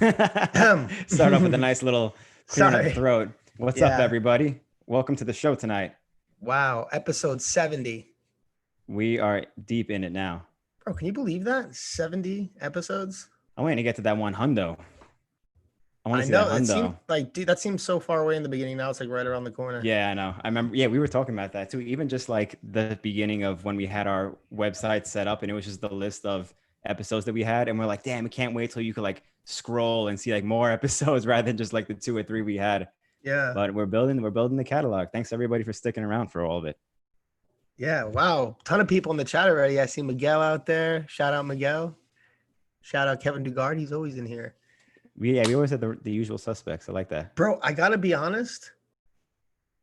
Start off with a nice little clearing of the Sorry. throat. What's up, Yeah. everybody? Welcome to the show tonight. Wow. Episode 70. We are deep in it now. Bro, can you believe that? 70 episodes? I'm waiting to get to that one hundo. I want I to see that know. It seemed hundo. like, dude, that seems so far away in the beginning. Now it's like right around the corner. Yeah, I know. I remember. Yeah, we were talking about that too. Even just like the beginning of when we had our website set up, and it was just the list of episodes that we had, and we're like, damn, we can't wait till you could like scroll and see like more episodes rather than just like the 2 or 3 we had. Yeah. But we're building the catalog. Thanks everybody for sticking around for all of it. Yeah. Wow. Ton of people in the chat already. I see Miguel out there. Shout out Miguel. Shout out Kevin Dugard. He's always in here. We always had the usual suspects. I like that. Bro, I got to be honest.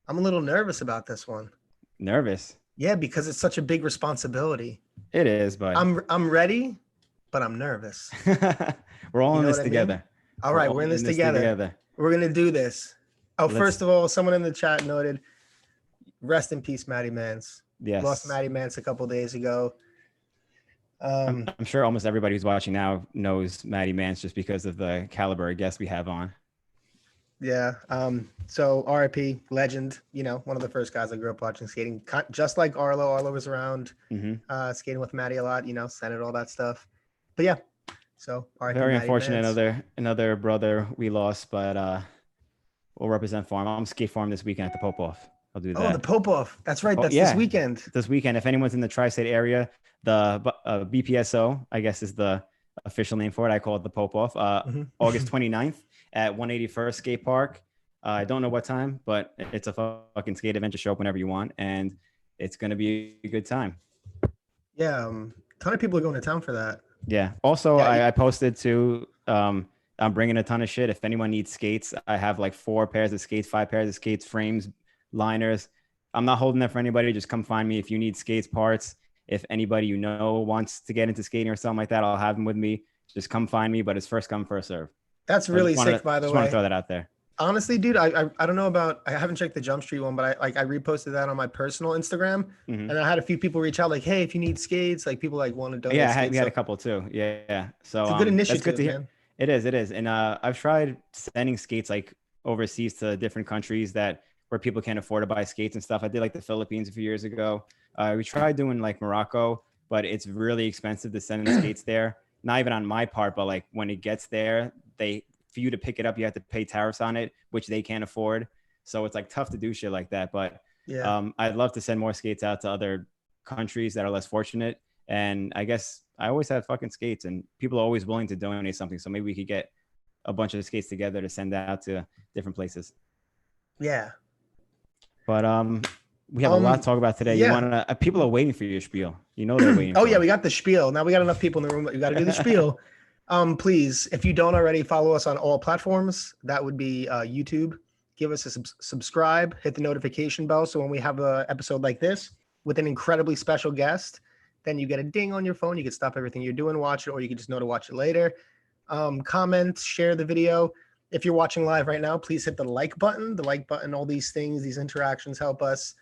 I'm a little nervous about this one. Nervous. Yeah, because it's such a big responsibility. It is, but I'm ready, but I'm nervous. we're all You in know this what I mean? together. All right, we're in this together. We're going to do this. Oh, first of all, someone in the chat noted, rest in peace, Matty Mance. Yes. Lost Matty Mance a couple days ago. I'm sure almost everybody who's watching now knows Matty Mance just because of the caliber of guests we have on. Yeah. So RIP, legend, one of the first guys I grew up watching skating, just like Arlo. Arlo was around skating with Matty a lot, Senate, all that stuff. But yeah, so RIP. Very Matty unfortunate. Mance. Another brother we lost, but we'll represent for him. I'm skate for him this weekend at the Pope-Off. I'll do that. Oh, the Pope-Off. That's right. That's yeah. this weekend. This weekend. If anyone's in the tri-state area, the BPSO, I guess, is the official name for it. I call it the Pope-Off. August 29th at 181st Skate Park. I don't know what time, but it's a fucking skate event. Just show up whenever you want, and it's going to be a good time. Yeah, ton of people are going to town for that. Yeah. Also, yeah, I posted too. I'm bringing a ton of shit. If anyone needs skates, I have like 4 pairs of skates, 5 pairs of skates, frames, liners. I'm not holding that for anybody. Just come find me if you need skates, parts. If anybody wants to get into skating or something like that, I'll have them with me. Just come find me, but it's first come, first serve. That's really sick, by the way. Just want to throw that out there. Honestly, dude, I don't know about, I haven't checked the Jump Street one, but I reposted that on my personal Instagram, and I had a few people reach out like, hey, if you need skates, like people like want to donate. Yeah, we had a couple too. Yeah. So it's a good initiative. That's good to hear. Man. It is. And I've tried sending skates like overseas to different countries where people can't afford to buy skates and stuff. I did like the Philippines a few years ago. We tried doing like Morocco, but it's really expensive to send the skates there. Not even on my part, but like when it gets there, for you to pick it up, you have to pay tariffs on it, which they can't afford. So it's like tough to do shit like that. But yeah, I'd love to send more skates out to other countries that are less fortunate. And I guess I always have fucking skates, and people are always willing to donate something. So maybe we could get a bunch of skates together to send out to different places. Yeah. But we have a lot to talk about today. Yeah. You want to? People are waiting for your spiel. They're waiting. Oh yeah, we got the spiel. Now we got enough people in the room. You got to do the spiel. Please, if you don't already, follow us on all platforms. That would be YouTube. Give us a subscribe. Hit the notification bell so when we have an episode like this with an incredibly special guest, then you get a ding on your phone. You can stop everything you're doing, watch it, or you can just know to watch it later. Comment, share the video. If you're watching live right now, please hit the like button. The like button, all these things, these interactions help us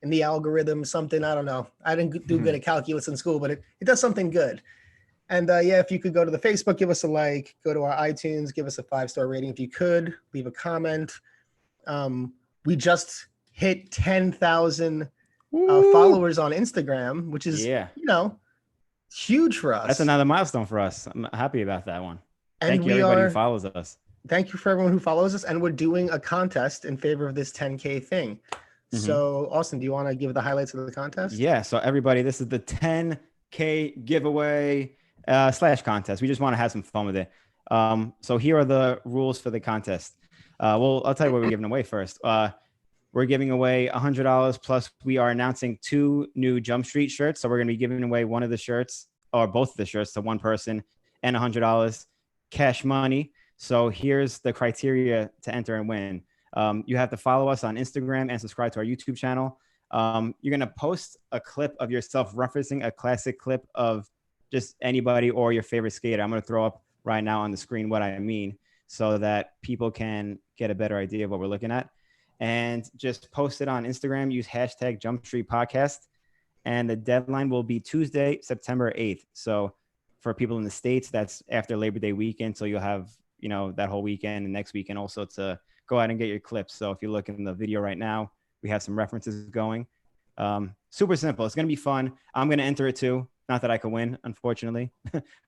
in the algorithm, something, I don't know. I didn't do good at calculus in school, but it does something good. And if you could go to the Facebook, give us a like, go to our iTunes, give us a 5-star rating. If you could, leave a comment. We just hit 10,000 followers on Instagram, which is, huge for us. That's another milestone for us. I'm happy about that one. And thank you everybody who follows us. Thank you for everyone who follows us. And we're doing a contest in favor of this 10K thing. So Austin, do you want to give the highlights of the contest? Yeah. So everybody, this is the 10K giveaway / contest. We just want to have some fun with it. So here are the rules for the contest. Well, I'll tell you what we're giving away first. We're giving away $100 plus we are announcing 2 new Jump Street shirts. So we're going to be giving away one of the shirts or both of the shirts to one person and $100 cash money. So here's the criteria to enter and win. You have to follow us on Instagram and subscribe to our YouTube channel. You're going to post a clip of yourself referencing a classic clip of just anybody or your favorite skater. I'm going to throw up right now on the screen what I mean so that people can get a better idea of what we're looking at. And just post it on Instagram. Use hashtag Jump Street Podcast. And the deadline will be Tuesday, September 8th. So for people in the States, that's after Labor Day weekend. So you'll have that whole weekend and next weekend also to go out and get your clips. So if you look in the video right now, we have some references going. Super simple. It's going to be fun. I'm going to enter it too. Not that I can win, unfortunately,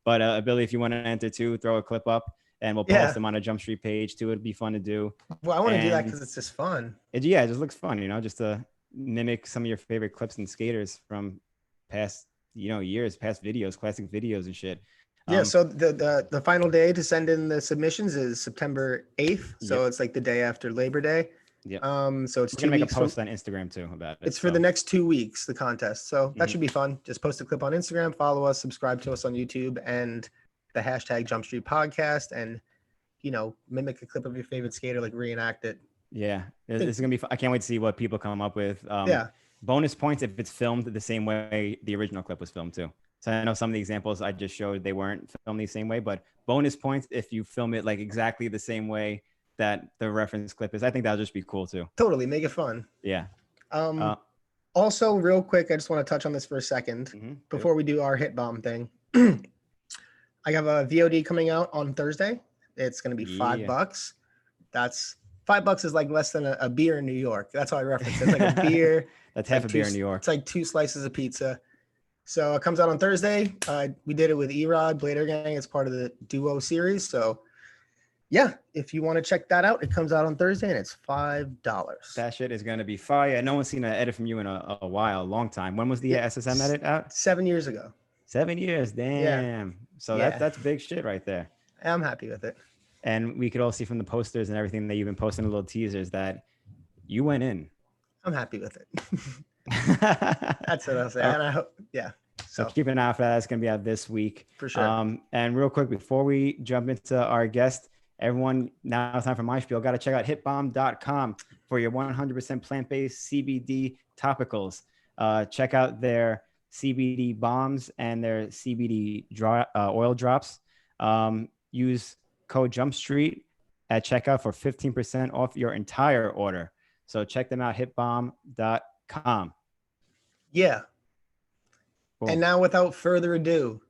but Billy, if you want to enter too, throw a clip up and we'll post them on a Jump Street page too. It'd be fun to do. Well, I want to do that because it's just fun. It just looks fun, just to mimic some of your favorite clips and skaters from past, years, past videos, classic videos and shit. Yeah. So the final day to send in the submissions is September 8th. So it's like the day after Labor Day. Yeah. So it's We're gonna make a post on Instagram too about it. It's for the next 2 weeks, the contest. So that should be fun. Just post a clip on Instagram, follow us, subscribe to us on YouTube, and the hashtag Jump Street Podcast, and mimic a clip of your favorite skater, like reenact it. Yeah, it's gonna be fun. I can't wait to see what people come up with. Bonus points if it's filmed the same way the original clip was filmed too. So I know some of the examples I just showed, they weren't filmed the same way, but bonus points if you film it like exactly the same way that the reference clip is. I think that'll just be cool too. Totally, make it fun. Yeah. Also, real quick, I just want to touch on this for a second before we do our hit bomb thing. I have a VOD coming out on Thursday. It's going to be $5. That's $5 is like less than a beer in New York. That's how I reference it. It's like a beer. That's half a beer in New York. It's like 2 slices of pizza. So it comes out on Thursday. We did it with Erod, Blader Gang. It's part of the Duo series. So yeah, if you want to check that out, it comes out on Thursday and it's $5. That shit is going to be fire. No one's seen an edit from you in a while, a long time. When was the SSM edit out? 7 years ago. 7 years. Damn. Yeah. So that's big shit right there. I'm happy with it. And we could all see from the posters and everything that you've been posting, the little teasers, that you went in. I'm happy with it. That's what I'll say. And I hope, So keep an eye out for that. It's going to be out this week. For sure. And real quick, before we jump into our guest, everyone, now it's time for my spiel. Got to check out hitbomb.com for your 100% plant-based CBD topicals. Check out their CBD bombs and their CBD oil drops. Use code JumpStreet at checkout for 15% off your entire order. So check them out, hitbomb.com. Yeah. Cool. And now, without further ado,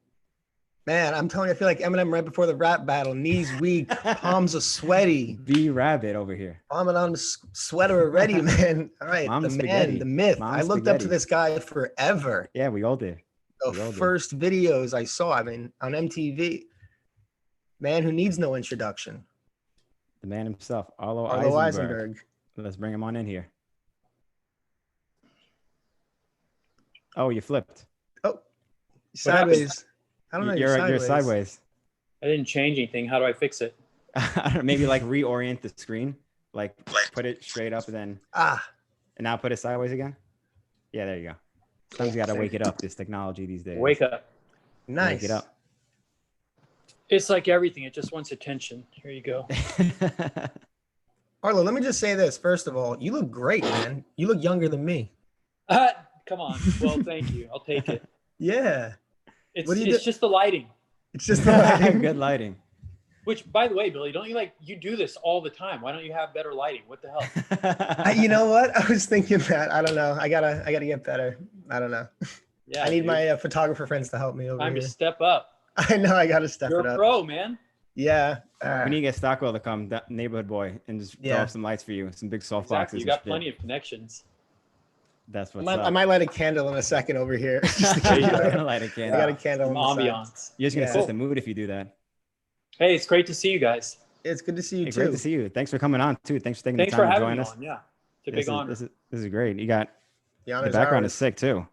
man, I'm telling you, I feel like Eminem right before the rap battle. Knees weak, palms are sweaty. B-Rabbit over here. Vomit on the sweater already, man. All right, Mama the spaghetti. man, the myth. Mama I looked up to this guy forever. Yeah, we all did. The first videos I saw, on MTV. Man who needs no introduction. The man himself, Arlo Eisenberg. Let's bring him on in here. Oh, you flipped. Oh, sideways. I don't know. You're sideways. I didn't change anything. How do I fix it? I don't know, maybe like reorient the screen, like put it straight up and then and now put it sideways again. Yeah, there you go. Sometimes you got to wake it up. This technology these days. Wake up. Nice. Wake it up. It's like everything. It just wants attention. Here you go. Arlo, let me just say this. First of all, you look great, man. You look younger than me. Come on. Well, thank you. I'll take it. Yeah. It's just the lighting. It's just the lighting. Good lighting. Which, by the way, Billy, don't you do this all the time? Why don't you have better lighting? What the hell? You know what? I was thinking that. I don't know. I gotta get better. I don't know. Yeah. I need my photographer friends to help me over Time here. to step up. I know. I gotta step it You're up. a pro, man. Yeah. We need to get Stockwell to come, that neighborhood boy, and just throw up some lights for you, some big soft boxes. You got plenty of connections. That's what's I might light a candle in a second over here. Just in case. You're gonna light a candle. I got a candle Some on the side. ambiance. You're just gonna set the mood if you do that. Hey, it's great to see you guys. It's good to see you too. Great to see you. Thanks for coming on too. Thanks for taking the Thanks for time to having join me us. on. Yeah, it's a big honor. This is great. You got The the background is sick too.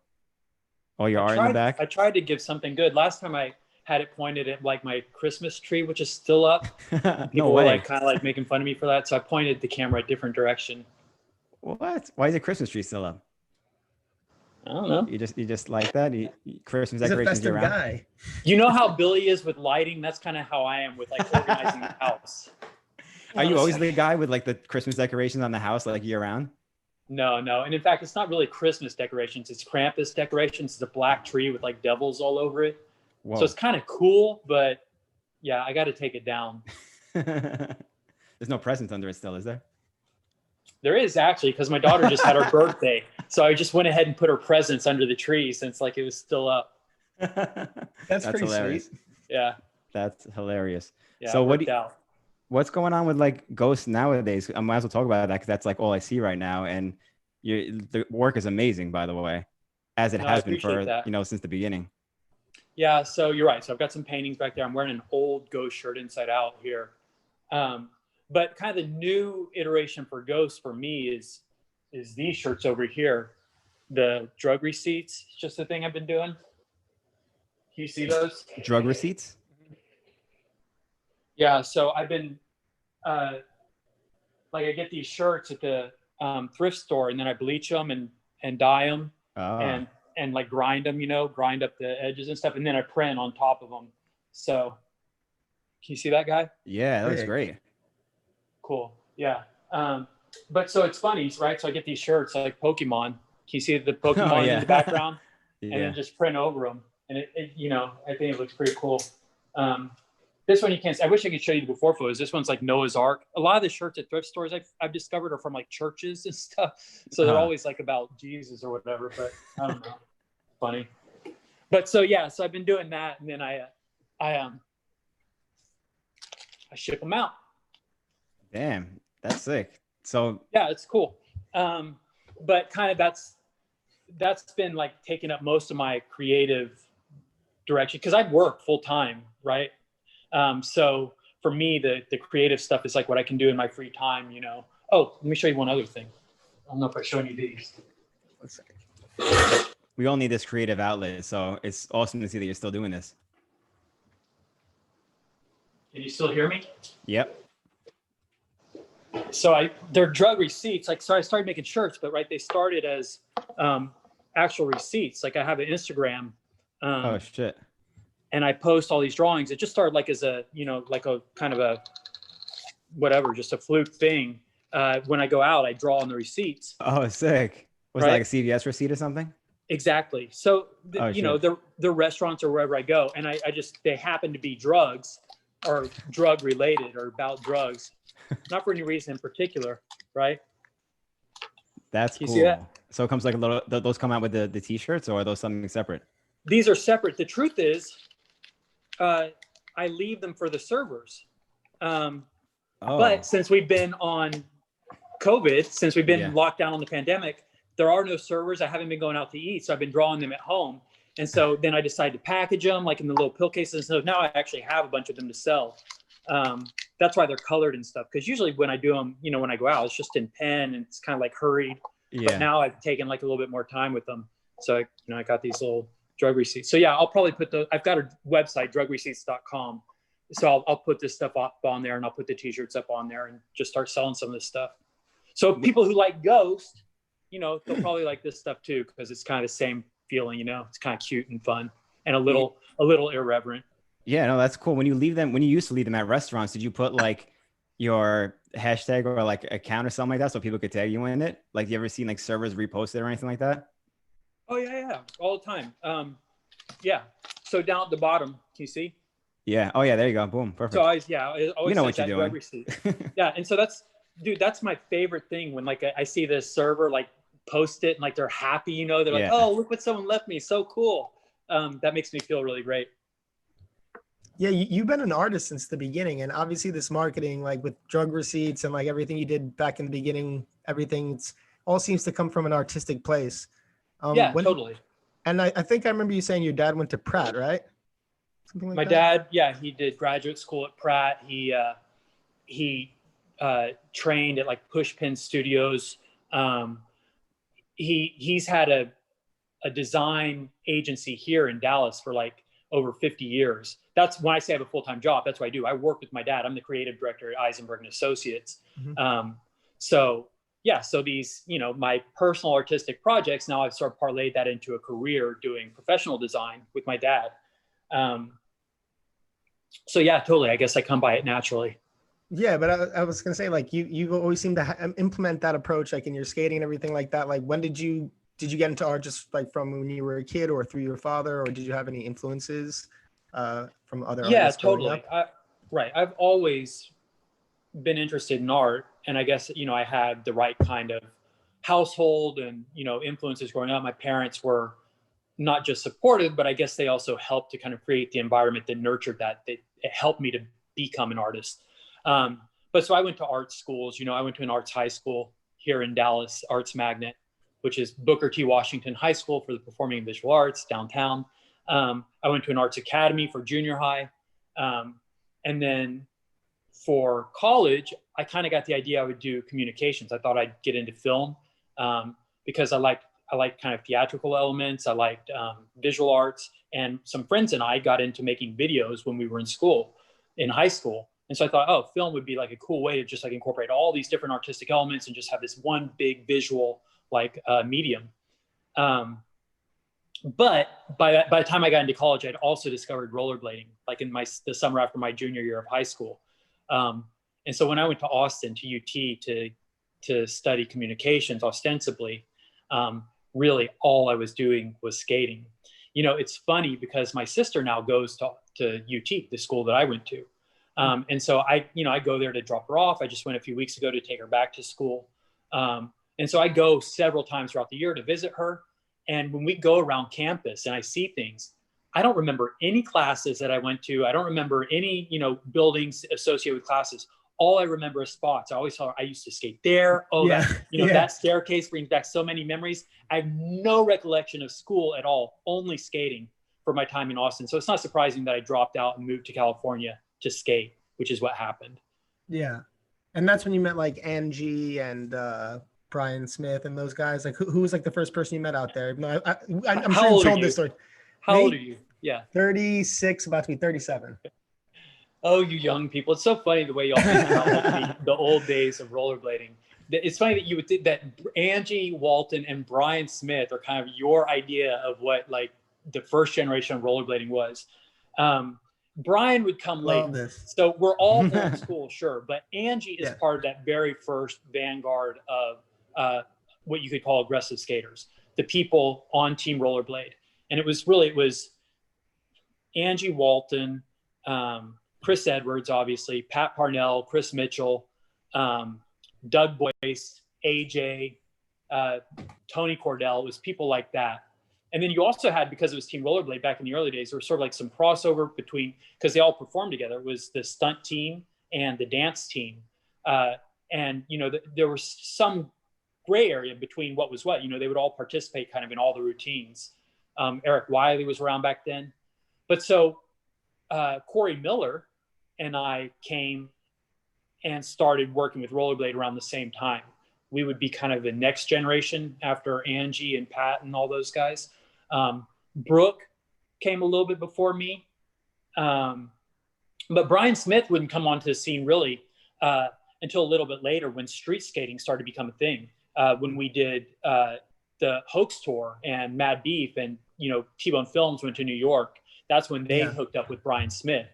All your art in the back. I tried to give something good. Last time I had it pointed at like my Christmas tree, which is still up. People were like kind of like making fun of me for that. So I pointed the camera a different direction. What? Why is the Christmas tree still up? I don't know. You just like that? Christmas He's a decorations festive around? guy. You know how Billy is with lighting? That's kind of how I am with like organizing the house. Are you always the guy with like the Christmas decorations on the house like year round? No. And in fact, it's not really Christmas decorations. It's Krampus decorations. It's a black tree with like devils all over it. Whoa. So it's kind of cool, but yeah, I got to take it down. There's no presents under it still, is there? There is actually, because my daughter just had her birthday. So I just went ahead and put her presents under the tree since like it was still up. That's pretty hilarious. sweet. Yeah. That's hilarious. Yeah, so what do you? what's going on with like ghosts nowadays? I might as well talk about that because that's like all I see right now. And the work is amazing, by the way, as it has been for that. Since the beginning. Yeah, so you're right. So I've got some paintings back there. I'm wearing an old ghost shirt inside out here. But kind of the new iteration for ghosts for me is these shirts over here. The drug receipts, it's just the thing I've been doing. Can you see those? Drug receipts? Yeah, so I've been, I get these shirts at the thrift store, and then I bleach them and dye them and like grind them, grind up the edges and stuff, and then I print on top of them. So, can you see that guy? Yeah, that looks great. Cool. Yeah. But so it's funny, right? So I get these shirts like Pokemon. Can you see the Pokemon in the background? And then just print over them. And it I think it looks pretty cool. This one you can't see. I wish I could show you the before photos. This one's like Noah's Ark. A lot of the shirts at thrift stores I've discovered are from like churches and stuff. So they're always like about Jesus or whatever, but I don't know. Funny. But so I've been doing that, and then I ship them out. Damn, that's sick. So yeah, it's cool. But kind of that's been like taking up most of my creative direction because I work full time, right? So for me, the creative stuff is like what I can do in my free time, Oh, let me show you one other thing. I don't know if I've shown you these. One second. We all need this creative outlet, so it's awesome to see that you're still doing this. Can you still hear me? Yep. So they're drug receipts. So I started making shirts, but they started as actual receipts. Like I have an Instagram. Oh shit. And I post all these drawings. It just started like as a, like a kind of a whatever, just a fluke thing. When I go out, I draw on the receipts. Oh, sick. Was it like a CVS receipt or something? Exactly. So, the restaurants or wherever I go, and they happen to be drugs or drug related or about drugs, not for any reason in particular, right? That's cool. You see that? So it comes like those come out with the t-shirts, or are those something separate? These are separate. The truth is, I leave them for the servers. But since we've been on COVID, since we've been locked down on the pandemic, there are no servers. I haven't been going out to eat, so I've been drawing them at home. And so then I decided to package them like in the little pill cases. So now I actually have a bunch of them to sell. That's why they're colored and stuff. Because usually when I do them, when I go out, it's just in pen and it's kind of like hurried. Yeah. But now I've taken like a little bit more time with them. So I got these little drug receipts. So yeah, I'll probably I've got a website, drugreceipts.com. So I'll put this stuff up on there, and I'll put the t-shirts up on there and just start selling some of this stuff. So people who like Ghost, they'll probably like this stuff too, because it's kind of the same feeling, it's kind of cute and fun and a little irreverent. Yeah, no, that's cool. When you used to leave them at restaurants, did you put like your hashtag or like account or something like that so people could tag you in it? Like, you ever seen like servers repost it or anything like that? Oh yeah, all the time. Yeah. So down at the bottom, can you see? Yeah. Oh yeah, there you go. Boom. Perfect. So I always know what you're doing. Receipt. Yeah, and so that's my favorite thing when like I see this server like post it and like they're happy, they're like, oh, look what someone left me, so cool. That makes me feel really great. Yeah, you've been an artist since the beginning, and obviously this marketing, like with drug receipts and like everything you did back in the beginning, everything all seems to come from an artistic place. Totally. And I think I remember you saying your dad went to Pratt, right? Something like My dad, he did graduate school at Pratt. He trained at like Pushpin Studios. He's had a design agency here in Dallas for like over 50 years. That's when I say I have a full-time job. That's what I do. I work with my dad. I'm the creative director at Eisenberg and Associates. Mm-hmm. So these, my personal artistic projects, now I've sort of parlayed that into a career doing professional design with my dad. So yeah, totally. I guess I come by it naturally. Yeah, but I was going to say, like, you always seem to implement that approach, like in your skating and everything like that. Like, when did you get into art, just like from when you were a kid or through your father, or did you have any influences from other artists? Yeah, totally. Right. I've always been interested in art, and I guess, I had the right kind of household and, influences growing up. My parents were not just supportive, but I guess they also helped to kind of create the environment that nurtured that. It helped me to become an artist. But so I went to art schools. I went to an arts high school here in Dallas, Arts Magnet, which is Booker T. Washington High School for the Performing and Visual Arts downtown. I went to an arts academy for junior high. And then for college, I kind of got the idea I would do communications. I thought I'd get into film because I liked kind of theatrical elements. I liked visual arts, and some friends and I got into making videos when we were in high school. And so I thought, oh, film would be like a cool way to just like incorporate all these different artistic elements and just have this one big visual medium. But by the time I got into college, I'd also discovered rollerblading, like in the summer after my junior year of high school. And so when I went to Austin, to UT, to study communications ostensibly, really all I was doing was skating. It's funny because my sister now goes to UT, the school that I went to. And so I go there to drop her off. I just went a few weeks ago to take her back to school. And so I go several times throughout the year to visit her. And when we go around campus and I see things, I don't remember any classes that I went to. I don't remember any, buildings associated with classes. All I remember is spots. I always thought I used to skate there. Oh, yeah. That staircase brings back so many memories. I have no recollection of school at all, only skating for my time in Austin. So it's not surprising that I dropped out and moved to California to skate, which is what happened. Yeah. And that's when you met like Angie and Brian Smith and those guys. Like who was like the first person you met out there? No, I'm sure you told this story. How old are you? Yeah. 36, about to be 37. Oh, you young people. It's so funny the way y'all think about the old days of rollerblading. It's funny that you would think that Angie Walton and Brian Smith are kind of your idea of what like the first generation of rollerblading was. Brian would come late. So we're all old school, sure. But Angie is part of that very first vanguard of what you could call aggressive skaters, the people on Team Rollerblade. And it was Angie Walton, Chris Edwards, obviously, Pat Parnell, Chris Mitchell, Doug Boyce, AJ, Tony Cordell. It was people like that. And then you also had, because it was Team Rollerblade back in the early days, there was sort of like some crossover between, because they all performed together. It was the stunt team and the dance team. And, there was some gray area between what was what. They would all participate kind of in all the routines. Eric Wiley was around back then. But so Corey Miller and I came and started working with Rollerblade around the same time. We would be kind of the next generation after Angie and Pat and all those guys. Brooke came a little bit before me. But Brian Smith wouldn't come onto the scene really until a little bit later when street skating started to become a thing. When we did the Hoax tour and Mad Beef and, T-Bone Films went to New York. That's when they hooked up with Brian Smith.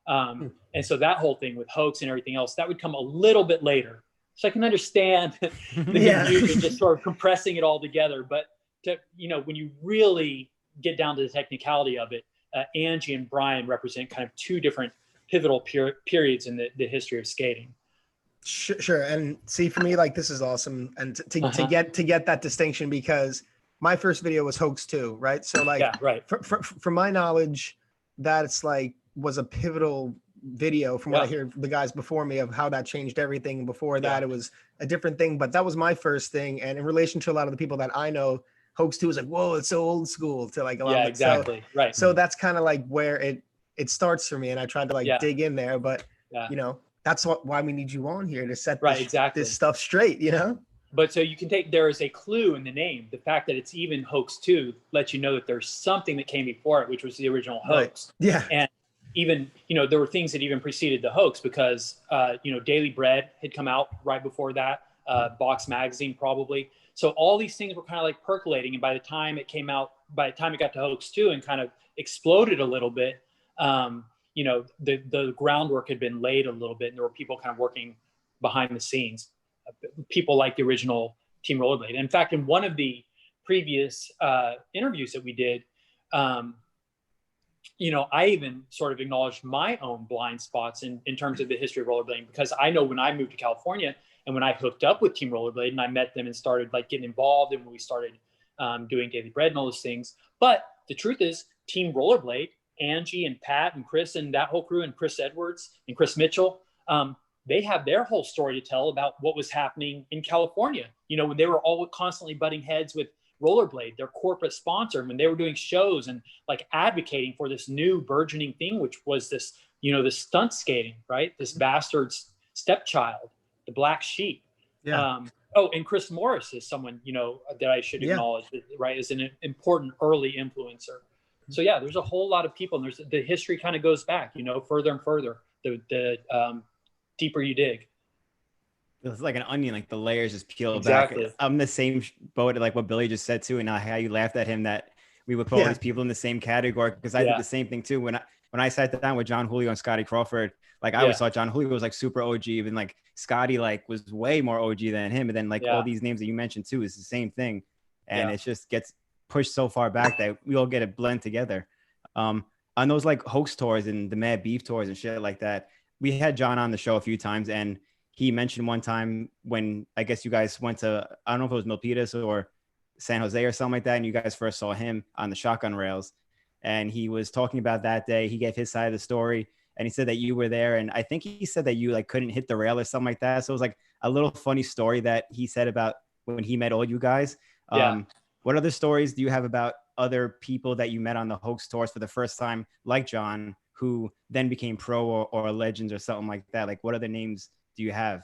And so that whole thing with Hoax and everything else, that would come a little bit later. So I can understand the confusion, just sort of compressing it all together. But when you really get down to the technicality of it, Angie and Brian represent kind of two different pivotal periods in the history of skating. Sure. And see, for me, like, this is awesome. And to get that distinction, because my first video was Hoax 2, right? So like, from my knowledge, that's like was a pivotal video from what I hear the guys before me of how that changed everything. Before that, it was a different thing, but that was my first thing. And in relation to a lot of the people that I know, Hoax 2 is like, whoa, it's so old school to like a lot of exactly. So, right. So that's kind of like where it starts for me. And I tried to like dig in there, but that's why we need you on here to set this stuff straight, But so you can there is a clue in the name. The fact that it's even Hoax 2 lets you know that there's something that came before it, which was the original Hoax. Right. Yeah. And even, there were things that even preceded the Hoax because, Daily Bread had come out right before that, Box Magazine probably. So all these things were kind of like percolating. And by the time it came out, by the time it got to Hoax 2 and kind of exploded a little bit, the groundwork had been laid a little bit and there were people kind of working behind the scenes. People like the original Team Rollerblade. In fact, in one of the previous interviews that we did, I even sort of acknowledged my own blind spots in terms of the history of rollerblading, because I know when I moved to California and when I hooked up with Team Rollerblade and I met them and started like getting involved and when we started doing Daily Bread and all those things. But the truth is Team Rollerblade, Angie and Pat and Chris and that whole crew and Chris Edwards and Chris Mitchell, they have their whole story to tell about what was happening in California. You know, when they were all constantly butting heads with Rollerblade, their corporate sponsor, when they were doing shows and like advocating for this new burgeoning thing, which was this, you know, this stunt skating, right? This bastard stepchild, the black sheep. Yeah. Oh, and Chris Morris is someone, you know, that I should acknowledge, right, as an important early influencer. So yeah, there's a whole lot of people, and there's the history kind of goes back, you know, further and further, the deeper you dig. It's like an onion, like the layers just peel Exactly. back. I'm the same boat, like what Billy just said too, and how you laughed at him that we would put all these people in the same category, because I did the same thing too. When I sat down with John Julio and Scotty Crawford, like I always thought John Julio was like super OG, and like Scotty like was way more OG than him. And then like all these names that you mentioned too is the same thing, and it just gets pushed so far back that we all get it blend together. On those like Hoax tours and the Mad Beef tours and shit like that, we had John on the show a few times, and he mentioned one time when I guess you guys went to, I don't know if it was Milpitas or San Jose or something like that, and you guys first saw him on the shotgun rails, and he was talking about that day. He gave his side of the story, and he said that you were there, and I think he said that you like couldn't hit the rail or something like that. So it was like a little funny story that he said about when he met all you guys. What other stories do you have about other people that you met on the Hoax tours for the first time, like John, who then became pro or legends or something like that? Like what other names do you have?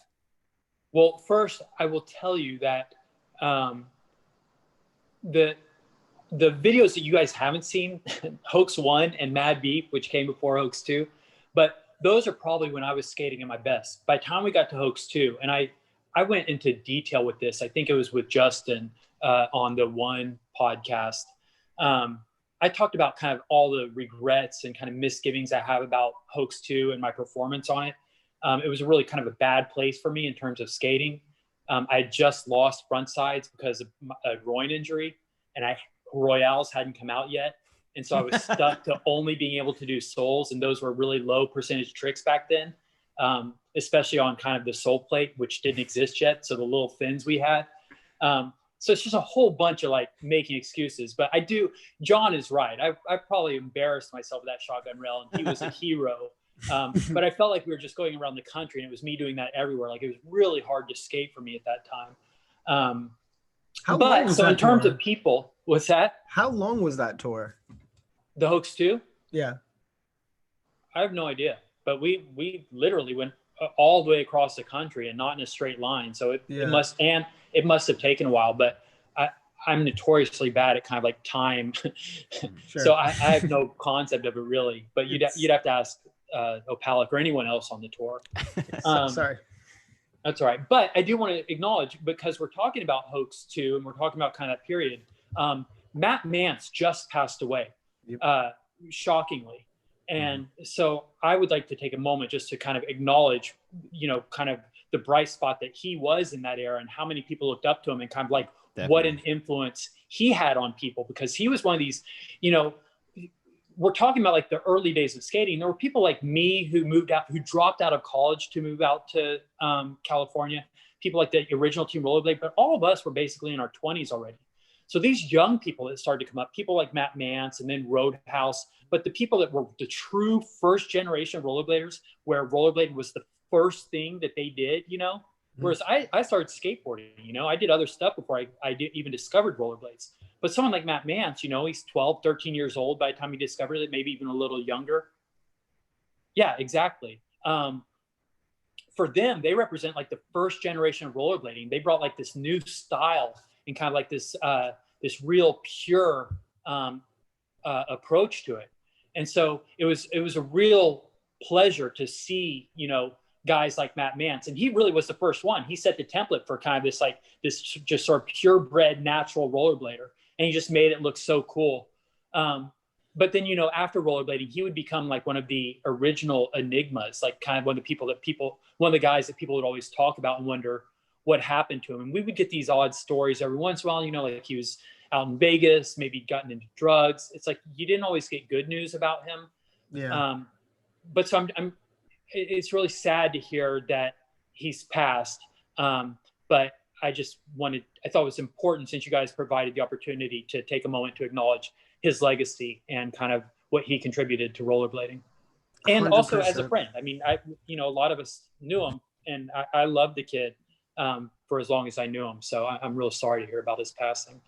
Well, first I will tell you that the videos that you guys haven't seen, Hoax 1 and Mad Beef, which came before Hoax 2, but those are probably when I was skating at my best. By the time we got to Hoax 2, and I went into detail with this, I think it was with Justin on the One podcast. I talked about kind of all the regrets and kind of misgivings I have about Hoax 2 and my performance on it. It was really kind of a bad place for me in terms of skating. I had just lost front sides because of a groin injury, and Royales hadn't come out yet. And so I was stuck to only being able to do soles, and those were really low percentage tricks back then, especially on kind of the sole plate, which didn't exist yet. So the little fins we had. So it's just a whole bunch of like making excuses. But John is right. I probably embarrassed myself with that shotgun rail, and he was a hero. But I felt like we were just going around the country, and it was me doing that everywhere. Like it was really hard to skate for me at that time. So in terms of people, what's that? How long was that tour? The Hoax 2? Yeah. I have no idea, but we literally went all the way across the country and not in a straight line. So it must have taken a while, but I'm notoriously bad at kind of like time. Sure. So I have no concept of it really, but you'd have to ask Opalik or anyone else on the tour. Sorry. That's all right. But I do want to acknowledge, because we're talking about Hoax 2 and we're talking about kind of that period, Matt Mance just passed away, shockingly. And so I would like to take a moment just to kind of acknowledge, you know, kind of the bright spot that he was in that era and how many people looked up to him and kind of like what an influence he had on people, because he was one of these, you know, we're talking about like the early days of skating. There were people like me who dropped out of college to move out to California, people like the original Team Rollerblade, but all of us were basically in our 20s already. So these young people that started to come up, people like Matt Mance and then Roadhouse, but the people that were the true first generation of rollerbladers, where rollerblading was the first thing that they did, you know, whereas I started skateboarding, you know, I did other stuff before I even discovered rollerblades. But someone like Matt Mance, you know, he's 12, 13 years old by the time he discovered it, maybe even a little younger. Yeah, exactly. For them, they represent like the first generation of rollerblading. They brought like this new style and kind of like this real pure approach to it. And so it was a real pleasure to see, you know, guys like Matt Mance. And he really was the first one. He set the template for kind of this just sort of purebred natural rollerblader. And he just made it look so cool. But then, you know, after rollerblading, he would become like one of the original enigmas, like kind of one of the guys that people would always talk about and wonder what happened to him. And we would get these odd stories every once in a while, you know, like he was out in Vegas, maybe gotten into drugs. It's like, you didn't always get good news about him. Yeah. But so it's really sad to hear that he's passed. But I thought it was important, since you guys provided the opportunity, to take a moment to acknowledge his legacy and kind of what he contributed to rollerblading. And 100%. Also as a friend. I mean, a lot of us knew him I loved the kid for as long as I knew him. So I'm real sorry to hear about his passing.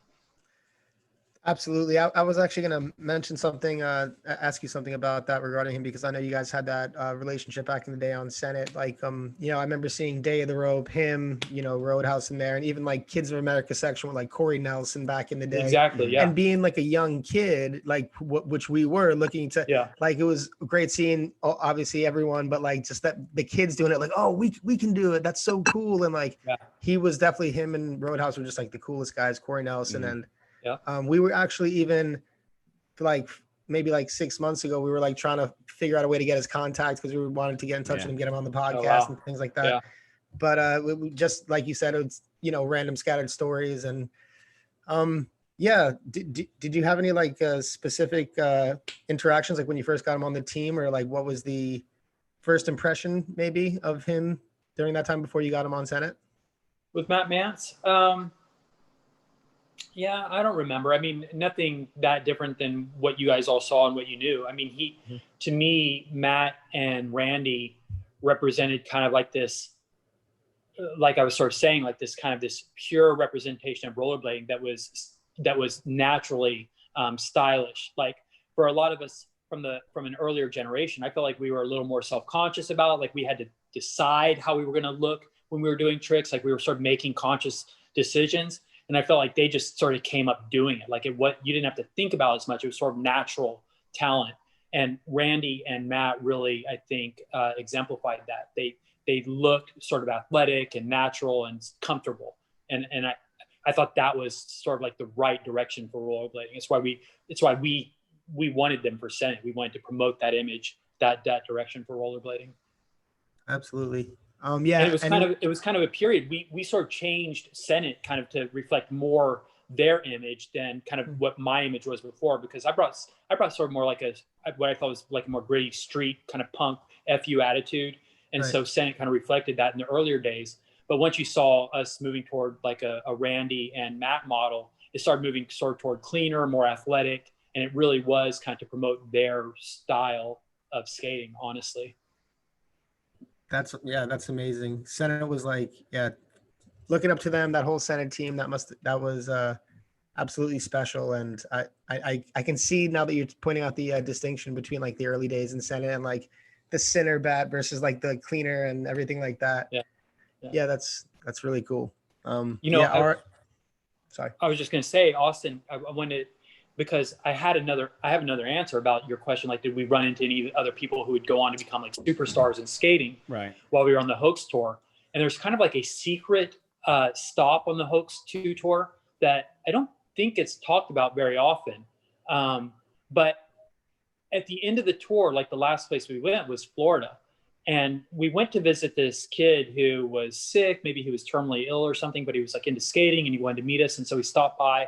Absolutely. I was actually going to mention something, ask you something about that regarding him, because I know you guys had that relationship back in the day on Senate. Like, you know, I remember seeing Day of the Rope, him, you know, Roadhouse in there, and even like Kids of America section with like Corey Nelson back in the day. Exactly. Yeah. And being like a young kid, like which we were looking to, like, it was a great seeing, obviously everyone, but like just that the kids doing it, like, oh, we can do it. That's so cool. And like, he was definitely, him and Roadhouse were just like the coolest guys, Corey Nelson. And we were actually even like maybe like 6 months ago, we were like trying to figure out a way to get his contact because we wanted to get in touch with him, get him on the podcast and things like that. But we just, like you said, it's, you know, random scattered stories. And did you have any like specific interactions, like when you first got him on the team, or like what was the first impression maybe of him during that time before you got him on Senate? With Matt Mance? Yeah, I don't remember. I mean, nothing that different than what you guys all saw and what you knew. I mean, to me, Matt and Randy represented kind of like this, like I was sort of saying, like this kind of this pure representation of rollerblading that was naturally stylish. Like for a lot of us from an earlier generation, I felt like we were a little more self-conscious about it. Like we had to decide how we were going to look when we were doing tricks. Like we were sort of making conscious decisions. And I felt like they just sort of came up doing it. Like you didn't have to think about as much. It was sort of natural talent. And Randy and Matt really, I think, exemplified that. They looked sort of athletic and natural and comfortable. And I thought that was sort of like the right direction for rollerblading. It's why we wanted them for Senate. We wanted to promote that image, that direction for rollerblading. Absolutely. And it was kind of a period. We sort of changed Senate kind of to reflect more their image than kind of what my image was before, because I brought sort of more like what I thought was like a more gritty street kind of punk FU attitude. And so Senate kind of reflected that in the earlier days. But once you saw us moving toward like a Randy and Matt model, it started moving sort of toward cleaner, more athletic. And it really was kind of to promote their style of skating, honestly. That's amazing. Senate was like, looking up to them, that whole Senate team, that was absolutely special. And I can see now that you're pointing out the distinction between like the early days in Senate and like the center bat versus like the cleaner and everything like that. Yeah, that's really cool. Sorry. I was just going to say, Austin, I wanted, because I have another answer about your question. Like, did we run into any other people who would go on to become like superstars in skating while we were on the Hoax tour? And there's kind of like a secret stop on the Hoax 2 tour that I don't think it's talked about very often. But at the end of the tour, like the last place we went was Florida. And we went to visit this kid who was sick. Maybe he was terminally ill or something, but he was like into skating and he wanted to meet us. And so we stopped by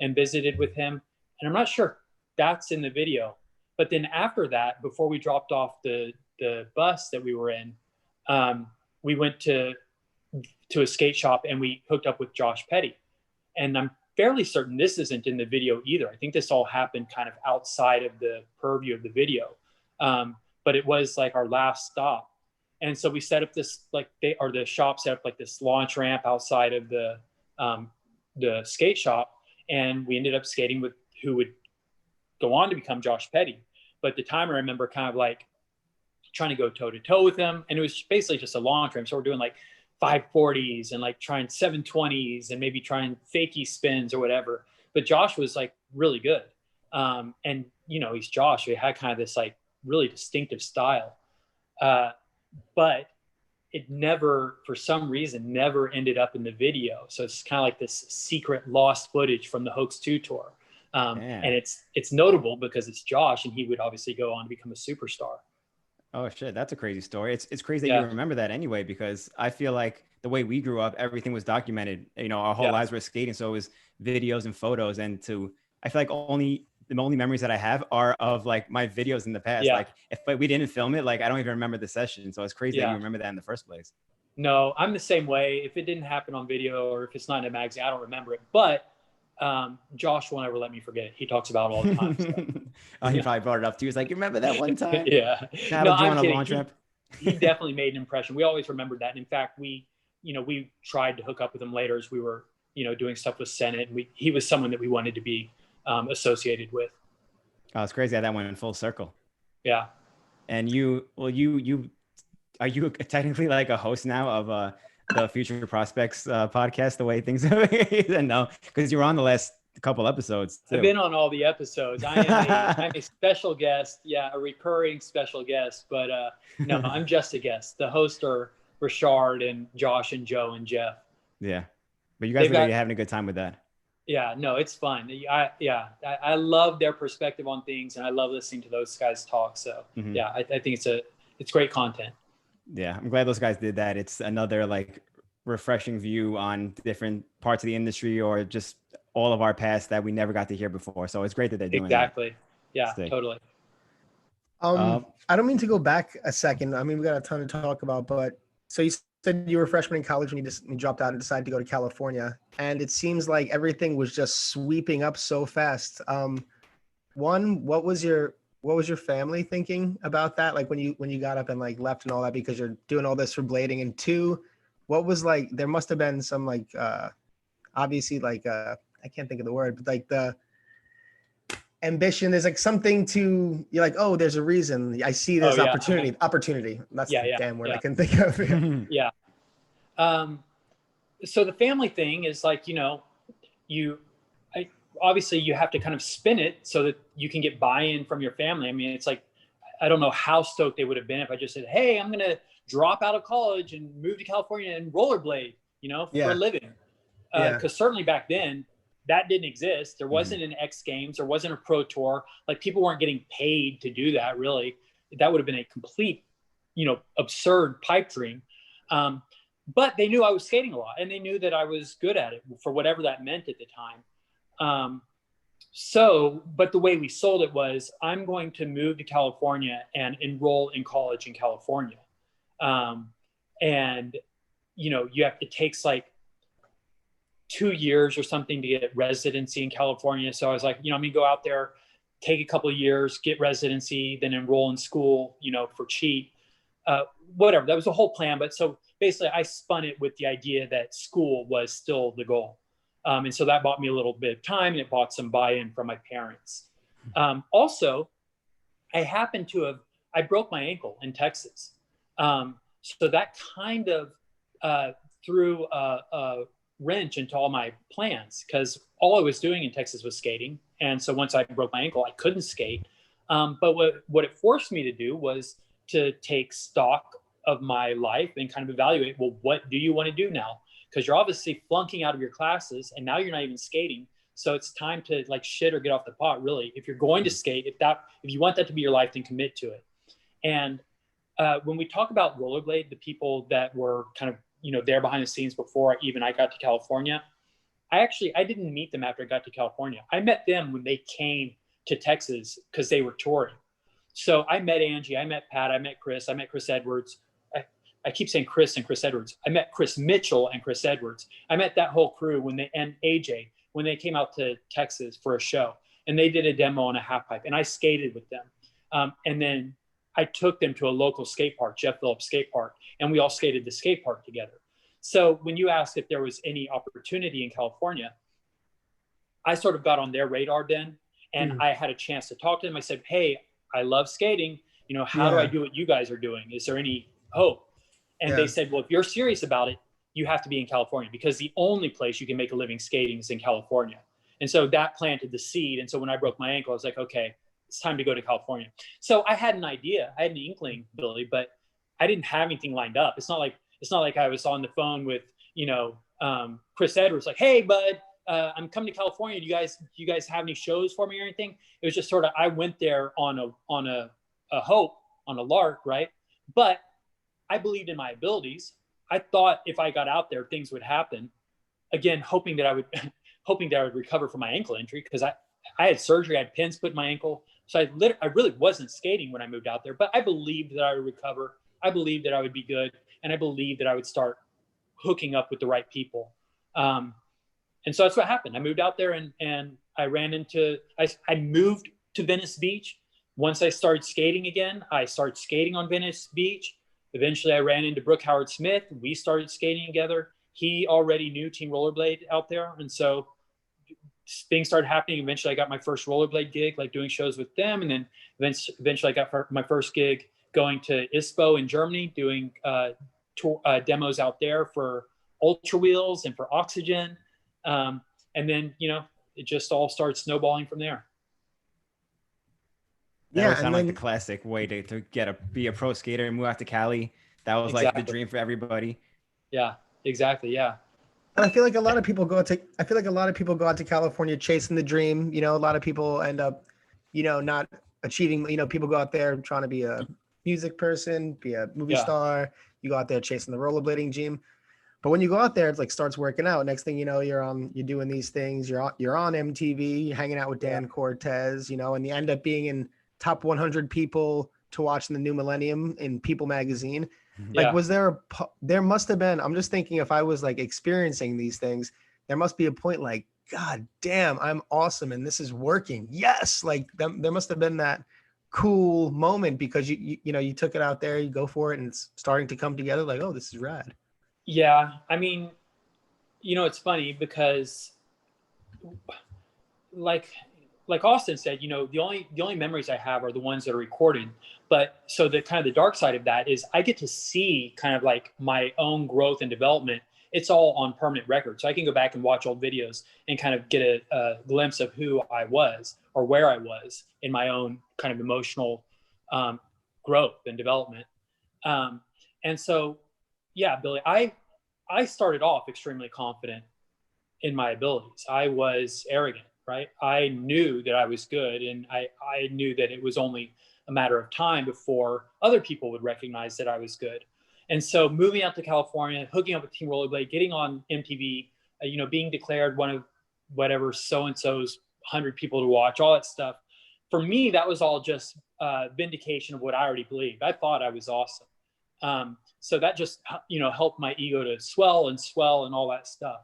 and visited with him. And I'm not sure if that's in the video, but then after that, before we dropped off the bus that we were in, we went to a skate shop and we hooked up with Josh Petty. And I'm fairly certain this isn't in the video either. I think this all happened kind of outside of the purview of the video. But it was like our last stop. And so we set up this, like the shop set up like this launch ramp outside of the skate shop. And we ended up skating with who would go on to become Josh Petty. But at the time, I remember kind of like trying to go toe to toe with him. And it was basically just a launch ramp. So we're doing like 540s and like trying 720s and maybe trying fakie spins or whatever. But Josh was like really good. And you know, he's Josh. He had kind of this like really distinctive style. But it never, for some reason, never ended up in the video. So it's kind of like this secret lost footage from the Hoax 2 tour. And it's notable because it's Josh and he would obviously go on to become a superstar. Oh shit, that's a crazy story. It's crazy that you remember that anyway, because I feel like the way we grew up, everything was documented. You know, our whole lives were skating, so it was videos and photos. And I feel like the only memories that I have are of like my videos in the past. Like if we didn't film it, like I don't even remember the session. So it's crazy that you remember that in the first place. No, I'm the same way. If it didn't happen on video or if it's not in a magazine, I don't remember it. But Josh won't ever let me forget it. He talks about it all the time. So. He probably brought it up to you. He's like, you remember that one time? Yeah. No, I'm kidding. he definitely made an impression. We always remembered that. And in fact, we tried to hook up with him later as we were, doing stuff with Senate. And he was someone that we wanted to be associated with. Oh, it's crazy how that went in full circle. Yeah. And are you technically like a host now of the Future Prospects podcast, the way things are? No, because you were on the last couple episodes too. I've been on all the episodes. I'm a special guest. Yeah, a recurring special guest. But no, I'm just a guest. The hosts are Richard and Josh and Joe and Jeff. Yeah. But you guys are having a good time with that. Yeah, no, it's fun. I love their perspective on things, and I love listening to those guys talk. So yeah, I think it's great content. Yeah, I'm glad those guys did that. It's another like refreshing view on different parts of the industry or just all of our past that we never got to hear before. So it's great that they're doing exactly. that. Yeah, totally. I don't mean to go back a second. I mean, we got a ton to talk about, but so you said you were a freshman in college when you dropped out and decided to go to California, and it seems like everything was just sweeping up so fast. One, what was your family thinking about that? Like when you got up and like left and all that because you're doing all this for blading, and two, what was like, there must have been some like, obviously like, I can't think of the word, but like the ambition, there's like something to, you're like, oh, there's a reason. I see this opportunity. That's the damn word I can think of. Yeah. So the family thing is like, obviously you have to kind of spin it so that you can get buy-in from your family. I mean, it's like, I don't know how stoked they would have been if I just said, hey, I'm going to drop out of college and move to California and rollerblade, for a living. Because certainly back then that didn't exist. There wasn't an X Games. There wasn't a pro tour. Like people weren't getting paid to do that really. That would have been a complete, absurd pipe dream. But they knew I was skating a lot and they knew that I was good at it for whatever that meant at the time. But the way we sold it was, I'm going to move to California and enroll in college in California. It takes like 2 years or something to get residency in California. So I was like, I'm going to go out there, take a couple of years, get residency, then enroll in school, for cheap, whatever. That was the whole plan. But so basically I spun it with the idea that school was still the goal. And so that bought me a little bit of time and it bought some buy-in from my parents. Also, I broke my ankle in Texas. So that kind of threw a wrench into all my plans because all I was doing in Texas was skating. And so once I broke my ankle, I couldn't skate. But what it forced me to do was to take stock of my life and kind of evaluate, well, what do you want to do now? Because you're obviously flunking out of your classes and now you're not even skating. So it's time to like shit or get off the pot, really. If you're going to skate, if you want that to be your life, then commit to it. And when we talk about rollerblade, the people that were kind of, there behind the scenes before I got to California, I didn't meet them after I got to California. I met them when they came to Texas because they were touring. So I met Angie, I met Pat, I met Chris Edwards. I keep saying Chris and Chris Edwards. I met Chris Mitchell and Chris Edwards. I met that whole crew and AJ when they came out to Texas for a show, and they did a demo on a half pipe, and I skated with them. And then I took them to a local skate park, Jeff Phillips Skate Park, and we all skated the skate park together. So when you asked if there was any opportunity in California, I sort of got on their radar then, and I had a chance to talk to them. I said, hey, I love skating. How do I do what you guys are doing? Is there any hope? And they said, well, if you're serious about it, you have to be in California because the only place you can make a living skating is in California. And so that planted the seed. And so when I broke my ankle, I was like, okay, it's time to go to California. So I had an idea. I had an inkling, Billy, but I didn't have anything lined up. It's not like I was on the phone with, Chris Edwards, like, hey, bud, I'm coming to California. Do you guys have any shows for me or anything? It was just sort of, I went there on a hope, on a lark, right? But I believed in my abilities. I thought if I got out there, things would happen. Again, hoping that I would recover from my ankle injury because I had surgery. I had pins put in my ankle. So I really wasn't skating when I moved out there, but I believed that I would recover. I believed that I would be good. And I believed that I would start hooking up with the right people. And so that's what happened. I moved out there and I moved to Venice Beach. Once I started skating again, I started skating on Venice Beach. Eventually I ran into Brooke Howard Smith. We started skating together. He already knew Team Rollerblade out there. And so things started happening. Eventually I got my first rollerblade gig, like doing shows with them. And then eventually I got my first gig going to ISPO in Germany, doing demos out there for Ultra Wheels and for Oxygen. And then, you know, it just all started snowballing from there. That would sound like the classic way to be a pro skater and move out to Cali. That was like the dream for everybody. Yeah, exactly. Yeah. And I feel like a lot of people go out to California chasing the dream. You know, a lot of people end up, you know, not achieving, you know, people go out there trying to be a music person, be a movie star. You go out there chasing the rollerblading dream. But when you go out there, it's like starts working out. Next thing you know, you're doing these things. You're on MTV, you're hanging out with Dan Cortez, you know, and you end up being in top 100 people to watch in the new millennium in People magazine. Like, was there must have been, I'm just thinking if I was like experiencing these things, there must be a point like, God damn, I'm awesome. And this is working. Yes. Like there must have been that cool moment because you know, you took it out there, you go for it and it's starting to come together like, oh, this is rad. Yeah. I mean, you know, it's funny because like Austin said, you know, the only memories I have are the ones that are recorded. But so the kind of the dark side of that is I get to see kind of like my own growth and development. It's all on permanent record. So I can go back and watch old videos and kind of get a glimpse of who I was or where I was in my own kind of emotional growth and development. And so, yeah, Billy, I started off extremely confident in my abilities. I was arrogant. Right. I knew that I was good, and I knew that it was only a matter of time before other people would recognize that I was good. And so moving out to California, hooking up with Team Rollerblade, getting on MTV, you know, being declared one of whatever so-and-so's 100 people to watch, all that stuff. For me, that was all just vindication of what I already believed. I thought I was awesome. So that just, you know, helped my ego to swell and all that stuff.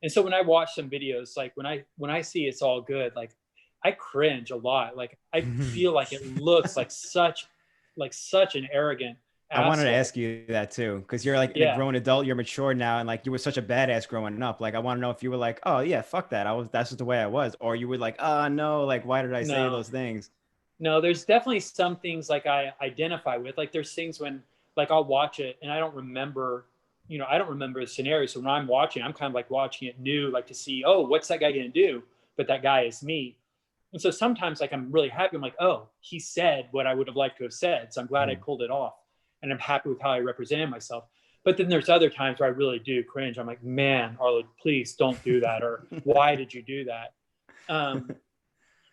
And so when I watch some videos, like when I see It's All Good, like I cringe a lot. Like I feel like it looks like such an arrogant asshole. I wanted to ask you that too, because you're like a grown adult, you're mature now, and like you were such a badass growing up. Like I want to know if you were like, oh yeah, fuck that, that's just the way I was, or you were like, oh no, like why did I say those things? No, there's definitely some things like I identify with. Like there's things when like I'll watch it and I don't remember. You know, I don't remember the scenario. So when I'm watching, I'm kind of like watching it new, like to see, oh, what's that guy going to do? But that guy is me. And so sometimes like, I'm really happy. I'm like, oh, he said what I would have liked to have said. So I'm glad I pulled it off and I'm happy with how I represented myself. But then there's other times where I really do cringe. I'm like, man, Arlo, please don't do that. Or why did you do that? And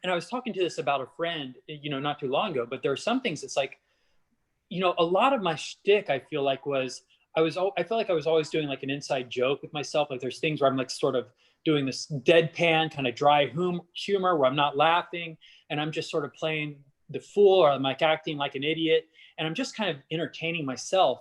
I was talking to this about a friend, you know, not too long ago, but there are some things that's like, you know, a lot of my shtick, I feel like I felt like I was always doing like an inside joke with myself. Like there's things where I'm like sort of doing this deadpan kind of dry humor where I'm not laughing and I'm just sort of playing the fool, or I'm like acting like an idiot and I'm just kind of entertaining myself.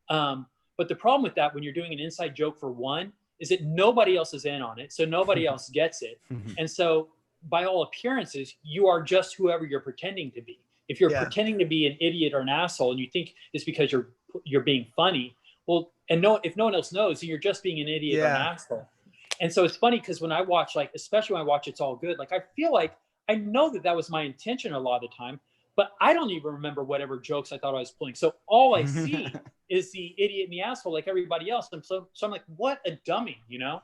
But the problem with that when you're doing an inside joke for one is that nobody else is in on it. So nobody else gets it. And so by all appearances, you are just whoever you're pretending to be. If you're pretending to be an idiot or an asshole and you think it's because you're being funny, well, and if no one else knows, then you're just being an idiot or an asshole. And so it's funny because when I watch, like, especially when I watch It's All Good, like I feel like I know that was my intention a lot of the time, but I don't even remember whatever jokes I thought I was pulling. So all I see is the idiot and the asshole like everybody else. And so I'm like, what a dummy, you know?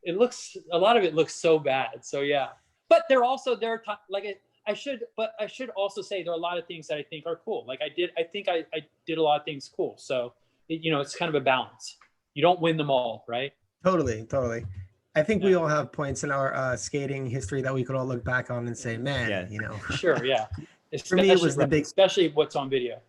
A lot of it looks so bad. So yeah. But I should also say there are a lot of things that I think are cool. Like I think I did a lot of things cool. So you know, it's kind of a balance. You don't win them all, right? Totally. I think we all have points in our skating history that we could all look back on and say, man, you know. Sure, yeah. For me, it was especially what's on video.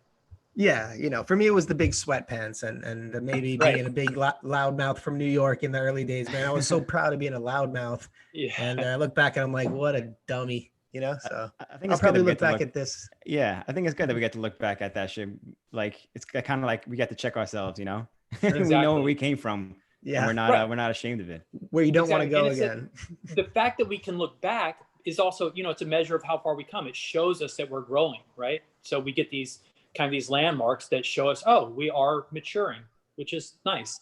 Yeah, you know, for me, it was the big sweatpants and maybe being a big loudmouth from New York in the early days, man. I was so proud of being a loudmouth. Yeah. And I look back and I'm like, what a dummy. You know, so I think I'll probably look back at this. Yeah, I think it's good that we get to look back at that shit. Like it's kind of like we get to check ourselves, you know. Exactly. We know where we came from. Yeah, we're not ashamed of it. Where you don't want to go again. The fact that we can look back is also, you know, it's a measure of how far we come. It shows us that we're growing, right? So we get these kind of these landmarks that show us, oh, we are maturing, which is nice.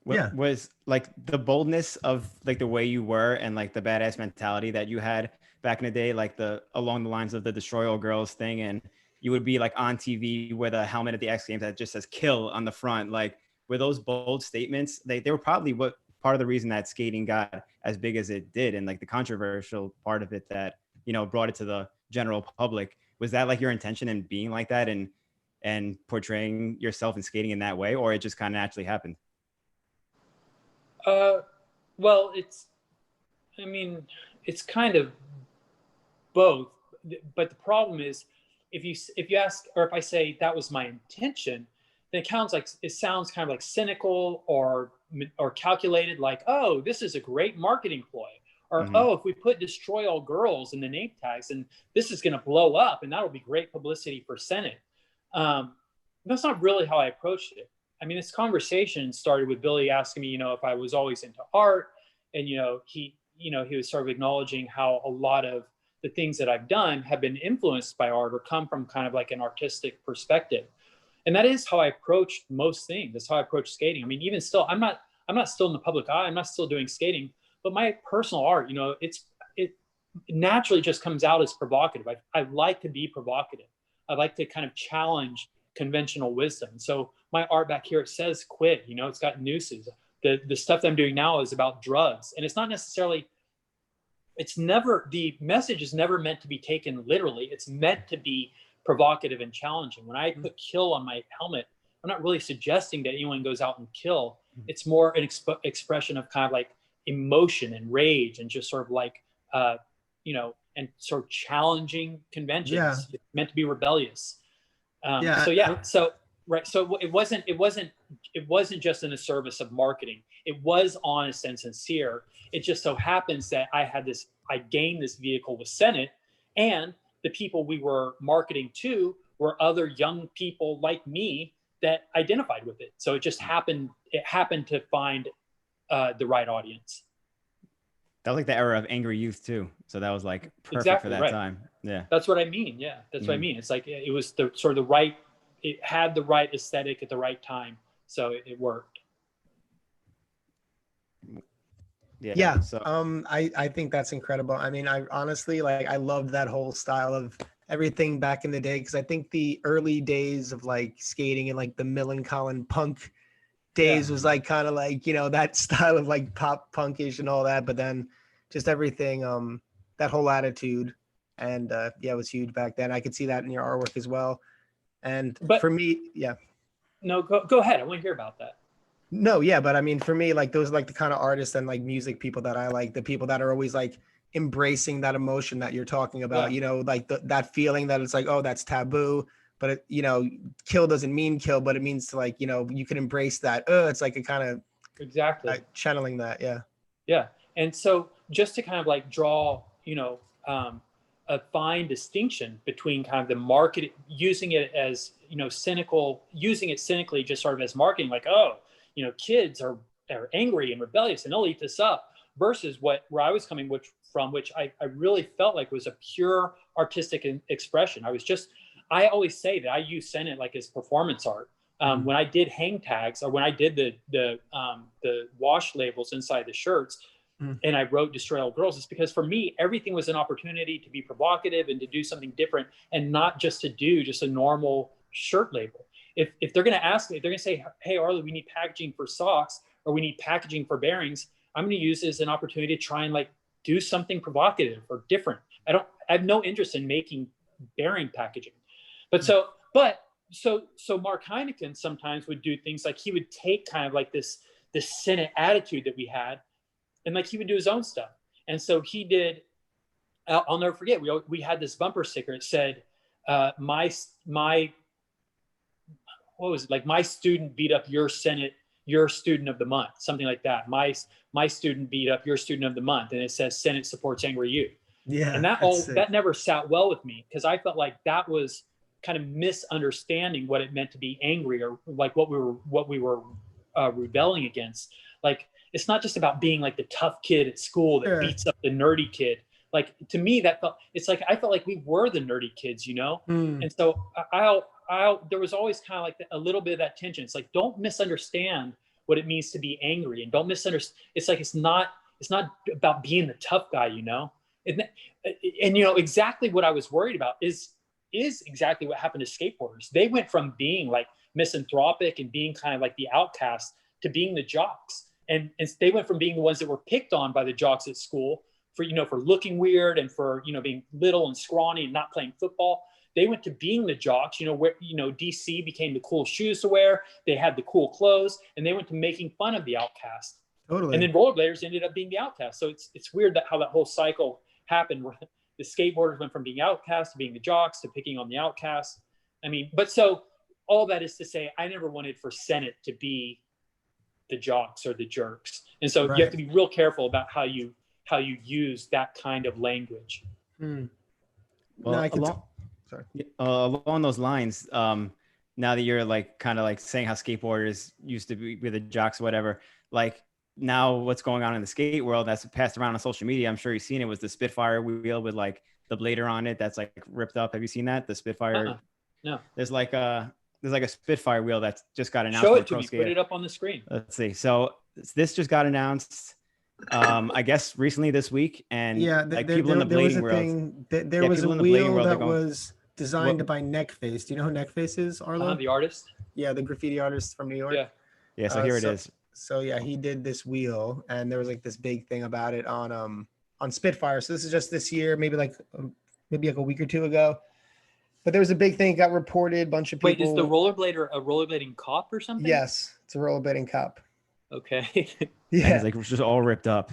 Yeah. Was like the boldness of like the way you were and like the badass mentality that you had back in the day, like along the lines of the Destroy All Girls thing, and you would be like on TV with a helmet at the X Games that just says "kill" on the front. Like, were those bold statements? They were probably what part of the reason that skating got as big as it did, and like the controversial part of it that, you know, brought it to the general public. Was that like your intention in being like that and portraying yourself in skating in that way, or it just kind of naturally happened? Well, it's kind of both, but the problem is if you ask, or if I say that was my intention, then it sounds kind of like cynical or calculated, like, oh, this is a great marketing ploy, or oh, if we put Destroy All Girls in the name tags, and this is going to blow up and that'll be great publicity for Senate. That's not really how I approached it. I mean, this conversation started with Billy asking me, you know, if I was always into art, and, you know, he was sort of acknowledging how a lot of the things that I've done have been influenced by art or come from kind of like an artistic perspective. And that is how I approached most things. That's how I approach skating. I mean, even still, I'm not still in the public eye. I'm not still doing skating, but my personal art, you know, it naturally just comes out as provocative. I like to be provocative. I like to kind of challenge conventional wisdom. So my art back here, it says quit, you know, it's got nooses. The stuff that I'm doing now is about drugs. And it's not necessarily, the message is never meant to be taken literally. It's meant to be provocative and challenging. When I put kill on my helmet, I'm not really suggesting that anyone goes out and kill. It's more an expression of kind of like emotion and rage and just sort of like, you know, and sort of challenging conventions. Yeah. It's meant to be rebellious. So it wasn't just in the service of marketing. It was honest and sincere. It just so happens that I gained this vehicle with Senate, and the people we were marketing to were other young people like me that identified with it. So it just happened to find the right audience. That was like the era of angry youth too. So that was like perfect for that time. Yeah. That's what I mean. Yeah. That's what I mean. It's like, it was the sort of it had the right aesthetic at the right time. So it worked. Yeah. So I think that's incredible. I mean, I honestly, like, I loved that whole style of everything back in the day, because I think the early days of like skating and like the Millencolin punk days was like kind of like, you know, that style of like pop punkish and all that, but then just everything, that whole attitude, and it was huge back then. I could see that in your artwork as well. But for me, no, go ahead. I want to hear about that. No, yeah, but I mean, for me, like, those are like the kind of artists and like music people that I like, the people that are always like embracing that emotion that you're talking about, you know, like that feeling that it's like, oh, that's taboo, but it, you know, kill doesn't mean kill, but it means to, like, you know, you can embrace that. It's like a kind of like channeling that. Yeah. And so just to kind of like draw, you know, a fine distinction between kind of the market, using it as, you know, using it cynically, just sort of as marketing, like, oh, you know, kids are angry and rebellious and they'll eat this up, versus where I was coming from, which I really felt like was a pure artistic expression. I always say that I use Senate like as performance art. When I did hang tags, or when I did the wash labels inside the shirts, and I wrote Destroy All Girls, it's because for me, everything was an opportunity to be provocative and to do something different, and not just to do just a normal shirt label. If they're going to ask me, if they're going to say, hey, Arlo, we need packaging for socks, or we need packaging for bearings, I'm going to use it as an opportunity to try and like do something provocative or different. I have no interest in making bearing packaging. But so Mark Heineken sometimes would do things like, he would take kind of like this Senate attitude that we had, and like he would do his own stuff. And so he did, I'll never forget, we had this bumper sticker. It said, my what was it? Like, my student beat up your student of the month, something like that. My student beat up your student of the month. And it says Senate supports angry youth. Yeah. And that never sat well with me, because I felt like that was kind of misunderstanding what it meant to be angry, or like what we were rebelling against. Like, it's not just about being like the tough kid at school that beats up the nerdy kid. like to me that felt, it's like I felt like we were the nerdy kids, you know. And so there was always kind of like a little bit of that tension. It's like, don't misunderstand what it means to be angry, and don't misunderstand. It's like it's not about being the tough guy, you know. And you know exactly what I was worried about is exactly what happened to skateboarders. They went from being like misanthropic and being kind of like the outcast to being the jocks. And they went from being the ones that were picked on by the jocks at school for, you know, for looking weird and for, you know, being little and scrawny and not playing football. They went to being the jocks, you know, where, you know, DC became the cool shoes to wear. They had the cool clothes, and they went to making fun of the outcast. Totally. And then rollerbladers ended up being the outcast. So it's weird that how that whole cycle happened, where the skateboarders went from being outcasts to being the jocks to picking on the outcasts. I mean, but so all that is to say, I never wanted for Senate to be the jocks or the jerks. And so you have to be real careful about how you use that kind of language. Well, along those lines, now that you're like kind of like saying how skateboarders used to be with the jocks or whatever, like now what's going on in the skate world that's passed around on social media, I'm sure you've seen it, was the Spitfire wheel with like the blader on it that's like ripped up. Have you seen that? The Spitfire? No. There's like a Spitfire wheel that's just got announced. Show it to me. Put it up on the screen. Let's see. So this just got announced, I guess recently this week, and like people in the blading world. There was a wheel that was designed by Neckface. Do you know who Neckface is, Arlo? The artist. Yeah, the graffiti artist from New York. Yeah. So here it is. So yeah, he did this wheel, and there was like this big thing about it on Spitfire. So this is just this year, maybe like a week or two ago. But there was a big thing, got reported, bunch of people. Wait, is the rollerblader a rollerblading cop or something? Yes, it's a rollerblading cop. Okay. Yeah, it's like just all ripped up.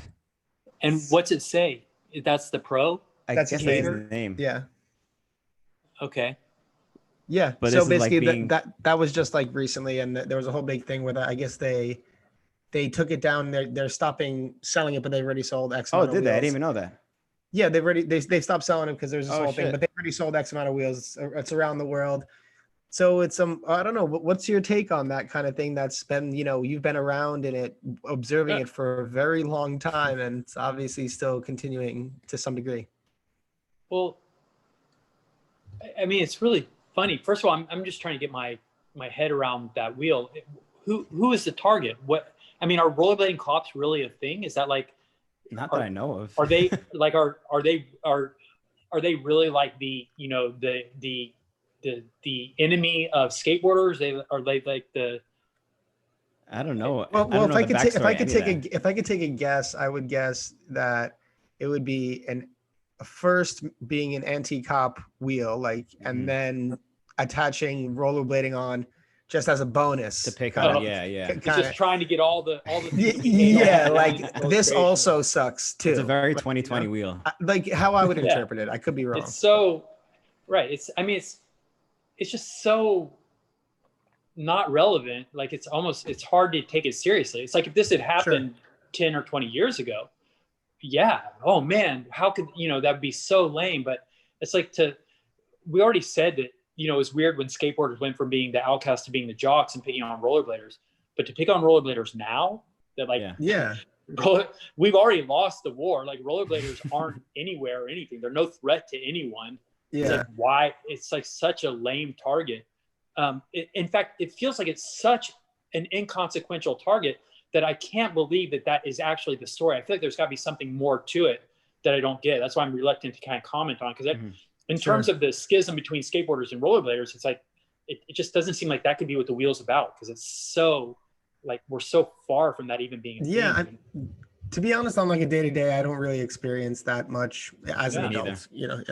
And what's it say? That's the pro? That's his name. Yeah. Okay. Yeah. But so basically, like that was just like recently, and there was a whole big thing where I guess they took it down. They're stopping selling it, but they've already sold X amount of did wheels. they? I didn't even know that. Yeah, they stopped selling them because there's this whole thing, shit. but they've already sold X amount of wheels. It's around the world. So it's I don't know. What's your take on that kind of thing? That's been, you know, you've been around in it, observing it for a very long time, and it's obviously still continuing to some degree. Well, I mean, it's really funny. First of all, I'm just trying to get my head around that wheel. Who is the target? What, I mean, are rollerblading cops really a thing? Is that like, not that I know of. Are they like are they really like the, you know, the enemy of skateboarders? Are they like the? I don't know. Well, if I could take a guess, I would guess that it would be first being an anti-cop wheel, like, and then attaching rollerblading on just as a bonus to pick on. Yeah. He's just trying to get all the yeah, like this also sucks too. It's a very 2020 wheel. Like how I would interpret it. I could be wrong. It's so right. It's just so not relevant. Like it's hard to take it seriously. It's like if this had happened 10 or 20 years ago, yeah. Oh man, how could, you know, that'd be so lame. But it's like we already said that, you know, it's weird when skateboarders went from being the outcast to being the jocks and picking on rollerbladers. But to pick on rollerbladers now, that like, we've already lost the war. Like rollerbladers aren't anywhere or anything. They're no threat to anyone. Yeah. It's like, why? It's like such a lame target. In fact, it feels like it's such an inconsequential target that I can't believe that is actually the story. I feel like there's got to be something more to it that I don't get. That's why I'm reluctant to kind of comment on, because in terms of the schism between skateboarders and rollerbladers, it's like it just doesn't seem like that could be what the wheel's about, because it's so like we're so far from that even being a thing. To be honest, on like a day-to-day, I don't really experience that much as an adult, you know.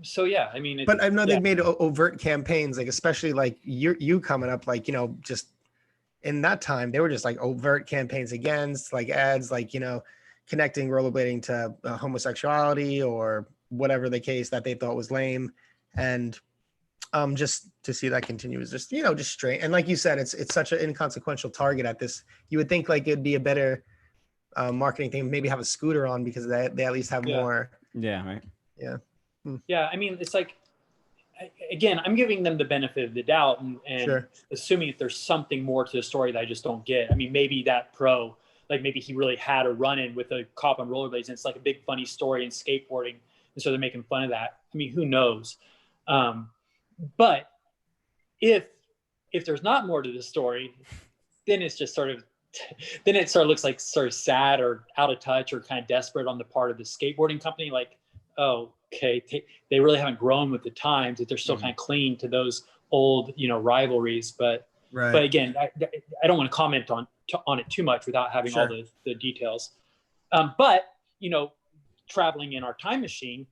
So yeah, I mean, but I know they've made overt campaigns, like especially like you coming up, like, you know, just in that time, they were just like overt campaigns against, like ads, like, you know, connecting rollerblading to homosexuality or whatever the case that they thought was lame. And just to see that continue is just, you know, just straight. And like you said, it's such an inconsequential target at this. You would think like it'd be a better marketing thing, maybe have a scooter on, because they at least have more. Yeah. Right. Yeah. Yeah. I mean, it's like, again, I'm giving them the benefit of the doubt and assuming that there's something more to the story that I just don't get. I mean, maybe that pro like maybe he really had a run-in with a cop on rollerblades, and it's like a big funny story in skateboarding, and so they're making fun of that. I mean, who knows? But if there's not more to the story, then it's just sort of looks like sort of sad or out of touch or kind of desperate on the part of the skateboarding company. Like, oh, okay, they really haven't grown with the times, that they're still kind of clinging to those old, rivalries. But again, I don't want to comment on it too much without having all the details. But traveling in our time machine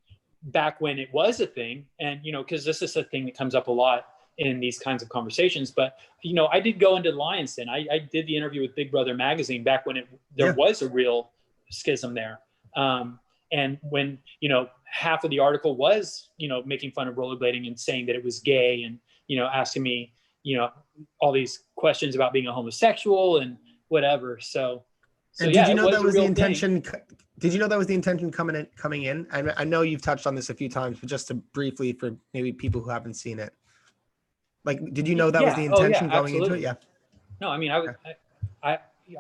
back when it was a thing, and because this is a thing that comes up a lot in these kinds of conversations, but I did go into Lions Den. I did the interview with Big Brother magazine back when there was a real schism there, and when half of the article was making fun of rollerblading and saying that it was gay, and asking me all these questions about being a homosexual and whatever. So and did you know that was the intention? Did you know that was the intention coming in? I know you've touched on this a few times, but just to briefly for maybe people who haven't seen it. Like, did you know that was the intention going into it? Yeah. No, I mean, I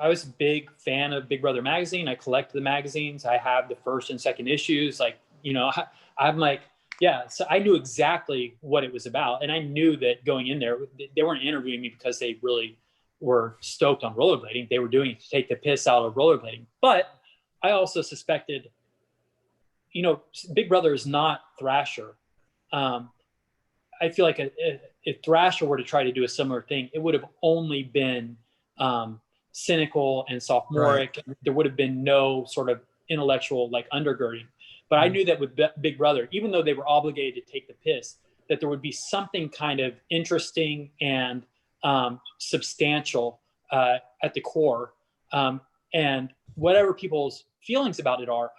was a big fan of Big Brother magazine. I collect the magazines. I have the first and second issues. Like, I'm like, yeah. So I knew exactly what it was about, and I knew that going in there, they weren't interviewing me because they really were stoked on rollerblading. They were doing it to take the piss out of rollerblading. But I also suspected, Big Brother is not Thrasher. I feel like if Thrasher were to try to do a similar thing, it would have only been cynical and sophomoric. Right. There would have been no sort of intellectual undergirding. But I knew that with Big Brother, even though they were obligated to take the piss, that there would be something kind of interesting and substantial at the core. And whatever people's feelings about it are,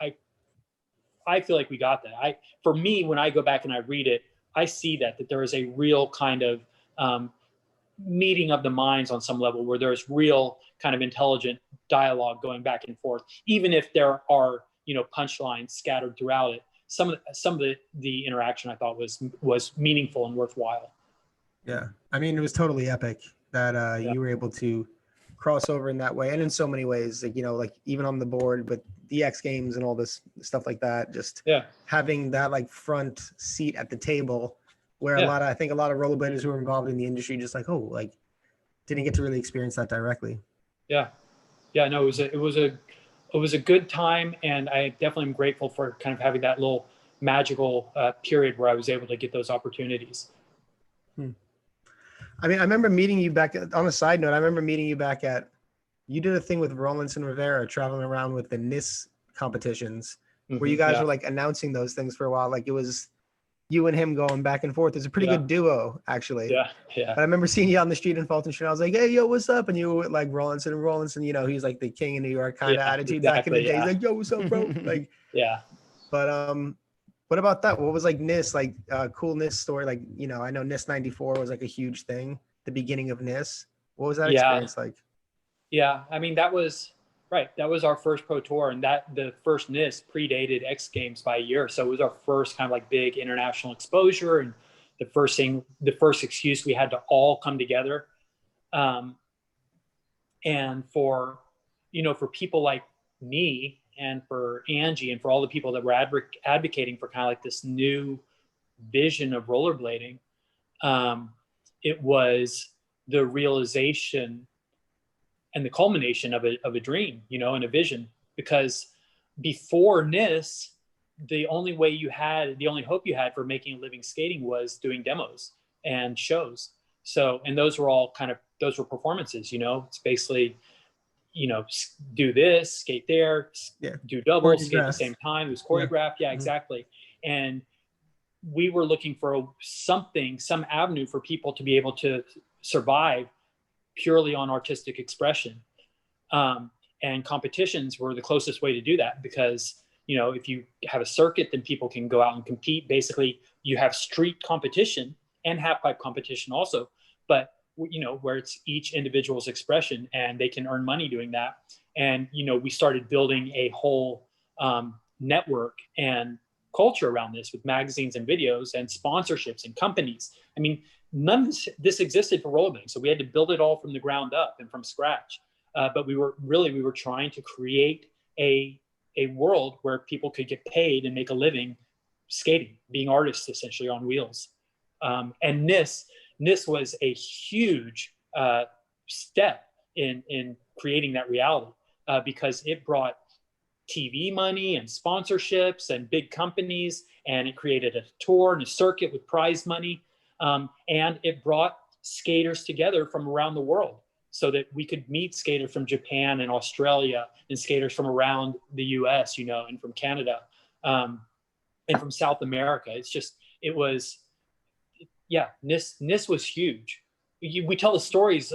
I feel like we got that. For me, when I go back and I read it, I see that there is a real kind of meeting of the minds on some level, where there's real kind of intelligent dialogue going back and forth, even if there are punchlines scattered throughout it. Some of the interaction I thought was meaningful and worthwhile. Yeah, I mean, it was totally epic that you were able to cross over in that way, and in so many ways, like even on the board with the X Games and all this stuff like that, just having that front seat at the table, where I think a lot of rollerbladers who were involved in the industry just didn't get to really experience that directly. No, it was a good time, and I definitely am grateful for kind of having that little magical period where I was able to get those opportunities. I mean, I remember meeting you back on a side note. I remember meeting you back you did a thing with Rollins and Rivera traveling around with the NISS competitions, where you guys were announcing those things for a while. Like, it was you and him going back and forth. It's a pretty good duo, actually. Yeah. But I remember seeing you on the street in Fulton Street. I was like, hey, yo, what's up? And you were like Rollins, and he's like the king of New York kind of attitude back in the day. He's like, yo, what's up, bro? But what about that? What was NISS, cool NISS story? I know NISS 94 was a huge thing, the beginning of NISS. What was that experience like? Yeah, I mean, that was our first pro tour, and the first NISS predated X Games by a year. So it was our first kind of big international exposure, and the first excuse we had to all come together. And for people like me, and for Angie, and for all the people that were advocating for kind of this new vision of rollerblading, it was the realization and the culmination of a dream, and a vision. Because before NISS, the only hope you had for making a living skating was doing demos and shows. So, and those were performances, it's basically, do this, skate there, do doubles, skate at the same time. It was choreographed. Yeah, exactly. And we were looking for some avenue for people to be able to survive purely on artistic expression. And competitions were the closest way to do that, because, if you have a circuit, then people can go out and compete. Basically, you have street competition and half pipe competition also, but where it's each individual's expression, and they can earn money doing that. And, we started building a whole network and culture around this, with magazines and videos and sponsorships and companies. I mean, none of this existed for rollerblading. So we had to build it all from the ground up and from scratch. but we were trying to create a world where people could get paid and make a living skating, being artists essentially on wheels. And NISS was a huge step in creating that reality, because it brought TV money and sponsorships and big companies, and it created a tour and a circuit with prize money, and it brought skaters together from around the world so that we could meet skaters from Japan and Australia and skaters from around the US, and from Canada, and from South America. NISS was huge. We tell the stories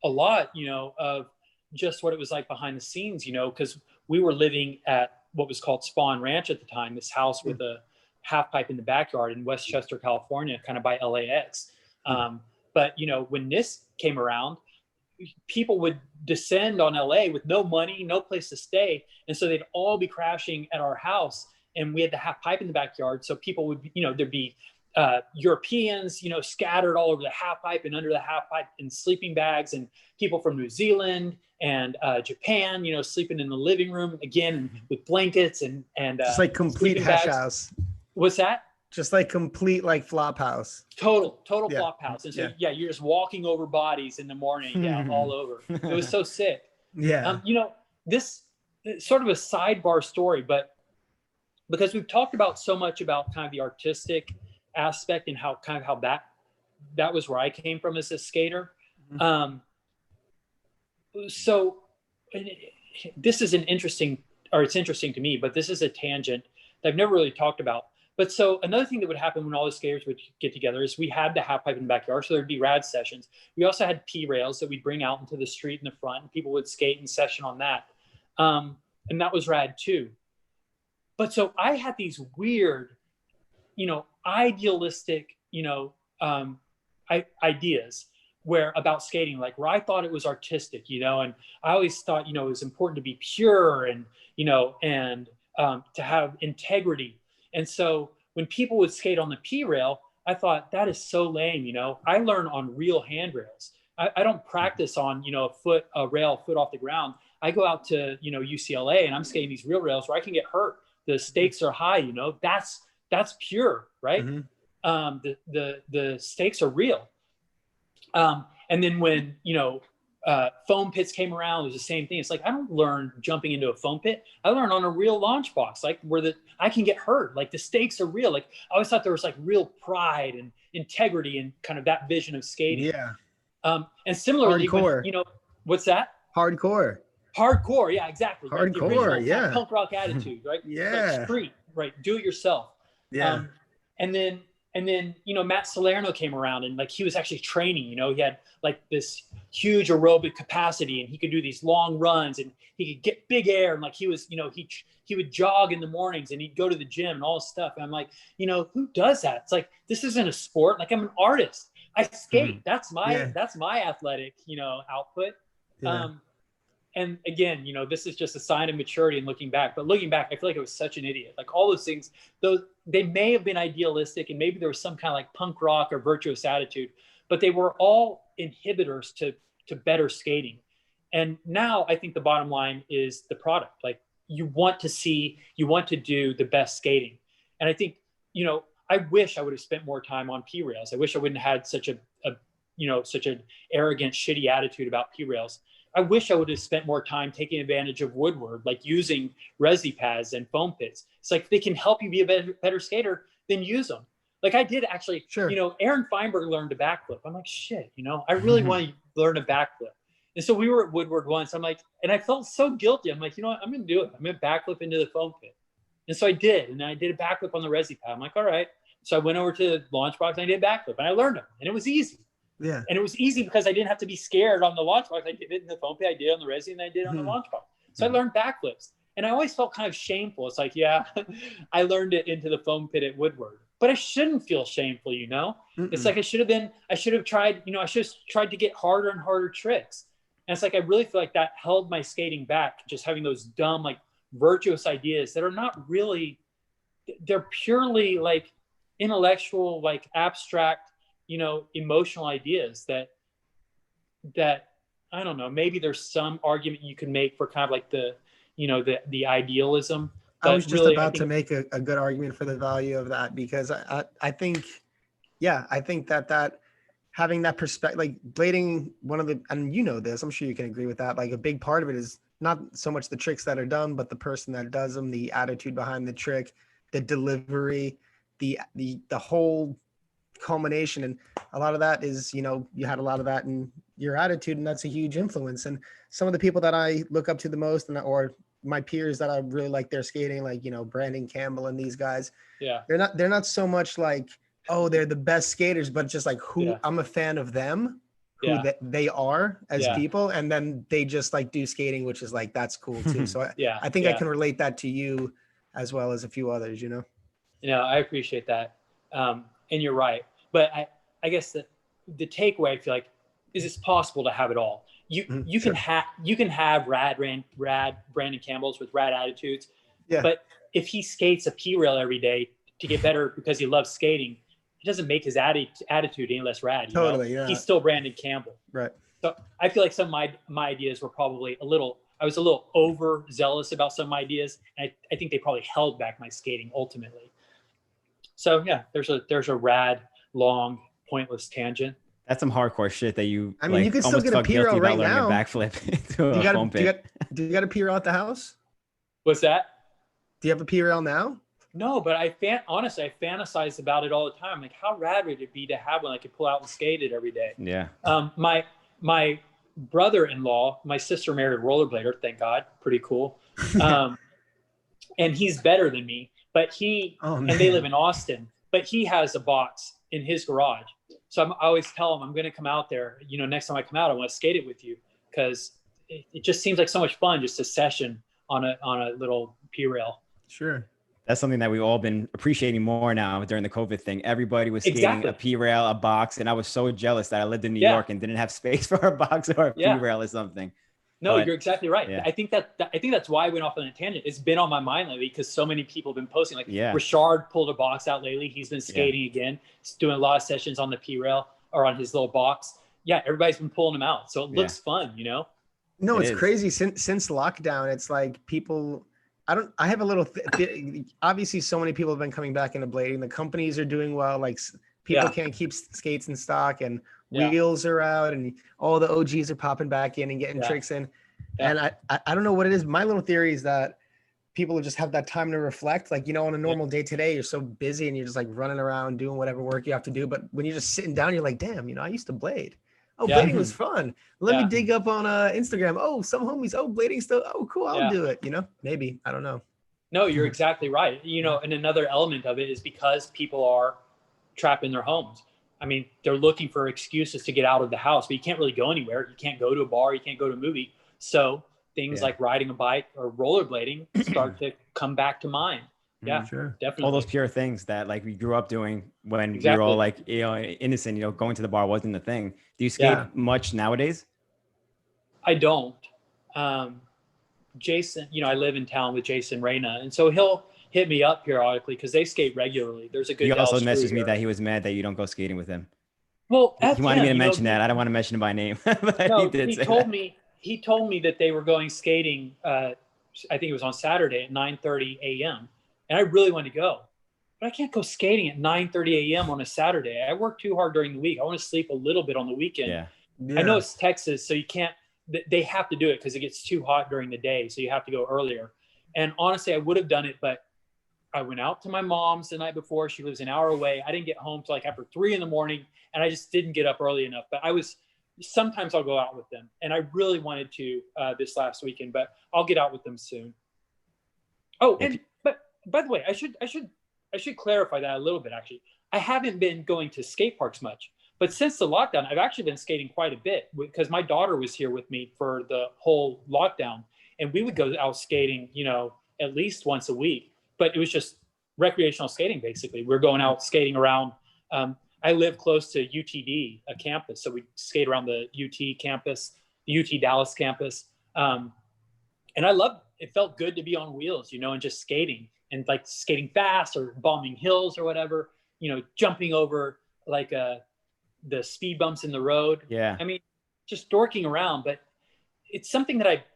a lot, of just what it was like behind the scenes, because we were living at what was called Spawn Ranch at the time, this house with a half pipe in the backyard in Westchester, California, kind of by LAX. But, when NISS came around, people would descend on LA with no money, no place to stay. And so they'd all be crashing at our house, and we had the half pipe in the backyard. So people would, there'd be Europeans, scattered all over the half pipe and under the half pipe in sleeping bags, and people from New Zealand and Japan, sleeping in the living room again with blankets and just like complete hash house. What's that? Just like complete like flop house. Total flop house. And so you're just walking over bodies in the morning, all over. It was so sick. Yeah. This is sort of a sidebar story, but because we've talked about so much about kind of the artistic aspect and how that was where I came from as a skater. So this is it's interesting to me, but this is a tangent that I've never really talked about. But so another thing that would happen when all the skaters would get together is we had the half pipe in the backyard, so there'd be rad sessions. We also had P rails that we'd bring out into the street in the front, and people would skate and session on that. And that was rad too. But so I had these weird, idealistic, ideas about skating, where I thought it was artistic, and I always thought, it was important to be pure and, to have integrity. And so when people would skate on the P rail, I thought that is so lame. I learn on real handrails. I don't practice on, a rail foot off the ground. I go out to, UCLA, and I'm skating these real rails where I can get hurt. The stakes are high, that's pure, right? The stakes are real. And then when, foam pits came around, it was the same thing. It's like, I don't learn jumping into a foam pit. I learn on a real launch box, where I can get hurt. The stakes are real. I always thought there was real pride and integrity and kind of that vision of skating. Yeah. And similarly, hardcore. What's that? Hardcore. Yeah, exactly. Hardcore, right? Punk rock attitude, right? Yeah. Street, right? Do it yourself. Yeah. And then Matt Salerno came around, and he was actually training. He had this huge aerobic capacity, and he could do these long runs, and he could get big air, and he was, he would jog in the mornings, and he'd go to the gym and all this stuff. And I'm like, who does that? It's this isn't a sport. I'm an artist. I skate. That's my athletic, output. Yeah. And again, this is just a sign of maturity and looking back. But looking back, I feel like I was such an idiot. All those things, they may have been idealistic, and maybe there was some kind of punk rock or virtuous attitude, but they were all inhibitors to better skating. And now I think the bottom line is the product. You want to do the best skating. And I think, I wish I would have spent more time on P rails. I wish I wouldn't have had such an arrogant, shitty attitude about P rails. I wish I would have spent more time taking advantage of woodward, using resi pads and foam pits. It's they can help you be a better skater, then use them. I did actually, sure. Aaron Feinberg learned a backflip. I'm shit, I really want to learn a backflip. And so we were at Woodward once. I'm and I felt so guilty. I'm you know what? I'm going to do it. I'm going to backflip into the foam pit. And so I did. And I did a backflip on the resi pad. I'm all right. So I went over to the launch box, and I did a backflip, and I learned them. And it was easy. Yeah. And it was easy because I didn't have to be scared on the launch box. I did it in the foam pit, I did it on the resi, and I did it on the launch box. So I learned backflips. And I always felt kind of shameful. It's I learned it into the foam pit at Woodward. But I shouldn't feel shameful, It's I should have tried, I should have tried to get harder and harder tricks. And it's I really feel that held my skating back, just having those dumb, virtuous ideas that are not really, they're purely intellectual, abstract, emotional ideas that I don't know, maybe there's some argument you can make for kind of like the, you know, the idealism. But I was just really, about to make a good argument for the value of that, because I think, yeah, I think that having that perspective, like blading, one of the, and you know this, I'm sure you can agree with that. Like a big part of it is not so much the tricks that are done, but the person that does them, the attitude behind the trick, the delivery, the whole culmination. And a lot of that is, you know, you had a lot of that in your attitude, and that's a huge influence. And some of the people that I look up to the most, and or my peers that I really like their skating, like, you know, Brandon Campbell and these guys, yeah, they're not so much like, oh, they're the best skaters, but just like who I'm a fan of them, who they are as people. And then they just like do skating, which is like, that's cool too. So I think I can relate that to you as well as a few others, you know? You know, I appreciate that. And you're right. But I guess the takeaway, I feel like, is it's possible to have it all. You can have rad Brandon Campbell's with rad attitudes. Yeah. But if he skates a P-rail every day to get better because he loves skating, it doesn't make his attitude any less rad. You know? Yeah. He's still Brandon Campbell. Right. So I feel like some of my ideas were probably I was a little overzealous about some ideas. And I think they probably held back my skating ultimately. So yeah, there's a rad, long, pointless tangent. That's some hardcore shit that you. I mean, like, you can still get a P-rail right now. A backflip to a foam pit. Do you got a P-rail at the house? What's that? Do you have a P-rail now? No, but honestly, I fantasize about it all the time. Like, how rad would it be to have one I could pull out and skate it every day? Yeah. My brother-in-law, my sister married a rollerblader. Thank God, pretty cool. And he's better than me, but and they live in Austin. But he has a box in his garage. So I always tell him, I'm going to come out there. You know, next time I come out, I want to skate it with you, because it just seems like so much fun, just a session on a little P-rail. Sure. That's something that we've all been appreciating more now during the COVID thing. Everybody was skating a P-rail, a box, and I was so jealous that I lived in New York and didn't have space for a box or a P-rail or something. No, you're exactly right. Yeah. I think that's why I went off on a tangent. It's been on my mind lately because so many people have been posting. Like Richard pulled a box out lately. He's been skating again. He's doing a lot of sessions on the P-rail or on his little box. Yeah, everybody's been pulling them out. So it looks fun, you know? No, it's crazy. Since lockdown, it's like people... I have a little, obviously so many people have been coming back into blading. The companies are doing well. Like people can't keep skates in stock, and wheels are out, and all the OGs are popping back in and getting tricks in. And I don't know what it is. My little theory is that people just have that time to reflect. Like, you know, on a normal day today, you're so busy and you're just like running around doing whatever work you have to do. But when you're just sitting down, you're like, damn, you know, I used to blade. Oh, blading was fun. Let me dig up on Instagram. Oh, some homies. Oh, blading still. Oh, cool. I'll do it. You know, maybe. I don't know. No, you're exactly right. You know, and another element of it is because people are trapped in their homes. I mean, they're looking for excuses to get out of the house, but you can't really go anywhere. You can't go to a bar. You can't go to a movie. So things like riding a bike or rollerblading start to come back to mind. Yeah, sure. Definitely. All those pure things that like we grew up doing when we were all like, you know, innocent, you know, going to the bar wasn't the thing. Do you skate much nowadays? I don't. Jason, you know, I live in town with Jason Reyna, and so he'll hit me up periodically because they skate regularly. There's a good. He also messaged me that he was mad that you don't go skating with him. Well, he wanted me to mention that. I don't want to mention him by name. But no, he told me that they were going skating. I think it was on Saturday at 9:30 a.m. And I really want to go, but I can't go skating at 9:30 a.m. on a Saturday. I work too hard during the week. I want to sleep a little bit on the weekend. Yeah. I know it's Texas, so you can't. They have to do it because it gets too hot during the day, so you have to go earlier. And honestly, I would have done it, but I went out to my mom's the night before. She lives an hour away. I didn't get home till like after 3 a.m, and I just didn't get up early enough. But sometimes I'll go out with them, and I really wanted to this last weekend, but I'll get out with them soon. Oh, and by the way, I should clarify that a little bit. Actually, I haven't been going to skate parks much, but since the lockdown, I've actually been skating quite a bit because my daughter was here with me for the whole lockdown, and we would go out skating, you know, at least once a week. But it was just recreational skating, basically. We're going out skating around. I live close to UTD, a campus, so we skate around the UT campus, the UT Dallas campus, and I loved it. It felt good to be on wheels, you know, and just skating. And like skating fast or bombing hills or whatever, you know, jumping over like the speed bumps in the road. Yeah. I mean, just dorking around, but it's something that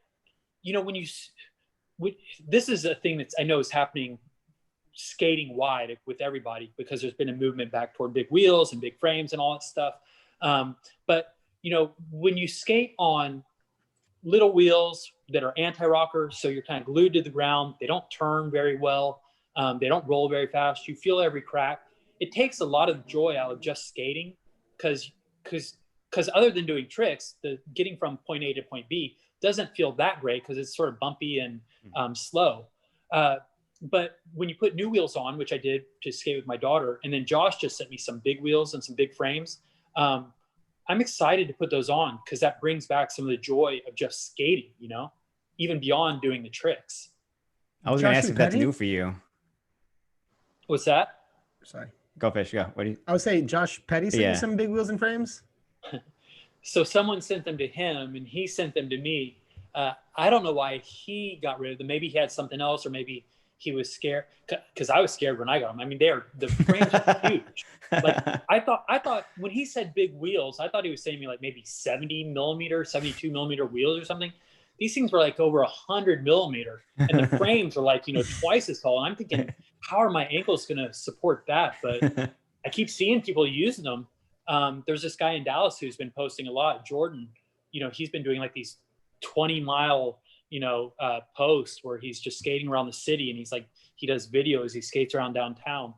this is a thing that's I know is happening skating wide with everybody, because there's been a movement back toward big wheels and big frames and all that stuff. But when you skate on little wheels that are anti-rocker, so you're kind of glued to the ground, they don't turn very well, they don't roll very fast, you feel every crack. It takes a lot of joy out of just skating, because other than doing tricks, the getting from point A to point B doesn't feel that great, because it's sort of bumpy and slow. But when you put new wheels on, which I did to skate with my daughter, and then Josh just sent me some big wheels and some big frames, I'm excited to put those on, because that brings back some of the joy of just skating, even beyond doing the tricks. I was going to ask if that's new for you. What's that? Sorry. Go Fish, go. What do you? I would say Josh Petty sent you some big wheels and frames. So someone sent them to him, and he sent them to me. I don't know why he got rid of them. Maybe he had something else, or maybe he was scared, because I was scared when I got them. I mean, the frames are huge. Like I thought when he said big wheels, I thought he was saying me like maybe 70 millimeter, 72 millimeter wheels or something. These things were like over 100 millimeter, and the frames are like, twice as tall. And I'm thinking, how are my ankles going to support that? But I keep seeing people using them. There's this guy in Dallas who's been posting a lot, Jordan. He's been doing like these 20-mile, posts where he's just skating around the city, and he does videos, he skates around downtown,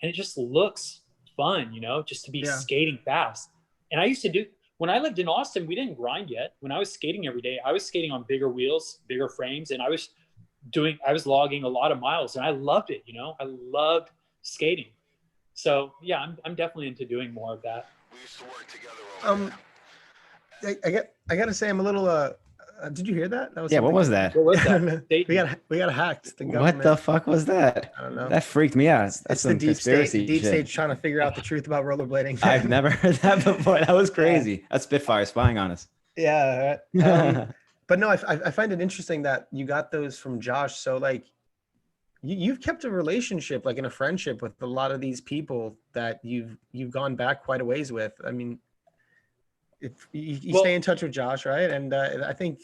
and it just looks fun, just to be skating fast. And I used to do, when I lived in Austin, we didn't grind yet. When I was skating every day, I was skating on bigger wheels, bigger frames, and I was logging a lot of miles, and I loved it. I loved skating. So yeah, I'm definitely into doing more of that. We used to work together. I gotta say, I'm a little. Did you hear that? What was that? What was that? we got hacked. What the fuck was that? I don't know. That freaked me out. It's the deep state. Deep state's trying to figure out the truth about rollerblading. I've never heard that before. That was crazy. That's Spitfire spying on us. Yeah. But no, I find it interesting that you got those from Josh. So like, you've kept a relationship, like in a friendship, with a lot of these people that you've gone back quite a ways with. I mean, if you stay in touch with Josh, right? And I think,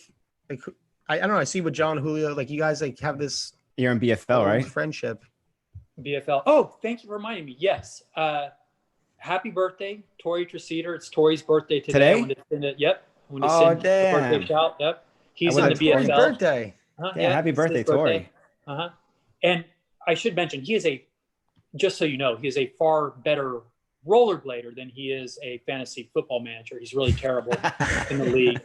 like, I don't know. I see with John, Julio, like you guys like have this. You're in BFL, right? Friendship. BFL. Oh, thank you for reminding me. Yes. Happy birthday, Tori Treseder. It's Tori's birthday today. I wanted to send it. Yep. I want to send damn. a birthday shout. Yep. He's on the BFL. Birthday. Yeah, happy birthday, Tori. And I should mention, just so you know, he is a far better rollerblader than he is a fantasy football manager. He's really terrible in the league.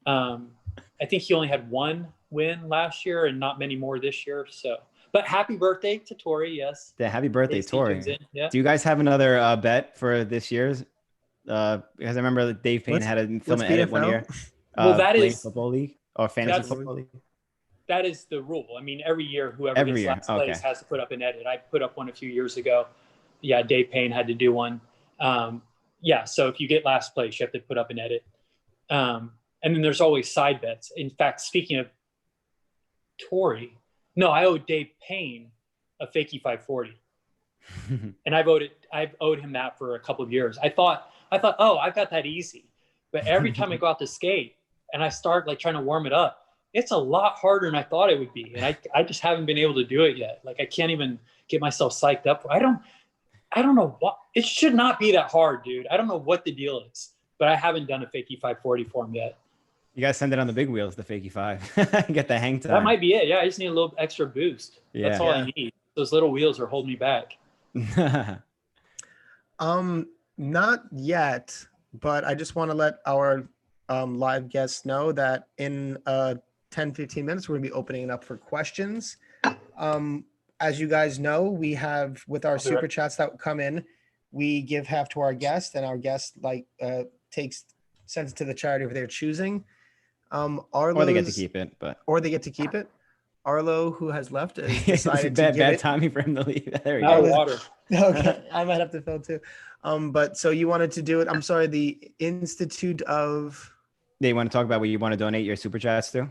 I think he only had one win last year and not many more this year. So, but happy birthday to Tori. Yes. Yeah. Happy birthday, Tori. Yeah. Do you guys have another bet for this year's? Because I remember Dave Payne had a film and edit 1 year. Well, that is football league or fantasy football league. That is the rule. I mean, every year, whoever gets last place has to put up an edit. I put up one a few years ago. Yeah, Dave Payne had to do one. So if you get last place, you have to put up an edit. And then there's always side bets. In fact, speaking of Tori, I owe Dave Payne a fakie 540. And I've owed him that for a couple of years. I thought, oh, I've got that easy. But every time I go out to skate and I start like trying to warm it up, it's a lot harder than I thought it would be. And I just haven't been able to do it yet. Like I can't even get myself psyched up. I don't know what, it should not be that hard, dude. I don't know what the deal is, but I haven't done a fakie 540 for him yet. You guys send it on the big wheels, the fakie 5. Get the hang time. That might be it. Yeah, I just need a little extra boost. Yeah. That's all I need. Those little wheels are holding me back. Not yet, but I just want to let our live guests know that in 10-15 minutes, we're going to be opening it up for questions. As you guys know, we have with our super chats that come in, we give half to our guest, and our guest sends it to the charity of their choosing. Or they get to keep it, Arlo, who has left, has decided bad timing for him to leave. There you go. Water. Okay, I might have to fill too. But so you wanted to do it. I'm sorry, the Institute of. They want to talk about what you want to donate your super chats to.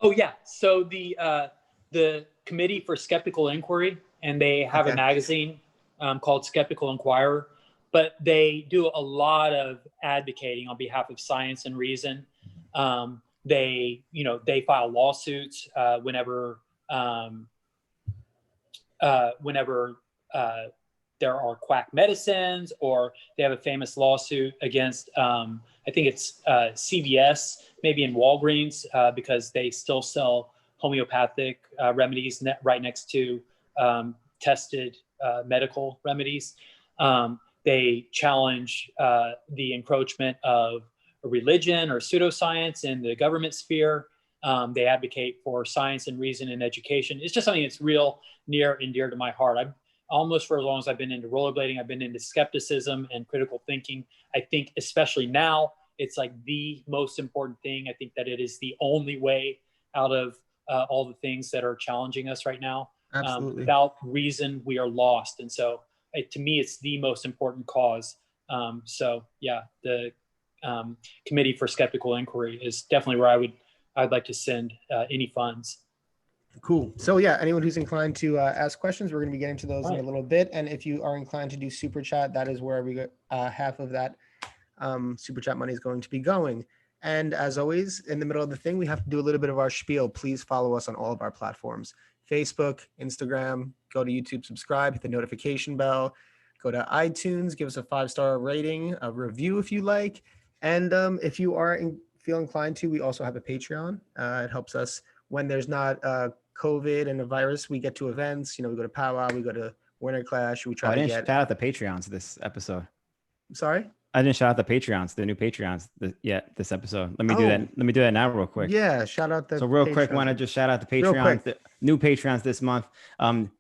Oh yeah, so the Committee for Skeptical Inquiry, and they have a magazine called Skeptical Inquirer. but they do a lot of advocating on behalf of science and reason. They file lawsuits whenever there are quack medicines, or they have a famous lawsuit against, I think it's CVS, maybe in Walgreens, because they still sell homeopathic remedies right next to tested medical remedies. They challenge the encroachment of religion or pseudoscience in the government sphere. They advocate for science and reason in education. It's just something that's real near and dear to my heart. I've almost, for as long as I've been into rollerblading, I've been into skepticism and critical thinking. I think especially now, it's like the most important thing. I think that it is the only way out of all the things that are challenging us right now. Absolutely. Without reason, we are lost. And so to me, it's the most important cause. So yeah, the Committee for Skeptical Inquiry is definitely where I'd like to send any funds. Cool. So yeah, anyone who's inclined to ask questions, we're going to be getting to those in a little bit. And if you are inclined to do super chat, that is where we get half of that super chat money is going to be going. And as always, in the middle of the thing, we have to do a little bit of our spiel. Please follow us on all of our platforms: Facebook, Instagram. Go to YouTube, subscribe, hit the notification bell. Go to iTunes, give us a 5-star rating, a review if you like. And if you feel inclined to, we also have a Patreon. It helps us when there's not COVID and a virus. We get to events. We go to powwow, we go to Winter Clash. We try to get. Shout out the Patreons this episode. Sorry, I didn't shout out the Patreons, the new Patreons this episode. Let me do that. Let me do that now real quick. Yeah, shout out the. So real quick, want to just shout out the Patreons, the new Patreons this month.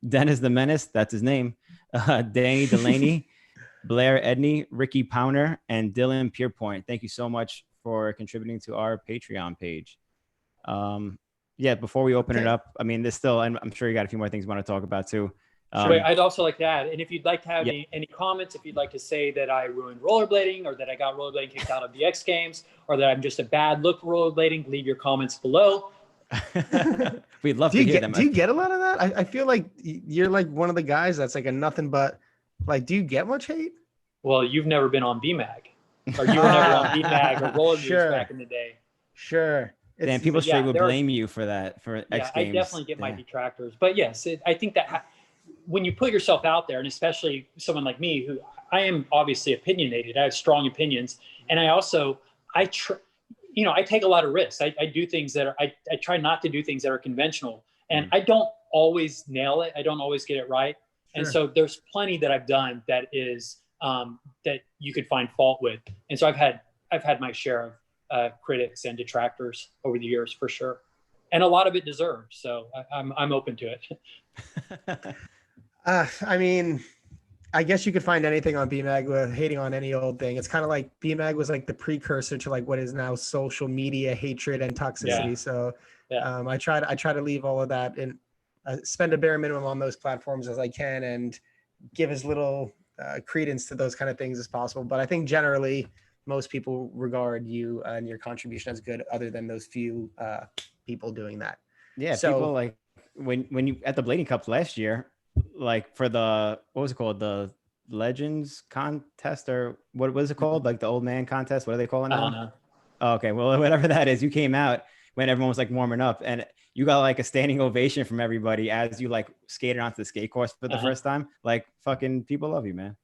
Dennis the Menace, that's his name. Danny Delaney, Blair Edney, Ricky Pounder, and Dylan Pierpoint. Thank you so much for contributing to our Patreon page. Yeah, before we open it up, I mean, there's still, and I'm sure you got a few more things you want to talk about too. I'd also like to add, and if you'd like to have any comments, if you'd like to say that I ruined rollerblading, or that I got rollerblading kicked out of the X Games, or that I'm just a bad look for rollerblading, leave your comments below. We'd love to hear them. Do you get a lot of that? I feel like you're like one of the guys that's like a nothing but, like, do you get much hate? Well, you've never been on BMAG, or you were never on BMAG or Roller News back in the day. Sure. And people straight would blame you for that, for X Games. I definitely get my detractors. But yes, I think that when you put yourself out there, and especially someone like me, who I am obviously opinionated, I have strong opinions. And I also, I take a lot of risks. I do things that are, I try not to do things that are conventional. And I don't always nail it. I don't always get it right. Sure. And so there's plenty that I've done that is, that you could find fault with. And so I've had my share of critics and detractors over the years, for sure, and a lot of it deserved. So I'm open to it. I mean, I guess you could find anything on BMAG with hating on any old thing. It's kind of like BMAG was like the precursor to like what is now social media hatred and toxicity. So I try to leave all of that and spend a bare minimum on those platforms as I can, and give as little credence to those kind of things as possible. But I think generally most people regard you and your contribution as good, other than those few people doing that. Yeah. So, people like when you at the Blading Cups last year, like for the, what was it called? The Legends contest, or what was it called? Like the old man contest. What are they calling it? I don't know. Oh, okay. Well, whatever that is, you came out when everyone was like warming up, and you got like a standing ovation from everybody as you like skated onto the skate course for the first time. Like, fucking people love you, man.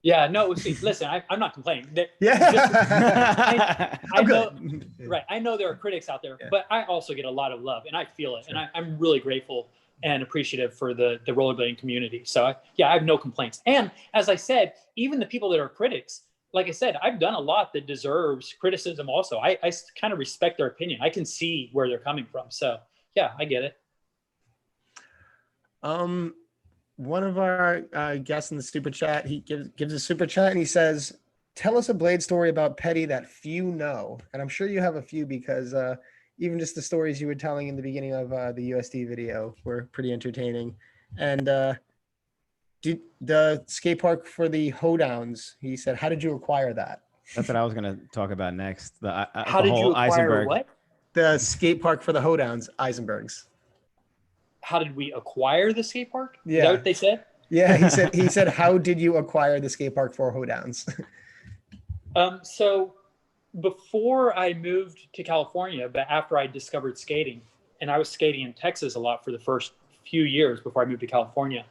Yeah, no, see, listen, I'm not complaining. I know, right. I know there are critics out there, but I also get a lot of love, and I feel it. Sure. And I'm really grateful and appreciative for the rollerblading community. So I have no complaints. And as I said, even the people that are critics, like I said, I've done a lot that deserves criticism also. I kind of respect their opinion. I can see where they're coming from. So yeah, I get it. One of our guests in the super chat, he gives a super chat and he says, "Tell us a Blade story about Petty that few know." And I'm sure you have a few, because even just the stories you were telling in the beginning of the USD video were pretty entertaining. And the skate park for the Hoedowns, he said, how did you acquire that? That's what I was going to talk about next. How did you acquire Eisenberg. What? The skate park for the Hoedowns, Eisenbergs. How did we acquire the skate park? Yeah. Is that what they said? Yeah, he said, how did you acquire the skate park for Hoedowns? So before I moved to California, but after I discovered skating, and I was skating in Texas a lot for the first few years before I moved to California.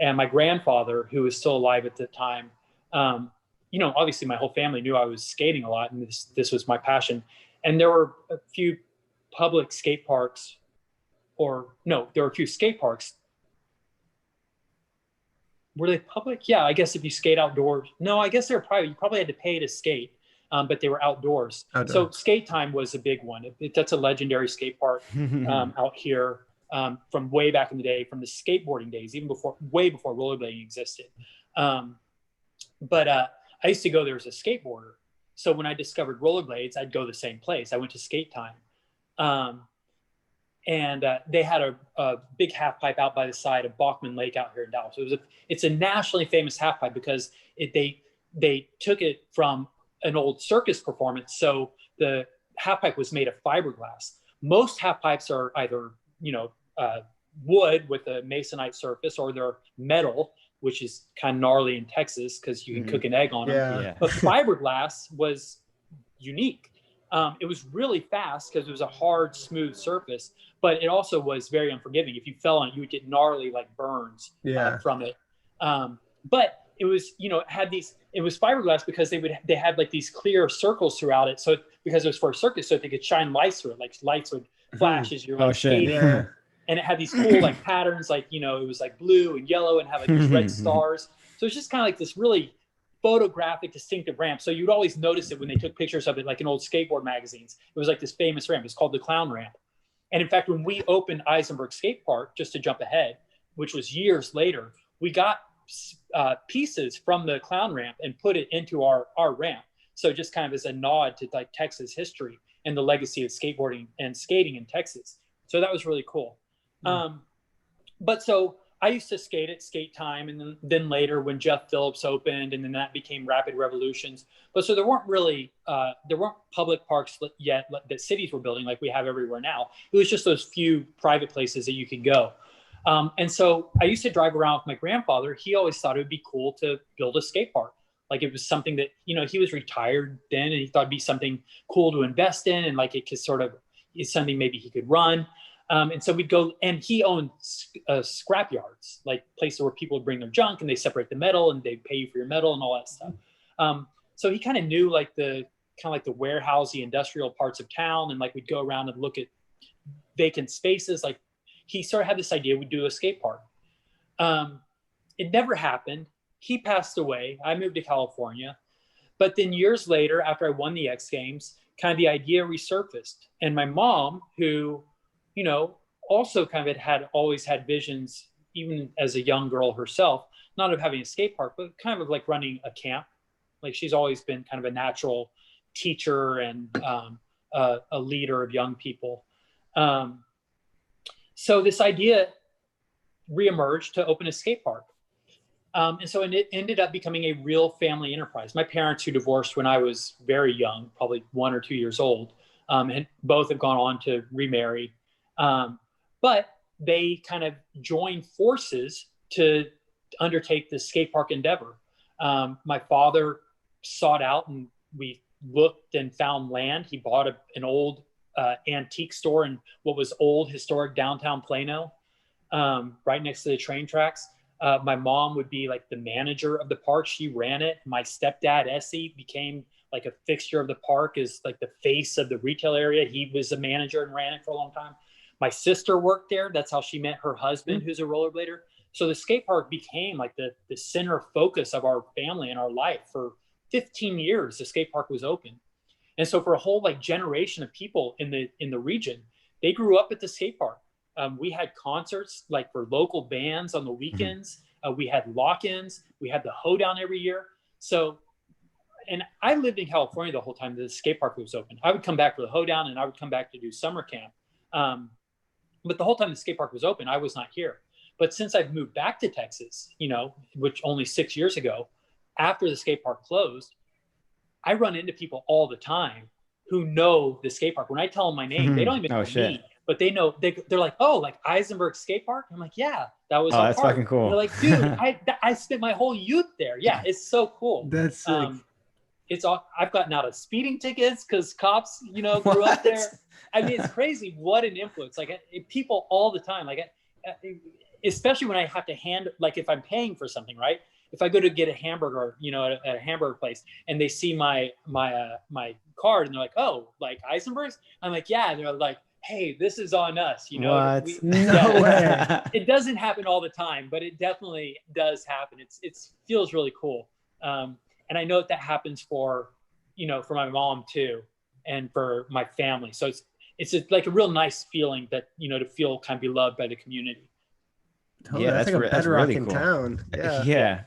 And my grandfather, who was still alive at the time, obviously my whole family knew I was skating a lot, and this was my passion. And there were a few public skate parks, there were a few skate parks. Were they public? Yeah, I guess if you skate outdoors. No, I guess they were private. You probably had to pay to skate, but they were outdoors. So Skate Time was a big one. That's a legendary skate park out here from way back in the day, from the skateboarding days, way before rollerblading existed. But I used to go there as a skateboarder. So when I discovered rollerblades, I'd go the same place. I went to Skate Time. And they had a big half pipe out by the side of Bachman Lake out here in Dallas. It's a nationally famous half pipe because they took it from an old circus performance. So the half pipe was made of fiberglass. Most half pipes are either wood with a masonite surface, or they're metal, which is kind of gnarly in Texas because you can cook an egg on them. Yeah. But fiberglass was unique. It was really fast because it was a hard, smooth surface, but it also was very unforgiving. If you fell on it, you would get gnarly like burns from it. But it was, it was fiberglass because they had like these clear circles throughout it. So because it was for a circus, so they could shine lights through it, like lights would flash as you're skating. Yeah. And it had these cool like patterns, like, it was like blue and yellow and had like these red stars. So it's just kind of like this really photographic, distinctive ramp. So you'd always notice it when they took pictures of it, like in old skateboard magazines. It was like this famous ramp. It's called the Clown Ramp. And in fact, when we opened Eisenberg Skate Park, just to jump ahead, which was years later, we got pieces from the Clown Ramp and put it into our ramp. So just kind of as a nod to like Texas history and the legacy of skateboarding and skating in Texas. So that was really cool. But so I used to skate at Skate Time, and then later when Jeff Phillips opened, and then that became Rapid Revolutions. But so there weren't public parks yet that cities were building like we have everywhere now. It was just those few private places that you could go. And so I used to drive around with my grandfather. He always thought it would be cool to build a skate park. Like it was something that, he was retired then, and he thought it'd be something cool to invest in, and like it could sort of is something maybe he could run. And so we'd go, and he owned scrap yards, like places where people would bring their junk and they separate the metal and they'd pay you for your metal and all that stuff. So he kind of knew like the warehousey industrial parts of town. And like, we'd go around and look at vacant spaces. Like he sort of had this idea we'd do a skate park. It never happened. He passed away. I moved to California. But then years later, after I won the X Games, kind of the idea resurfaced. And my mom, who, also kind of always had visions, even as a young girl herself, not of having a skate park, but kind of like running a camp. Like she's always been kind of a natural teacher and a leader of young people. So this idea reemerged to open a skate park. And so it ended up becoming a real family enterprise. My parents, who divorced when I was very young, probably 1 or 2 years old, and both have gone on to remarry. But they kind of joined forces to undertake this skate park endeavor. My father sought out, and we looked and found land. He bought an old antique store in what was old historic downtown Plano, right next to the train tracks. My mom would be like the manager of the park. She ran it. My stepdad, Essie, became like a fixture of the park, is like the face of the retail area. He was a manager and ran it for a long time. My sister worked there. That's how she met her husband, who's a rollerblader. So the skate park became like the center focus of our family and our life. For 15 years, the skate park was open. And so for a whole like generation of people in the region, they grew up at the skate park. We had concerts like for local bands on the weekends. We had lock-ins. We had the hoedown every year. So, and I lived in California the whole time the skate park was open. I would come back for the hoedown, and I would come back to do summer camp. But the whole time the skate park was open, I was not here. But since I've moved back to Texas, which only 6 years ago, after the skate park closed, I run into people all the time who know the skate park. When I tell them my name, they don't even know me. but they know they're like, oh, like Eisenbergs Skate Park. I'm like, yeah, that was Oh, our that's park. fucking cool. And they're like, dude, I spent my whole youth there. Yeah, it's so cool. That's sick. It's all, I've gotten out of speeding tickets because cops, you know, grew up there. I mean, it's crazy what an influence. Like people all the time, like especially when I have to like if I'm paying for something, right? If I go to get a hamburger, you know, at a hamburger place, and they see my card, and they're like, "Oh, like Eisenberg's?" I'm like, "Yeah." And they're like, "Hey, this is on us," you know. What? No way. It doesn't happen all the time, but it definitely does happen. It feels really cool, and I know that happens for, you know, for my mom too, and for my family. So it's like a real nice feeling that, you know, to feel kind of beloved by the community. Totally. Yeah, that's like a bedrock really in cool. Town. Yeah.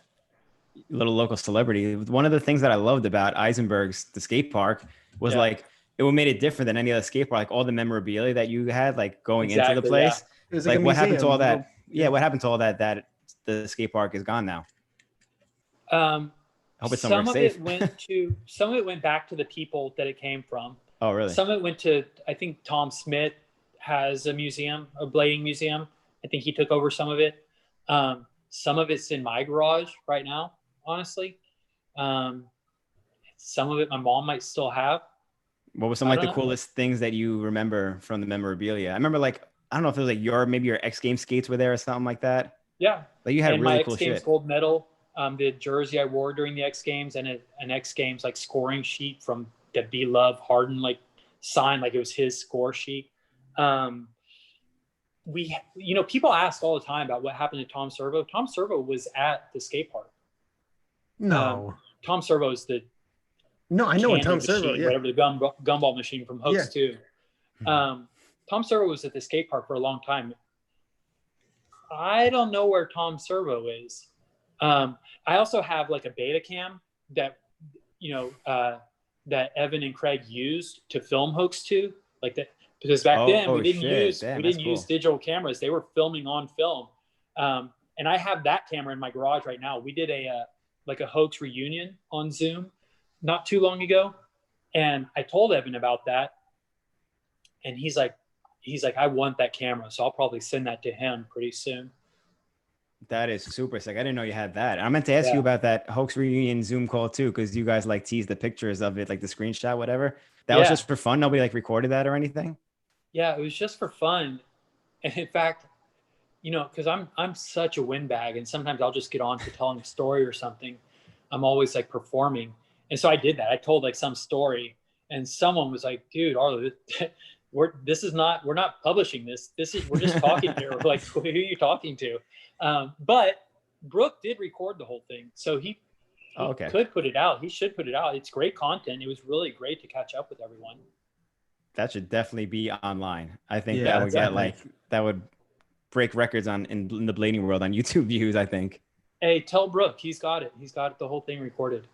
Little local celebrity. One of the things that I loved about Eisenberg's, the skate park, was like it made it different than any other skate park. Like all the memorabilia that you had, like going into the place. It was like what happened to all that? What happened to all that? That the skate park is gone now. I hope it's somewhere safe. Some of it went back to the people that it came from. Oh, really? Some of it went to, I think Tom Smith has a museum, a blading museum. I think he took over some of it. Some of it's in my garage right now, honestly. Some of it my mom might still have. What was some like the coolest things that you remember from the memorabilia? I remember like, I don't know if it was like maybe your X Games skates were there or something like that. Yeah. Like you had and really my cool X Games shit. Gold medal, the jersey I wore during the X Games, and an X Games like scoring sheet from the Be Love Harden, like signed like it was his score sheet. We, you know, people ask all the time about what happened to Tom Servo. Tom Servo was at the skate park. No. Tom Servo is the No, I know what Tom Servo, yeah. Whatever, the gumball machine from Hoax too. Tom Servo was at the skate park for a long time. I don't know where Tom Servo is. I also have like a beta cam that, you know, that Evan and Craig used to film Hoax too, like that, because back then we didn't use digital cameras. They were filming on film. And I have that camera in my garage right now. We did a Hoax reunion on Zoom not too long ago. And I told Evan about that. And he's like, I want that camera. So I'll probably send that to him pretty soon. That is super sick. I didn't know you had that. I meant to ask you about that Hoax reunion Zoom call too, because you guys like teased the pictures of it, like the screenshot, whatever. That was just for fun. Nobody like recorded that or anything. Yeah, it was just for fun. And in fact, you know, because I'm such a windbag, and sometimes I'll just get on to telling a story or something. I'm always like performing, and so I did that. I told like some story, and someone was like, "Dude, Arlo, we're not publishing this. We're just talking here." We're like, who are you talking to? But Brooke did record the whole thing, so he could put it out. He should put it out. It's great content. It was really great to catch up with everyone. That should definitely be online. I think that would get like, that would break records in the blading world on YouTube views, I think. Hey, tell Brooke, he's got it. He's got the whole thing recorded.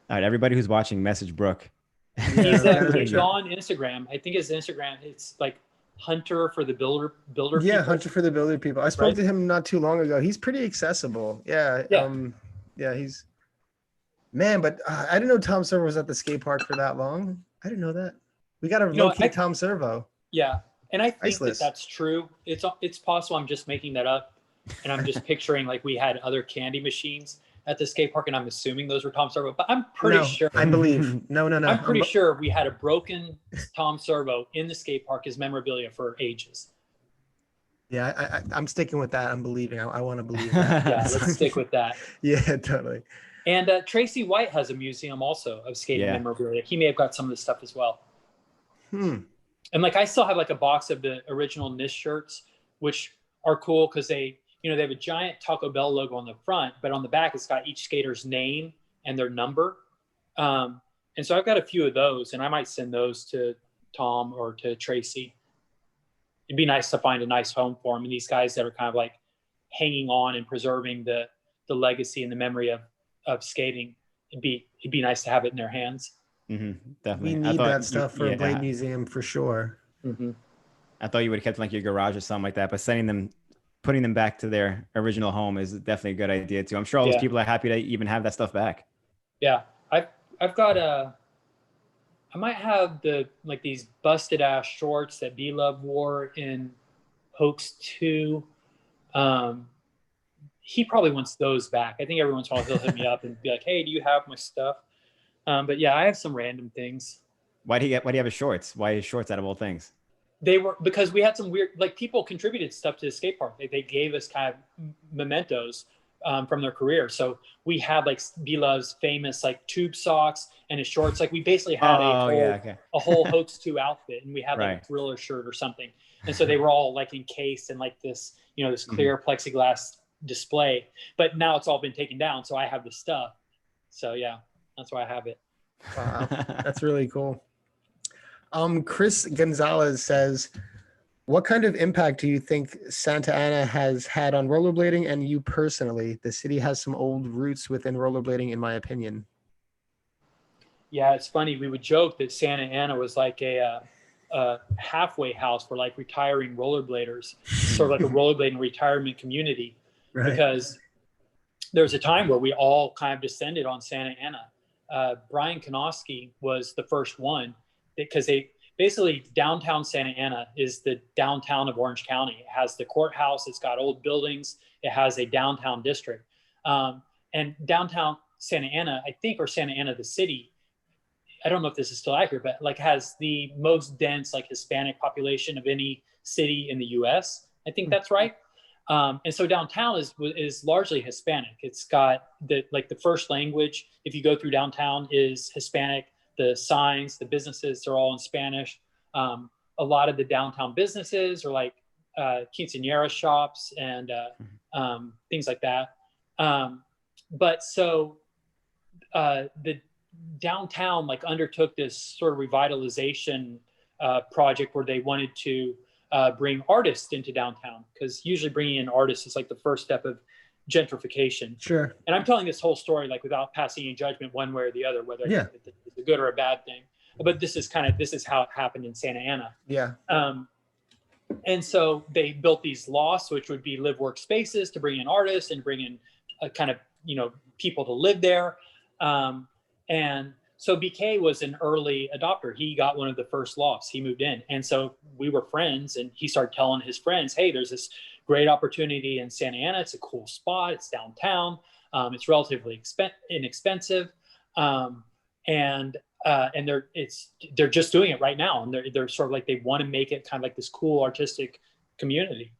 All right, everybody who's watching, message Brooke. He's on Instagram. I think his Instagram, it's like Hunter for the Builder Yeah, people. Hunter for the Builder people. I spoke to him not too long ago. He's pretty accessible. Yeah. He's, man, but I didn't know Tom Servo was at the skate park for that long. I didn't know that. We got to locate Tom Servo. Yeah. And I think that's true. It's possible I'm just making that up. And I'm just picturing like we had other candy machines at the skate park, and I'm assuming those were Tom Servo. But I'm pretty sure. I believe. No. I'm pretty sure we had a broken Tom Servo in the skate park as memorabilia for ages. Yeah, I'm sticking with that. I'm believing. I want to believe that. Yeah, let's stick with that. Yeah, totally. And Tracy White has a museum also of skating memorabilia. He may have got some of this stuff as well. And like I still have like a box of the original NISS shirts, which are cool because they have a giant Taco Bell logo on the front, but on the back it's got each skater's name and their number. And so I've got a few of those, and I might send those to Tom or to Tracy. It'd be nice to find a nice home for them. And these guys that are kind of like hanging on and preserving the legacy and the memory of skating, it'd be nice to have it in their hands. Definitely. We need that stuff for a blade museum for sure. I thought you would have kept them like your garage or something like that, but putting them back to their original home is definitely a good idea too. I'm sure all those people are happy to even have that stuff back. Yeah. I've got I might have these busted ass shorts that B Love wore in Hoax 2. He probably wants those back. I think every once in a while he'll hit me up and be like, "Hey, do you have my stuff?" But yeah, I have some random things. Why do you have his shorts? Why his shorts out of all things? They were because we had some weird, like, people contributed stuff to the skate park. They gave us kind of mementos from their career. So we had like B-Love's famous like tube socks and his shorts. Like we basically had a whole Hoax 2 outfit, and we had like a thriller shirt or something. And so they were all like encased in like this, this clear plexiglass display. But now it's all been taken down, so I have the stuff. So yeah, that's why I have it. Wow, that's really cool. Chris Gonzalez says, what kind of impact do you think Santa Ana has had on rollerblading and you personally? The city has some old roots within rollerblading, in my opinion. Yeah, it's funny. We would joke that Santa Ana was like a halfway house for like retiring rollerbladers, sort of like a rollerblading retirement community, because there was a time where we all kind of descended on Santa Ana. Brian Kanofsky was the first one, because they basically, downtown Santa Ana is the downtown of Orange County. It has the courthouse, it's got old buildings, it has a downtown district. And downtown Santa Ana, I think, or Santa Ana, the city, I don't know if this is still accurate, but like has the most dense like Hispanic population of any city in the US. I think that's right. And so downtown is largely Hispanic. It's got the first language, if you go through downtown, is Hispanic. The signs, the businesses, they're all in Spanish. A lot of the downtown businesses are like quinceañera shops and things like that. But so the downtown like undertook this sort of revitalization project where they wanted to bring artists into downtown, because usually bringing in artists is like the first step of gentrification. Sure. And I'm telling this whole story like without passing any judgment one way or the other, whether it's a good or a bad thing. But this is how it happened in Santa Ana. Yeah. And so they built these lofts, which would be live work spaces to bring in artists and bring in kind of people to live there. And so BK was an early adopter. He got one of the first lofts. He moved in, and so we were friends. And he started telling his friends, "Hey, there's this great opportunity in Santa Ana. It's a cool spot. It's downtown. It's relatively inexpensive, and they're just doing it right now. And they're sort of like they want to make it kind of like this cool artistic community."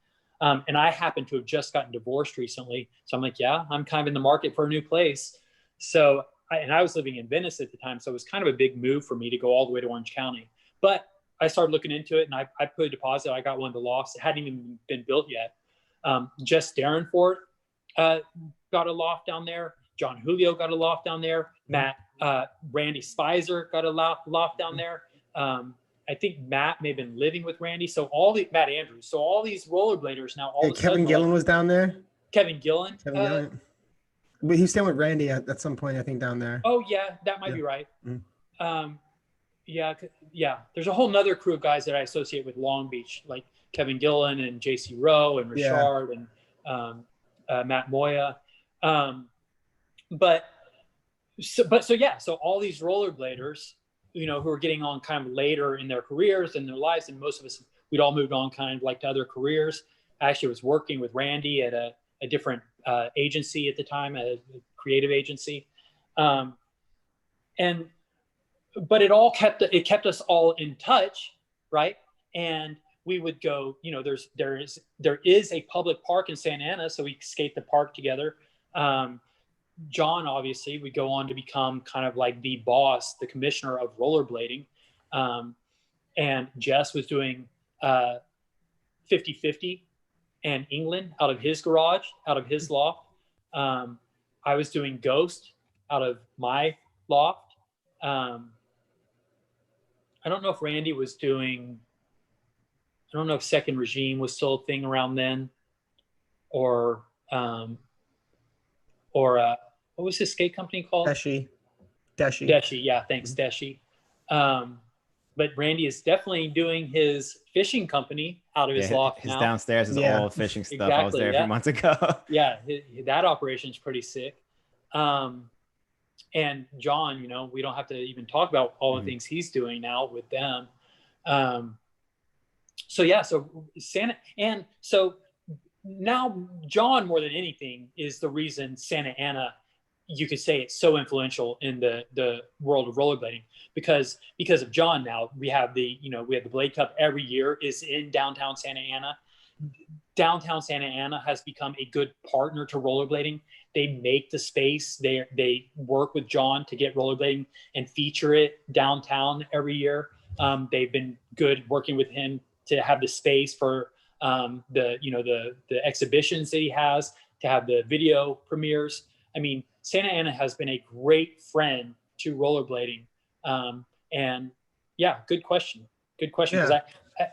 And I happen to have just gotten divorced recently, so I'm like, yeah, I'm kind of in the market for a new place. So I was living in Venice at the time, so it was kind of a big move for me to go all the way to Orange County. But I started looking into it, and I put a deposit. I got one of the lofts. It hadn't even been built yet. Jess Darenford got a loft down there. John Julio got a loft down there. Randy Spicer got a loft down there. I think Matt may have been living with Randy. So Matt Andrews. So all these rollerbladers now. Kevin Gillen was down there. Kevin Gillen. But he's staying with Randy at some point, I think, down there. Oh yeah, that might be right. Mm-hmm. Yeah. There's a whole nother crew of guys that I associate with Long Beach, like Kevin Gillen and JC Rowe and Richard and Matt Moya. So all these rollerbladers, who are getting on kind of later in their careers and their lives, and most of us, we'd all moved on kind of like to other careers. I actually was working with Randy at a different agency at the time, a creative agency. But it kept us all in touch, right? And we would go, there is a public park in Santa Ana, so we skate the park together. John, obviously, would go on to become kind of like the boss, the commissioner of rollerblading. And Jess was doing 50/50 and England out of his garage, out of his loft. I was doing Ghost out of my loft. I don't know if Randy was doing, I don't know if Second Regime was still a thing around then, or what was his skate company called? Deshi. Yeah, thanks, Deshi. But Randy is definitely doing his fishing company out of his loft his now. Downstairs is all fishing stuff. Exactly, I was there a few months ago. Yeah, that operation is pretty sick. and John, you know, we don't have to even talk about all the things he's doing now with them. So yeah, so now John, more than anything, is the reason Santa Ana, you could say, it's so influential in the world of rollerblading, because of John. Now we have the Blade Cup every year is in downtown Santa Ana. Downtown Santa Ana has become a good partner to rollerblading. They make the space. They work with John to get rollerblading and feature it downtown every year. They've been good working with him to have the space for the exhibitions that he has, to have the video premieres. I mean, Santa Ana has been a great friend to rollerblading. And yeah, good question. Because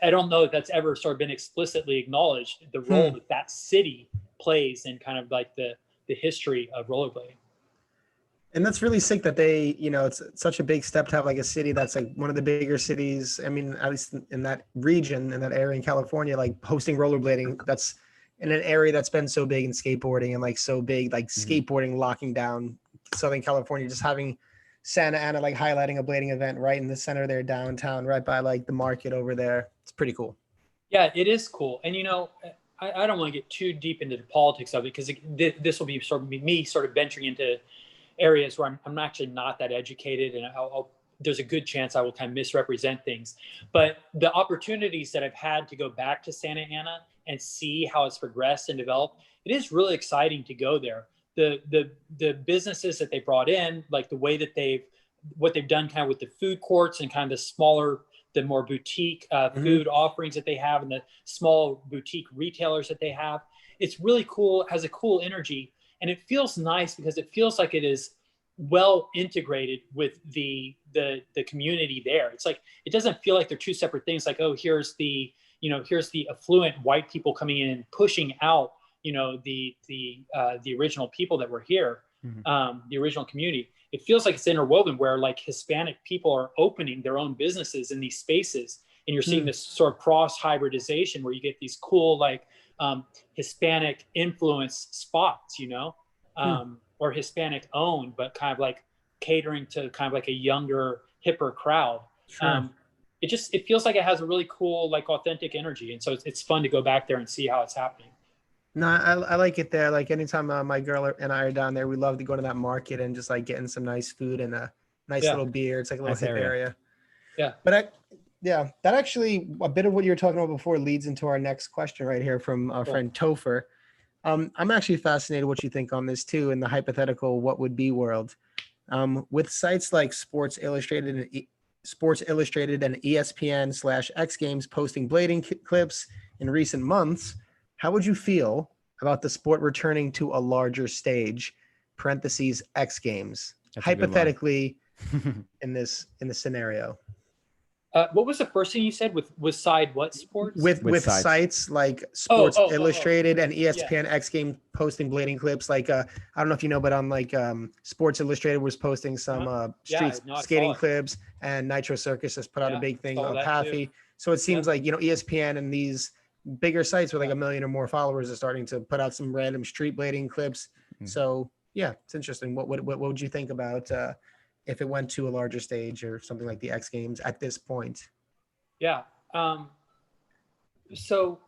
I don't know if that's ever sort of been explicitly acknowledged, the role that city plays in kind of like the history of rollerblading. And that's really sick that they, you know, it's such a big step to have like a city that's like one of the bigger cities. I mean, at least in that region, in that area in California, like hosting rollerblading, that's in an area that's been so big in skateboarding and like so big, like skateboarding locking down Southern California, just having Santa Ana like highlighting a blading event right in the center there downtown, right by like the market over there. It's pretty cool. Yeah, it is cool. And, you know, I don't want to get too deep into the politics of it, because this will be sort of me sort of venturing into areas where I'm actually not that educated, and there's a good chance I will kind of misrepresent things. But the opportunities that I've had to go back to Santa Ana and see how it's progressed and developed, it is really exciting to go there. The businesses that they brought in, like the way that what they've done kind of with the food courts and kind of the more boutique food offerings that they have, and the small boutique retailers that they have, it's really cool. It has a cool energy. And it feels nice because it feels like it is well integrated with the community there. It's like, it doesn't feel like they're two separate things. Like, oh, here's the affluent white people coming in and pushing out, the original people that were here, the original community. It feels like it's interwoven, where like Hispanic people are opening their own businesses in these spaces, and you're seeing this sort of cross hybridization where you get these cool like Hispanic influence spots, or Hispanic owned, but kind of like catering to kind of like a younger, hipper crowd. Sure. It feels like it has a really cool, like authentic energy. And so it's fun to go back there and see how it's happening. No, I like it there. Like anytime my girl and I are down there, we love to go to that market and just like getting some nice food and a nice little beer. It's like a little hip area. Yeah. But that actually, a bit of what you were talking about before leads into our next question right here from our friend Topher. I'm actually fascinated what you think on this too, in the hypothetical what would be world. With sites like Sports Illustrated and ESPN/X Games posting blading clips in recent months, how would you feel about the sport returning to a larger stage, parentheses X Games, that's hypothetically in this scenario? What was the first thing you said with side what sports? With sites like Sports Illustrated and ESPN X Games posting blading clips. Like I don't know if you know, but on like Sports Illustrated was posting some street skating clips, and Nitro Circus has put out a big thing of Happy. So it seems like ESPN and these bigger sites with like 1 million or more followers are starting to put out some random street blading clips. So yeah, it's interesting. What would you think about if it went to a larger stage or something like the X Games at this point? Yeah. So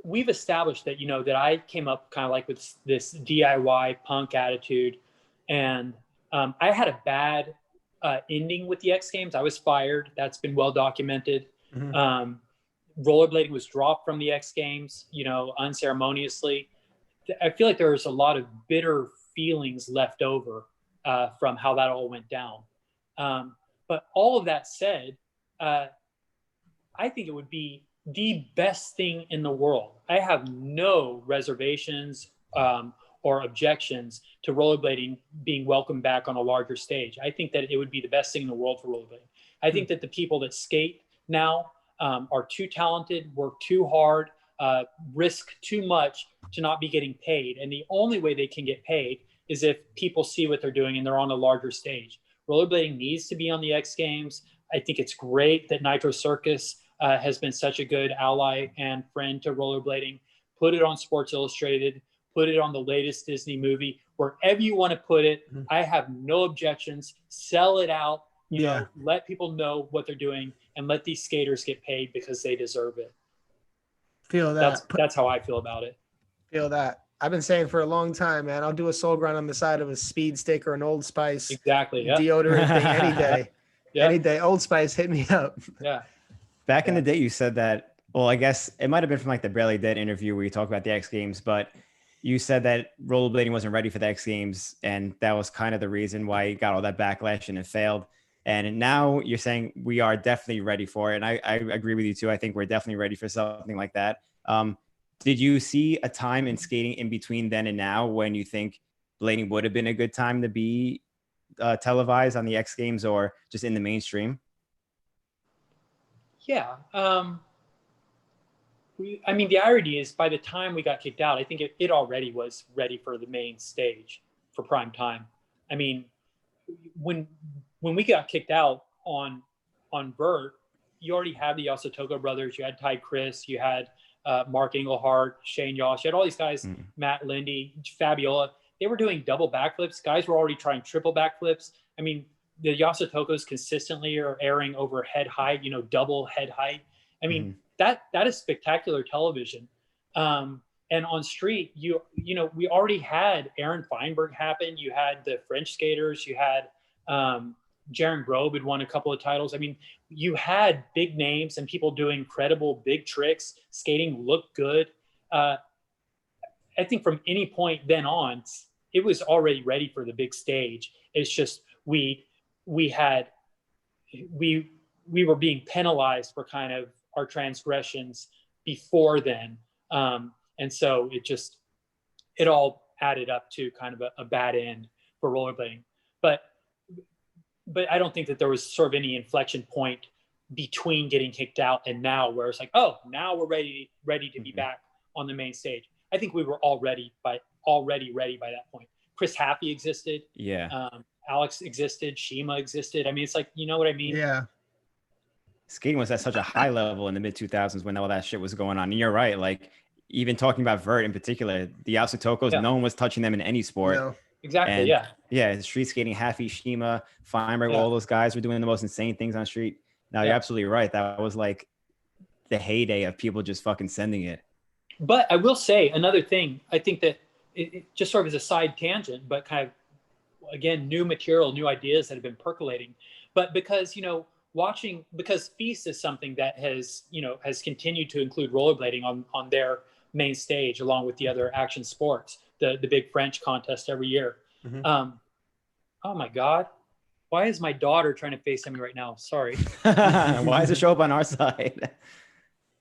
we've established that, that I came up kind of like with this DIY punk attitude, and I had a bad ending with the X Games. I was fired. That's been well documented. Rollerblading was dropped from the X Games, unceremoniously. I feel like there's a lot of bitter feelings left over from how that all went down. But all of that said, I think it would be the best thing in the world. I have no reservations or objections to rollerblading being welcomed back on a larger stage. I think that it would be the best thing in the world for rollerblading. I think that the people that skate now are too talented, work too hard, risk too much to not be getting paid. And the only way they can get paid is if people see what they're doing and they're on a larger stage. Rollerblading needs to be on the X Games. I think it's great that Nitro Circus has been such a good ally and friend to rollerblading. Put it on Sports Illustrated, put it on the latest Disney movie, wherever you want to put it. Mhm. I have no objections. Sell it out, you Yeah. know, let people know what they're doing and let these skaters get paid because they deserve it. Feel that. That's how I feel about it. Feel that. I've been saying for a long time, man, I'll do a soul grind on the side of a Speed Stick or an Old Spice Exactly. Yeah. deodorant thing any day. Yeah. Any day. Old Spice, hit me up. Yeah. Back in the day, you said that, well, I guess it might have been from like the Barely Dead interview where you talk about the X Games, but you said that rollerblading wasn't ready for the X Games. And that was kind of the reason why you got all that backlash and it failed. And now you're saying we are definitely ready for it. And I agree with you too. I think we're definitely ready for something like that. Did you see a time in skating in between then and now when you think blading would have been a good time to be televised on the X Games or just in the mainstream? Yeah. I mean, the irony is by the time we got kicked out, I think it already was ready for the main stage for prime time. I mean, when we got kicked out on Vert, you already had the Yasutoko brothers, you had Ty Chris, you had Mark Englehart, Shane Yosh, you had all these guys, Matt Lindy, Fabiola. They were doing double backflips. Guys were already trying triple backflips. I mean, the Yasutokos consistently are airing over head height, you know, double head height. I mean, that is spectacular television. And on street, you know, we already had Aaron Feinberg happen. You had the French skaters. You had Jaron Grobe had won a couple of titles. I mean, you had big names and people doing incredible big tricks. Skating looked good. I think from any point then on, it was already ready for the big stage. It's just we were being penalized for kind of our transgressions before then. And so it all added up to kind of a bad end for rollerblading. But I don't think that there was sort of any inflection point between getting kicked out and now where it's like, oh, now we're ready to be back on the main stage. I think we were already ready by that point. Chris Happy existed. Yeah. Alex existed. Shima existed. I mean, it's like, you know what I mean? Yeah. Skating was at such a high level in the mid 2000s when all that shit was going on. And you're right. Like even talking about Vert in particular, the Yasutokos, no one was touching them in any sport. No. Exactly. And, yeah. Yeah. Street skating, Happy, Shima, Feinberg, all those guys were doing the most insane things on street. Now you're absolutely right. That was like the heyday of people just fucking sending it. But I will say another thing. I think that it just sort of as a side tangent, but kind of, again, new material, new ideas that have been percolating. But because, you know, because Feast is something that has continued to include rollerblading on their main stage along with the other action sports, the big French contest every year. Oh my God. Why is my daughter trying to FaceTime me right now? Sorry. Why does it show up on our side?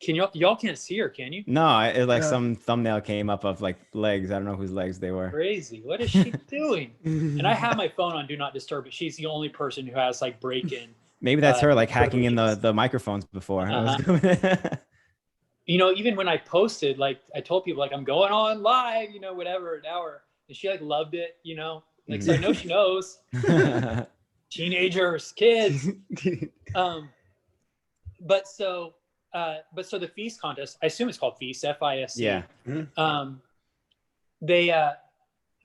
Can y'all can't see her, can you? No, some thumbnail came up of like legs. I don't know whose legs they were. Crazy. What is she doing? And I have my phone on Do Not Disturb, but she's the only person who has like break-in. Maybe that's her like hacking in the microphones before. You know, even when I posted, like I told people like I'm going on live, you know, whatever, an hour. And she like loved it, you know. Like so I know she knows. Teenagers, kids. But so the Feast contest, I assume it's called Feast, F-I-S-C. Yeah.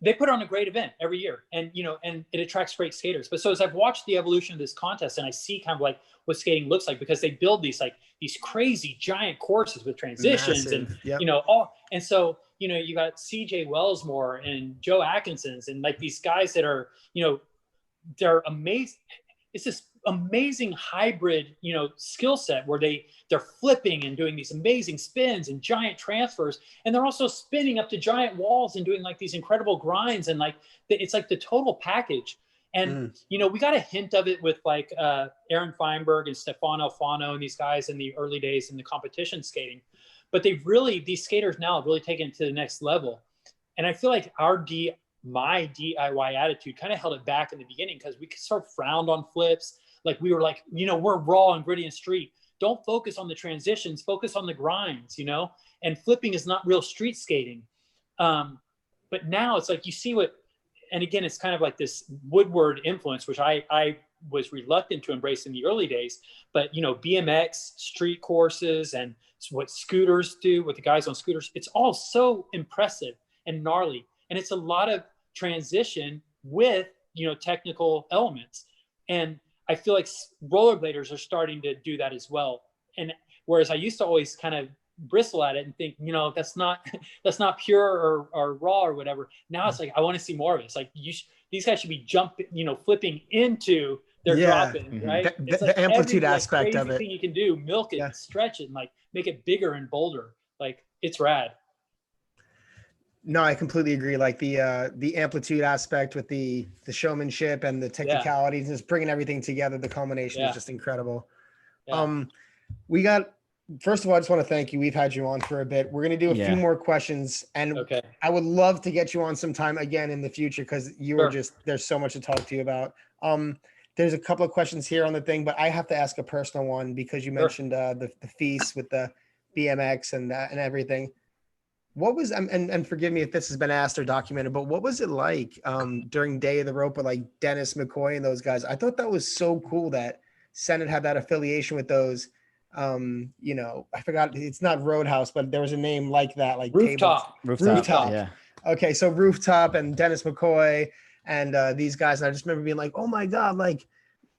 They put on a great event every year, and you know, and it attracts great skaters. But so as I've watched the evolution of this contest, and I see kind of like what skating looks like, because they build these crazy giant courses with transitions. Massive. And you know, and so you know, you got CJ Wellsmore and Joe Atkinson's and like these guys that are, you know, they're amazing. It's this amazing hybrid, you know, skill set where they're flipping and doing these amazing spins and giant transfers, and they're also spinning up to giant walls and doing like these incredible grinds, and like it's like the total package. And you know, we got a hint of it with like Aaron Feinberg and Stefan Alfano and these guys in the early days in the competition skating, but these skaters now have really taken it to the next level. And I feel like my DIY attitude kind of held it back in the beginning because we sort of frowned on flips. Like we were like, you know, we're raw and gritty and street. Don't focus on the transitions, focus on the grinds, you know, and flipping is not real street skating. But now it's like, you see and again, it's kind of like this Woodward influence, which I was reluctant to embrace in the early days, but you know, BMX street courses and what scooters do with the guys on scooters, it's all so impressive. and gnarly. And it's a lot of transition with, you know, technical elements. And I feel like rollerbladers are starting to do that as well. And whereas I used to always kind of bristle at it and think, you know, that's not pure or raw or whatever. Now it's like, I want to see more of it. It's like these guys should be jumping, you know, flipping into their drop-in, right? The amplitude aspect of it. Thing you can do, milk it, stretch it, and like make it bigger and bolder. Like, it's rad. No, I completely agree. Like the amplitude aspect with the showmanship and the technicalities, just bringing everything together. The culmination is just incredible. Yeah. First of all, I just want to thank you. We've had you on for a bit. We're going to do a few more questions, and I would love to get you on sometime again in the future, because you are there's so much to talk to you about. There's a couple of questions here on the thing, but I have to ask a personal one, because you mentioned the feast with the BMX and everything. What was, and forgive me if this has been asked or documented, but what was it like during Day of the Rope with like Dennis McCoy and those guys? I thought that was so cool that Senate had that affiliation with those. You know, I forgot, it's not Roadhouse, but there was a name like that, like Rooftop. Yeah. Okay, so Rooftop and Dennis McCoy and these guys. And I just remember being like, oh my God, like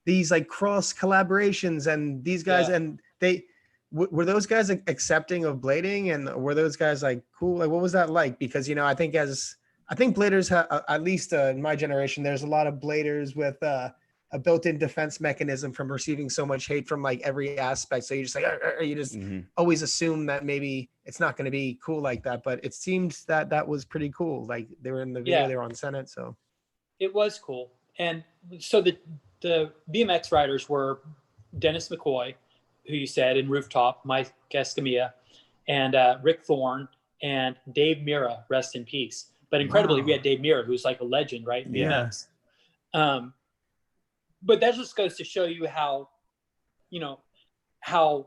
these like cross collaborations, and these guys, and they were those guys accepting of blading, and were those guys like cool? Like, what was that like? Because, you know, I think bladers have, at least in my generation, there's a lot of bladers with a built-in defense mechanism from receiving so much hate from like every aspect. So you just like, you just always assume that maybe it's not going to be cool like that. But it seemed that was pretty cool. Like, they were in the video, they were on Senate. So it was cool. And so the BMX riders were Dennis McCoy, who you said, and Rooftop, Mike Escamilla, and Rick Thorne, and Dave Mira, rest in peace. But incredibly, we had Dave Mira, who's like a legend, right? In BMX. But that just goes to show you how, you know, how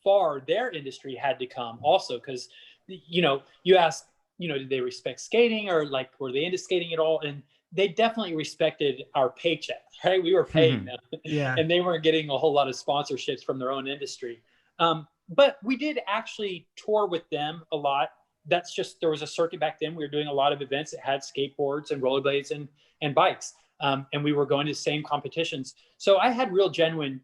far their industry had to come also. Because, you know, you ask, you know, did they respect skating, or like, were they into skating at all? And they definitely respected our paychecks, right? We were paying them. And they weren't getting a whole lot of sponsorships from their own industry. But we did actually tour with them a lot. That's just, there was a circuit back then. We were doing a lot of events that had skateboards and rollerblades and bikes. And we were going to the same competitions. So I had real genuine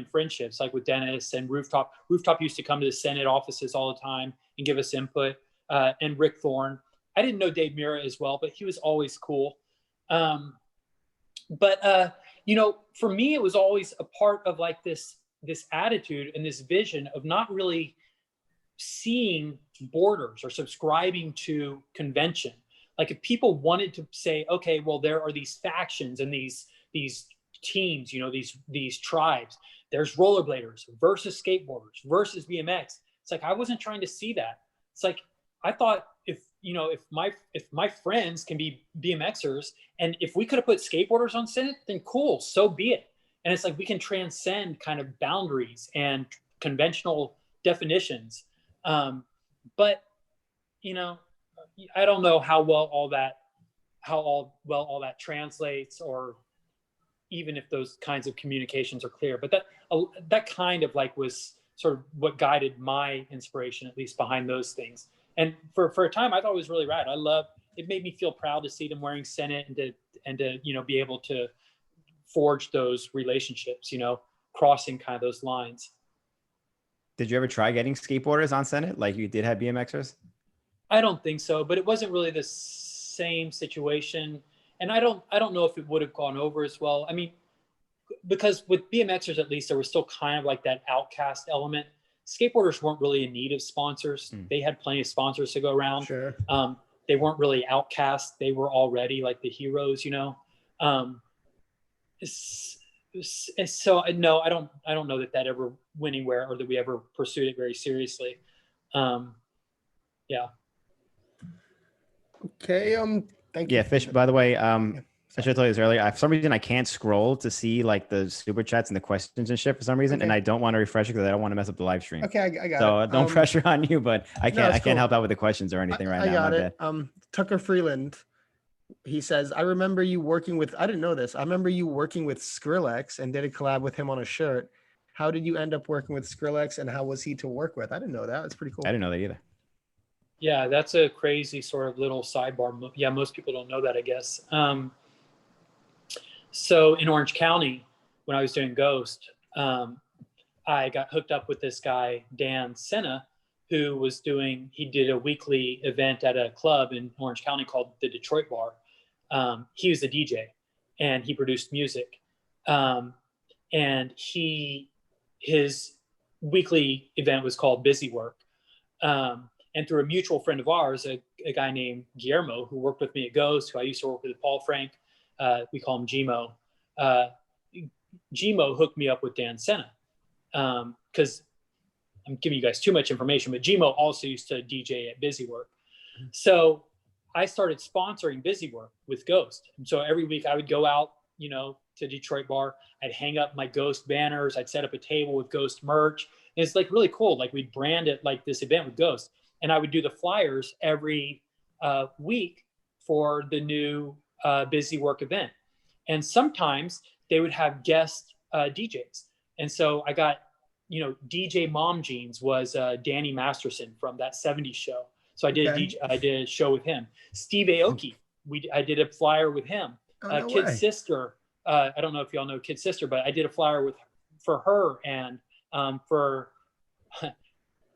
friendships, like with Dennis and Rooftop. Rooftop used to come to the Senate offices all the time and give us input. And Rick Thorne. I didn't know Dave Mira as well, but he was always cool. You know, for me, it was always a part of like this attitude and this vision of not really seeing borders or subscribing to convention. Like, if people wanted to say, okay, well, there are these factions and these teams, you know, these tribes, there's rollerbladers versus skateboarders versus BMX. It's like, I wasn't trying to see that. It's like, I thought, if my friends can be BMXers, and if we could have put skateboarders on Senate, then cool, so be it. And it's like, we can transcend kind of boundaries and conventional definitions. But, you know, I don't know how well all that translates, or even if those kinds of communications are clear. But that kind of like was sort of what guided my inspiration, at least behind those things. And for a time, I thought it was really rad. It made me feel proud to see them wearing Senate and to you know, be able to forge those relationships, you know, crossing kind of those lines. Did you ever try getting skateboarders on Senate like you did have BMXers? I don't think so, but it wasn't really the same situation. And I don't know if it would have gone over as well. I mean, because with BMXers, at least, there was still kind of like that outcast element. Skateboarders weren't really in need of sponsors. They had plenty of sponsors to go around. Sure. They weren't really outcast. They were already like the heroes, you know? So no, I don't know that ever went anywhere, or that we ever pursued it very seriously. Yeah. Okay. Thank you. Yeah, Fish, by the way, I should have told you this earlier. For some reason, I can't scroll to see like the super chats and the questions and shit for some reason. And I don't want to refresh it because I don't want to mess up the live stream. Okay, I got it. So don't pressure on you, but I can't help out with the questions or anything right now. I got it. Tucker Freeland, he says, I remember you working with, I didn't know this. I remember you working with Skrillex and did a collab with him on a shirt. How did you end up working with Skrillex, and how was he to work with? I didn't know that. That's pretty cool. I didn't know that either. Yeah, that's a crazy sort of little sidebar. Yeah, most people don't know that, I guess. So in Orange County, when I was doing Ghost, I got hooked up with this guy, Dan Senna, who he did a weekly event at a club in Orange County called the Detroit Bar. He was a DJ and he produced music. And his weekly event was called Busy Work. And through a mutual friend of ours, a guy named Guillermo, who worked with me at Ghost, who I used to work with Paul Frank, we call him Gmo. Gmo hooked me up with Dan Senna. Because I'm giving you guys too much information, but Gmo also used to DJ at Busy Work. So I started sponsoring Busy Work with Ghost. And so every week I would go out, to Detroit Bar. I'd hang up my Ghost banners. I'd set up a table with Ghost merch. And it's like really cool. Like we'd brand it like this event with Ghost. And I would do the flyers every week for the new Busy Work event. And sometimes they would have guest DJs. And so I got, DJ Mom Jeans was Danny Masterson from that 70s show. So I did I did a show with him. Steve Aoki, I did a flyer with him. Kid Sister, I don't know if y'all know Kid Sister, but I did a flyer for her, and for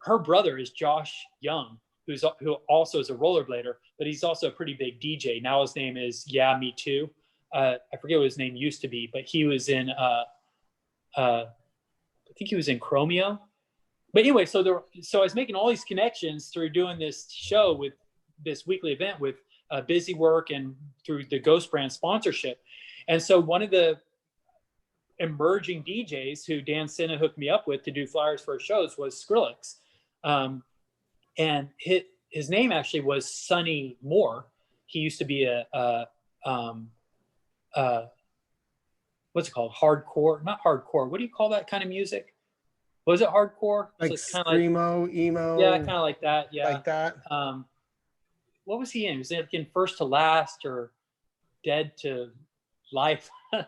her brother is Josh Young, who also is a rollerblader, but he's also a pretty big DJ. Now his name is Yeah Me Too. I forget what his name used to be, but he was in I think he was in Chromeo. But anyway, so I was making all these connections through doing this show with this weekly event with Busy Work and through the Ghost brand sponsorship. And so one of the emerging DJs who Dan Senna hooked me up with to do flyers for shows was Skrillex. And his name actually was Sonny Moore. He used to be what's it called? Hardcore, not hardcore. What do you call that kind of music? Was it hardcore? Like so screamo, emo. Yeah, kind of like that. Yeah. Like that. What was he in? Was he in First to Last or Dead to Life? The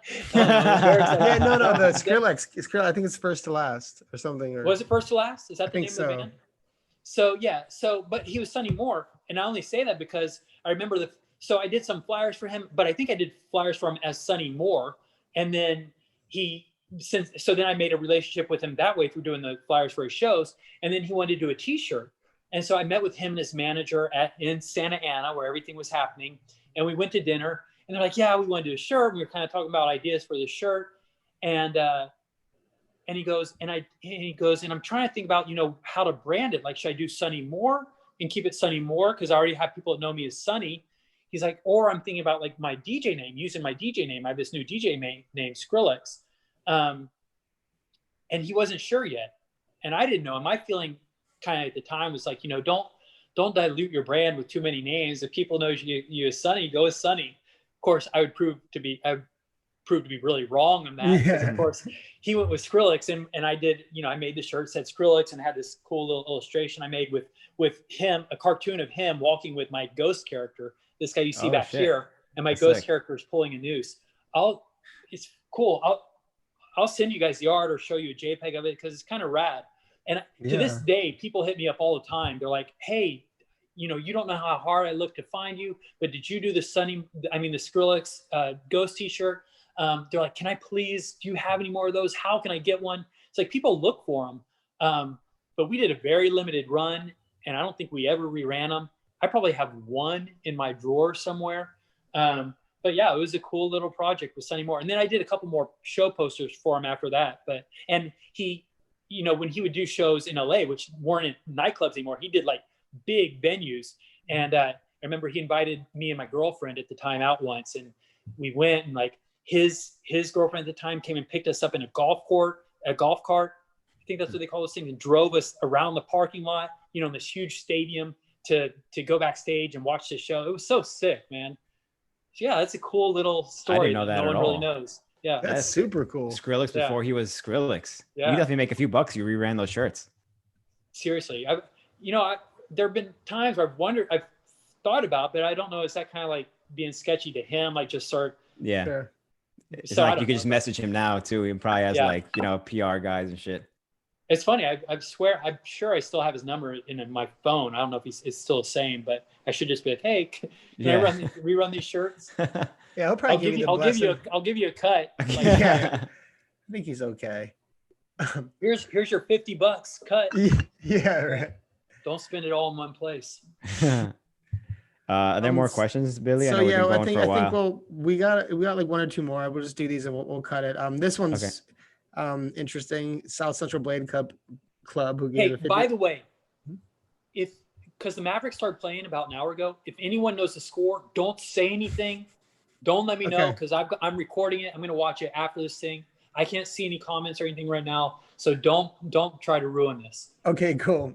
Skrillex. I think it's First to Last or something. Was it First to Last? Is that the name of the band? So yeah. But he was Sonny Moore, and I only say that because I remember so I did some flyers for him, but I think I did flyers for him as Sonny Moore, and then then I made a relationship with him that way through doing the flyers for his shows, and then he wanted to do a T-shirt, and so I met with him and his manager in Santa Ana where everything was happening, and we went to dinner, and they're like, "Yeah, we want to do a shirt." We were kind of talking about ideas for the shirt, and he goes, and I'm trying to think about how to brand it. Like, should I do Sonny Moore and keep it Sonny Moore because I already have people that know me as Sonny? He's like, or I'm thinking about like my DJ name, using my DJ name. I have this new DJ named Skrillex. And he wasn't sure yet. And I didn't know. And my feeling kind of at the time was like, don't dilute your brand with too many names. If people know you as Sonny, go as Sonny. Of course, I would prove to be really wrong on that. Because of course he went with Skrillex, and I did, I made the shirt, said Skrillex, and had this cool little illustration I made with him, a cartoon of him walking with my Ghost character. This guy you see back here, and my Ghost character is pulling a noose. It's cool. I'll send you guys the art or show you a JPEG of it because it's kind of rad. And to this day, people hit me up all the time. They're like, "Hey, you don't know how hard I look to find you, but did you do the Skrillex Ghost T-shirt?" They're like, "Can I please? Do you have any more of those? How can I get one?" It's like people look for them, but we did a very limited run, and I don't think we ever reran them. I probably have one in my drawer somewhere. But yeah, it was a cool little project with Sonny Moore. And then I did a couple more show posters for him after that. And he, when he would do shows in LA, which weren't in nightclubs anymore, he did like big venues. And I remember he invited me and my girlfriend at the time out once, and we went, and like his girlfriend at the time came and picked us up in a golf cart. I think that's what they call those things, and drove us around the parking lot, in this huge stadium to go backstage and watch the show. It was so sick, man. Yeah, that's a cool little story. I didn't know that no at one all. really knows. Yeah, that's super cool. Skrillex before he was Skrillex. Yeah. You definitely make a few bucks. You reran those shirts. Seriously, there have been times where I've thought about, but I don't know. Is that kind of like being sketchy to him? Like just sort. Yeah. Sure. It's like you could just message him now too. He probably has PR guys and shit. It's funny. I swear, I'm sure I still have his number in my phone. I don't know if it's still the same, but I should just be like, hey, can I rerun these shirts? Yeah, he'll probably give you the blessing. I'll give you a cut. Like, yeah, I think he's okay. Here's your $50 cut. Yeah, right. Don't spend it all in one place. Are there more questions, Billy? So I know we've been going I think for a while. we got like one or two more. We'll just do these and we'll cut it. This one's interesting. South Central Blade Club who gave by the way, because the Mavericks started playing about an hour ago, if anyone knows the score, don't say anything. Don't let me know, because I'm recording it. I'm going to watch it after this thing. I can't see any comments or anything right now, so don't try to ruin this. Okay, cool.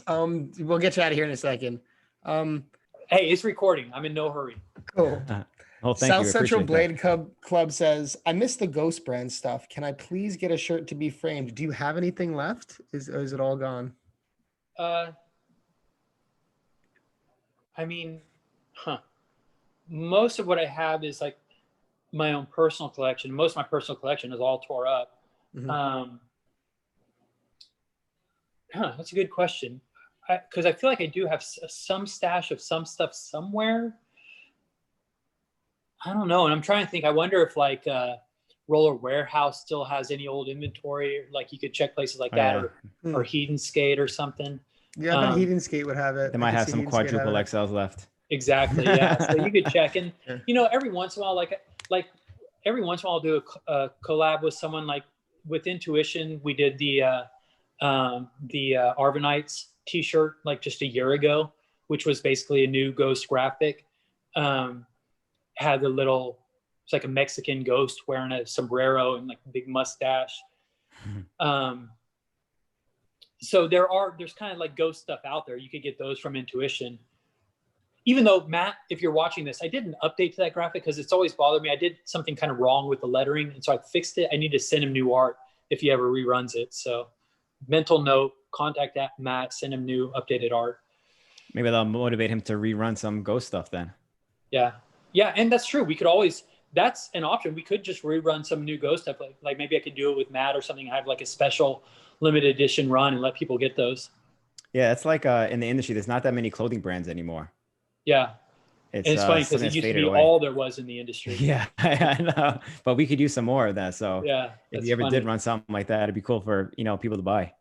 We'll get you out of here in a second. Hey, it's recording. I'm in no hurry. Cool. Well, thank South you. Central Blade Club says, I miss the Ghost brand stuff. Can I please get a shirt to be framed? Do you have anything left? Is it all gone? I mean, most of what I have is like my own personal collection. Most of my personal collection is all tore up. Mm-hmm. That's a good question. Because I feel like I do have some stash of some stuff somewhere. I don't know. And I'm trying to think. I wonder if like Roller Warehouse still has any old inventory. Like you could check places like that, or Heat Skate or something. Yeah, I bet Heat Skate would have it. They might have some quadruple XLs left. Exactly. Yeah. So you could check, and every once in a while, like every once in a while, I'll do a collab with someone. Like with Intuition, we did the Arvanites T-shirt like just a year ago, which was basically a new Ghost graphic. Had it's like a Mexican ghost wearing a sombrero and like a big mustache. So there's kind of like ghost stuff out there. You could get those from Intuition. Even though, Matt, if you're watching this, I did an update to that graphic because it's always bothered me. I did something kind of wrong with the lettering, and so I fixed it. I need to send him new art if he ever reruns it. So mental note, contact Matt, send him new updated art. Maybe that'll motivate him to rerun some ghost stuff then. Yeah, and that's true. We could always, that's an option. We could just rerun some new ghost stuff. Like maybe I could do it with Matt or something. Have like a special limited edition run and let people get those. Yeah, it's like in the industry, there's not that many clothing brands anymore. Yeah. And it's funny because it used to be all there was in the industry. Yeah, I know. But we could use some more of that. So if you ever did run something like that, it'd be cool for, people to buy.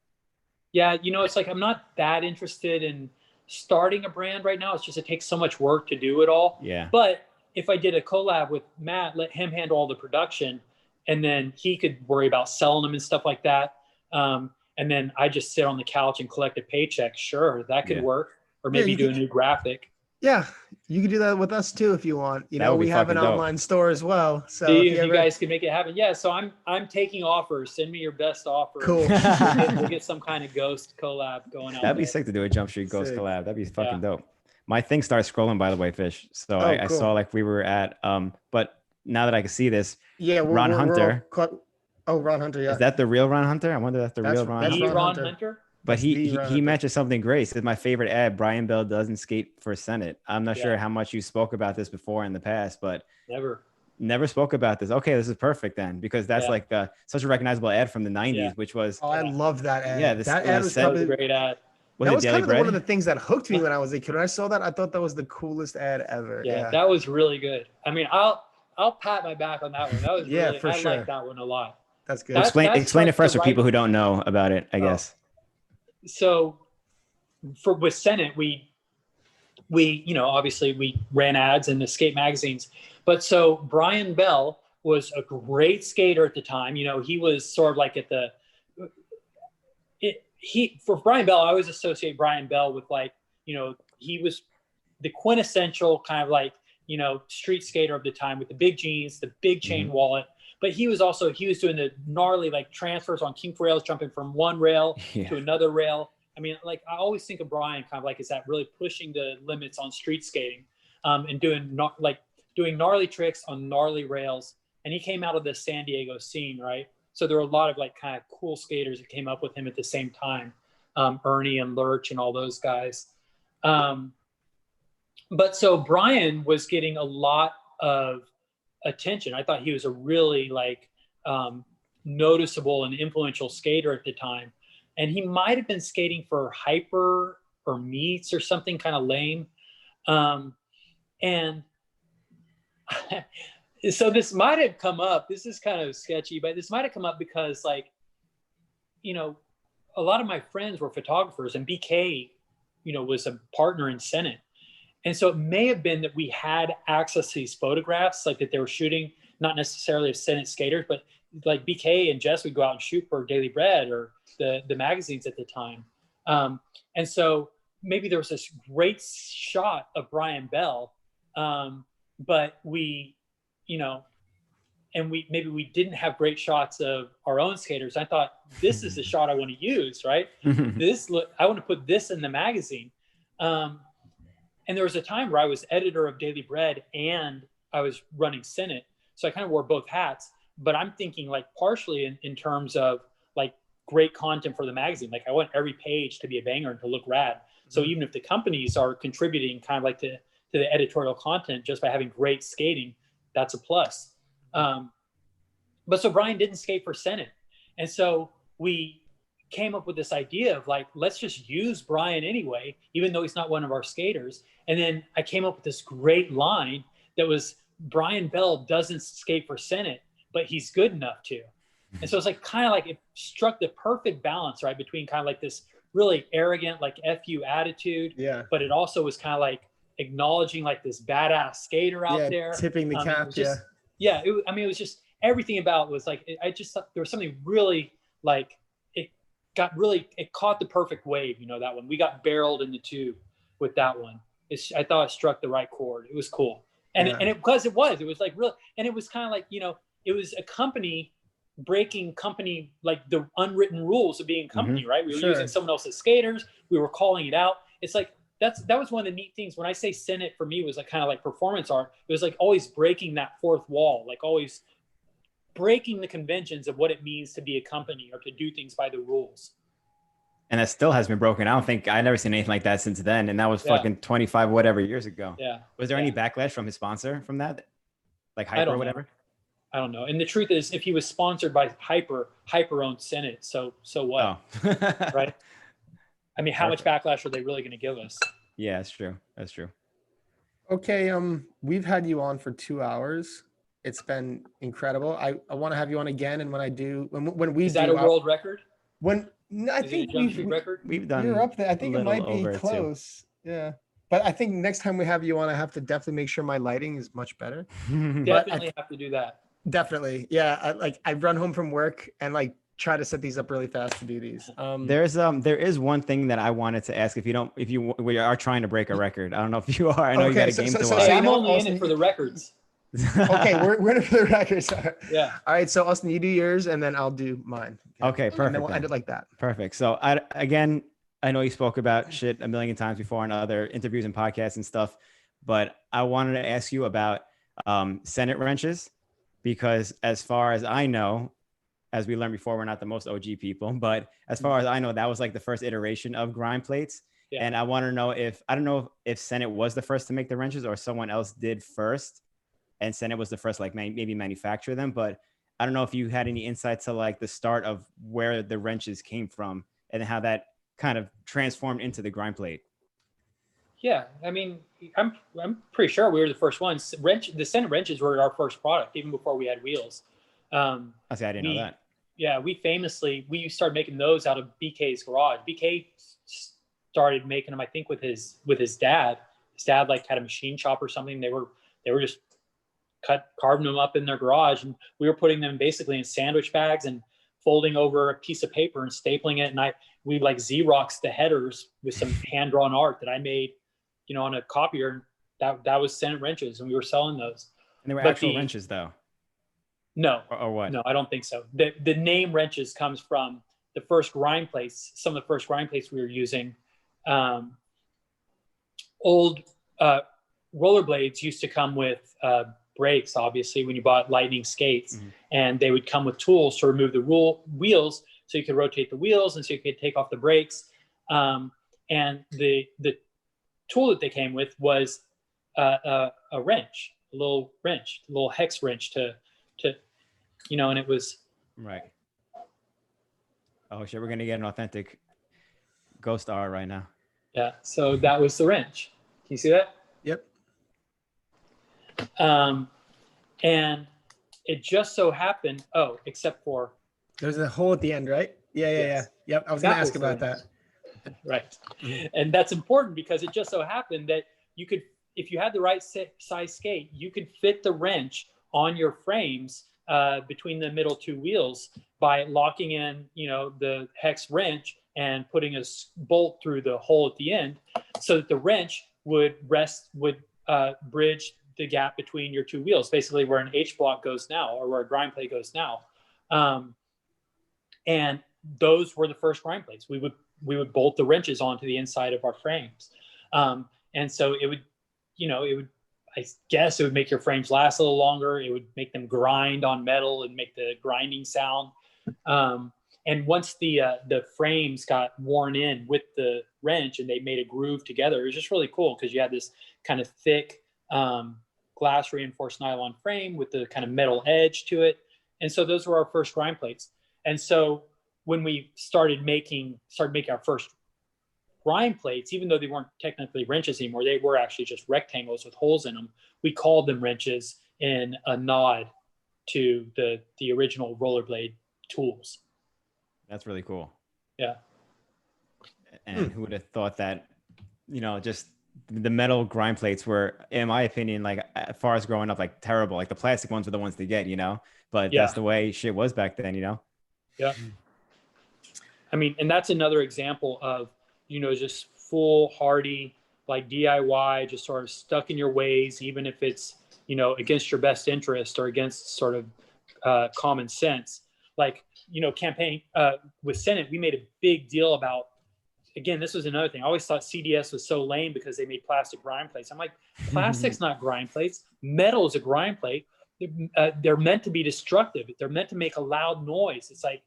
Yeah, it's like I'm not that interested in starting a brand right now. It's just it takes so much work to do it all. Yeah. But if I did a collab with Matt, let him handle all the production, and then he could worry about selling them and stuff like that. And then I just sit on the couch and collect a paycheck. Sure, that could work. Or maybe do a new graphic. Yeah, you can do that with us too if you want. We have an online store as well. So you guys can make it happen. Yeah, so I'm taking offers. Send me your best offer. Cool. We'll get some kind of ghost collab going on. That'd be sick to do a Jump Street Ghost collab. That'd be fucking dope. My thing started scrolling, by the way, Fish. So I saw like we were at but now that I can see this, Ron Hunter. Ron Hunter, yeah. Is that the real Ron Hunter? I wonder if that's the real Ron Hunter. Ron Hunter? But he mentioned something great. He said, my favorite ad, Brian Bell doesn't skate for Senate. I'm not sure how much you spoke about this before in the past, but never spoke about this. Okay, this is perfect then, because that's like such a recognizable ad from the 90s, which was... Oh, I love that ad. Yeah, that ad was probably a great ad. That was kind of one of the things that hooked me when I was a kid. When I saw that, I thought that was the coolest ad ever. Yeah, that was really good. I mean, I'll pat my back on that one. That was really, I like that one a lot. That's good. Explain it first for people who don't know about it, I guess. So with Senate, we obviously we ran ads in the skate magazines, but so Brian Bell was a great skater at the time. He was sort of like for Brian Bell, I always associate Brian Bell with like, he was the quintessential kind of like, street skater of the time with the big jeans, the big chain wallet. But he was doing the gnarly like transfers on kink rails, jumping from one rail to another rail. I mean, like I always think of Brian kind of like is that really pushing the limits on street skating, and doing gnarly tricks on gnarly rails. And he came out of the San Diego scene, right? So there were a lot of like kind of cool skaters that came up with him at the same time, Ernie and Lurch and all those guys. But so Brian was getting a lot of attention. I thought he was a really like noticeable and influential skater at the time. and he might have been skating for Hyper or Meets or something kind of lame. And so this might have come up. This is kind of sketchy, but this might have come up because, like, you know, a lot of my friends were photographers, and BK, you know, was a partner in Senate. And so it may have been that we had access to these photographs, like that they were shooting, not necessarily of Senate skaters, but like BK and Jess would go out and shoot for Daily Bread or the magazines at the time. And so maybe there was this great shot of Brian Bell, but we, you know, and maybe we didn't have great shots of our own skaters. I thought, this is the shot I want to use, right? I want to put this in the magazine. And there was a time where I was editor of Daily Bread and I was running Senate. So I kind of wore both hats, but I'm thinking like partially in terms of like great content for the magazine. Like I want every page to be a banger and to look rad. So even if the companies are contributing kind of like to the editorial content just by having great skating, that's a plus. But so Brian didn't skate for Senate. And so we came up with this idea of like, let's just use Brian anyway, even though he's not one of our skaters. And then I came up with this great line that was, Brian Bell doesn't skate for Senate, but he's good enough to. And so it's like kind of like it struck the perfect balance, right, between kind of like this really arrogant, like FU attitude, but it also was kind of like acknowledging like this badass skater out there, tipping the cap. It was just everything about it was like I just thought there was something really like it caught the perfect wave. You know, that one we got barreled in the tube with that one. I thought it struck the right chord. It was cool, and it was like real, and it was kind of like, you know, it was a company breaking company, like the unwritten rules of being a company, right? We were using someone else's skaters. We were calling it out. It's like that was one of the neat things when I say Senate for me was like kind of like performance art. It was like always breaking that fourth wall, like always breaking the conventions of what it means to be a company or to do things by the rules. And that still has been broken. I don't think I never seen anything like that since then. And that was fucking 25 whatever years ago. Yeah. Was there any backlash from his sponsor from that? Like Hyper or whatever? I don't know. And the truth is, if he was sponsored by Hyper owned Senate. So what? Oh. Right? I mean, how much backlash are they really going to give us? Yeah, that's true. That's true. Okay. We've had you on for 2 hours. It's been incredible. I want to have you on again. And when I do, when we is that a world record? I think we've done. You're up there. I think it might be close. Yeah. But I think next time we have you on, I have to definitely make sure my lighting is much better. Definitely have to do that. Definitely. Yeah. I run home from work and like try to set these up really fast to do these. There is one thing that I wanted to ask. We are trying to break a record. I don't know if you are. I know you got a game to watch. I'm only in it for the records. Okay, we're in it for the records. Yeah. All right. So Austin, you do yours and then I'll do mine. Okay, perfect. And then we'll end it like that. Perfect. So I know you spoke about shit a million times before in other interviews and podcasts and stuff, but I wanted to ask you about Senate wrenches, because as far as I know, as we learned before, we're not the most OG people, but as far as I know, that was like the first iteration of grind plates. Yeah. And I want to know I don't know if Senate was the first to make the wrenches or someone else did first, and Senate was the first, like maybe manufacture them. But I don't know if you had any insight to like the start of where the wrenches came from and how that kind of transformed into the grind plate. Yeah, I mean, I'm pretty sure we were the first ones. The Senate wrenches were our first product, even before we had wheels. I didn't know that. Yeah, we started making those out of BK's garage. BK started making them, I think, with his dad. His dad like had a machine shop or something. They were just carving them up in their garage, and we were putting them basically in sandwich bags and folding over a piece of paper and stapling it. And we like Xeroxed the headers with some hand-drawn art that I made, you know, on a copier. That was Senate wrenches, and we were selling those. And they were actual wrenches, though. No. Or what? No, I don't think so. The name wrenches comes from the first grind plates. Some of the first grind plates we were using. Old rollerblades used to come with brakes, obviously, when you bought Lightning skates, and they would come with tools to remove the wheels, so you could rotate the wheels and so you could take off the brakes. And the tool that they came with was a wrench, a little hex wrench to, you know, and it was right. Oh shit, we're gonna get an authentic ghost art right now. Yeah, so that was the wrench. Can you see that? Yep. And it just so happened, except for There's a hole at the end, right? Yeah. Yep. I was going to ask about that. Right. And that's important because it just so happened that you could, if you had the right size skate, you could fit the wrench on your frames between the middle two wheels by locking in, the hex wrench and putting a bolt through the hole at the end so that the wrench would bridge the gap between your two wheels, basically where an H block goes now or where a grind plate goes now. And those were the first grind plates. We would bolt the wrenches onto the inside of our frames. And so it would, I guess it would make your frames last a little longer. It would make them grind on metal and make the grinding sound. And once the frames got worn in with the wrench and they made a groove together, it was just really cool because you had this kind of thick glass reinforced nylon frame with the kind of metal edge to it. And so those were our first grind plates. And so when we started making our first grind plates, even though they weren't technically wrenches anymore, they were actually just rectangles with holes in them. We called them wrenches in a nod to the original rollerblade tools. That's really cool. Yeah. And who would have thought that, just the metal grind plates were, in my opinion, like as far as growing up, like terrible. Like the plastic ones were the ones to get, but that's the way shit was back then, Yeah. I mean, and that's another example of, just foolhardy, like DIY, just sort of stuck in your ways, even if it's, against your best interest or against sort of common sense. Like, campaign with Senate, we made a big deal about, again, this was another thing. I always thought CDS was so lame because they made plastic grind plates. I'm like, plastic's not grind plates. Metal is a grind plate. They're meant to be destructive. They're meant to make a loud noise. It's like,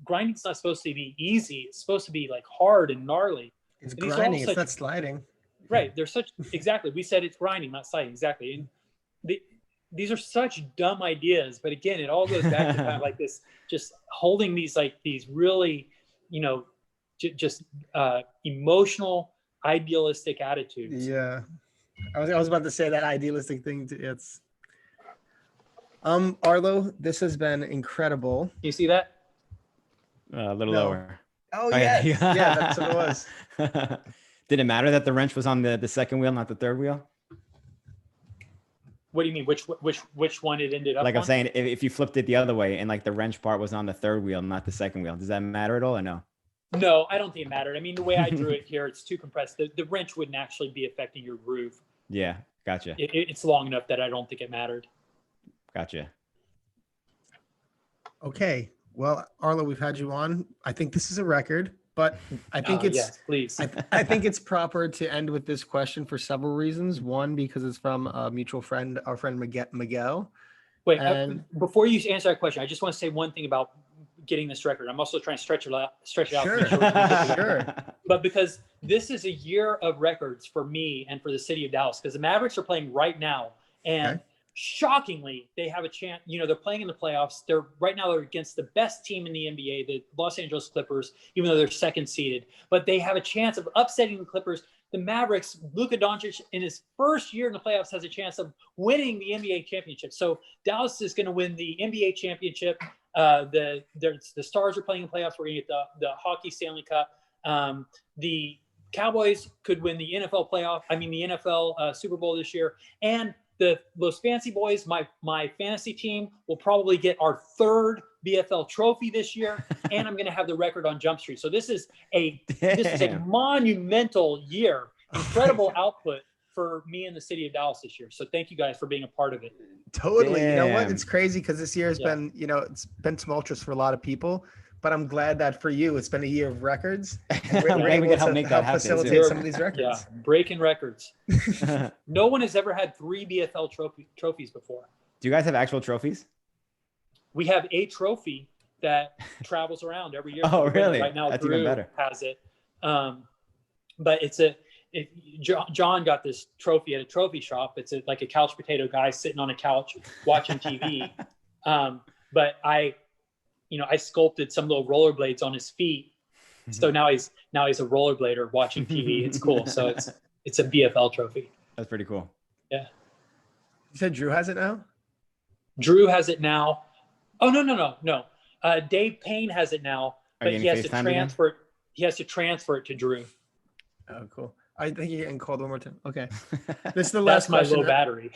grinding's not supposed to be easy. It's supposed to be like hard and gnarly. It's grinding. It's not sliding. Right. They're exactly. We said it's grinding, not sliding. Exactly. And these are such dumb ideas, but again, it all goes back to kind of like this, just holding these really, just emotional, idealistic attitudes. Yeah. I was about to say that idealistic thing. It's Arlo, this has been incredible. You see that? A little lower. Oh yeah. Yeah, that's what it was. Did it matter that the wrench was on the second wheel, not the third wheel? What do you mean? Which one it ended up like on? I'm saying, if you flipped it the other way and like the wrench part was on the third wheel, not the second wheel, does that matter at all or no? No, I don't think it mattered. I mean, the way I drew it here, it's too compressed. The wrench wouldn't actually be affecting your groove. Yeah, gotcha. It's long enough that I don't think it mattered. Gotcha. Okay. Well, Arlo, we've had you on. I think this is a record, but I think yes, please. I think it's proper to end with this question for several reasons. One, because it's from a mutual friend, our friend Miguel. Wait, before you answer that question, I just want to say one thing about getting this record. I'm also trying to stretch it out. Sure. But because this is a year of records for me and for the city of Dallas, because the Mavericks are playing right now, and shockingly, they have a chance. They're playing in the playoffs. They're against the best team in the NBA, the Los Angeles Clippers, even though they're second seeded. But they have a chance of upsetting the Clippers. The Mavericks, Luka Doncic, in his first year in the playoffs, has a chance of winning the NBA championship. So Dallas is going to win the NBA championship. The Stars are playing in playoffs. We're going to get the Hockey Stanley Cup. The Cowboys could win the NFL Super Bowl this year. And Los Fancy Boys, my fantasy team, will probably get our third BFL trophy this year, and I'm going to have the record on Jump Street. So this is a monumental year, incredible output for me and the city of Dallas this year. So thank you guys for being a part of it. Totally. Damn. You know what? It's crazy because this year has been, it's been tumultuous for a lot of people. But I'm glad that for you, it's been a year of records. We're able to help facilitate some of these records. Yeah, breaking records. No one has ever had 3 BFL trophies before. Do you guys have actual trophies? We have a trophy that travels around every year. Oh, really? Right now, that's Drew even better. Has it. But John got this trophy at a trophy shop. It's like a couch potato guy sitting on a couch watching TV. But I sculpted some little rollerblades on his feet. So now he's a rollerblader watching TV. It's cool. So it's a BFL trophy. That's pretty cool. Yeah. You said Drew has it now? Drew has it now. Oh, no. Dave Payne has it now, but he has to transfer it. He has to transfer it to Drew. Oh, cool. I think you're getting called one more time. Okay. This is the last question. That's my low battery.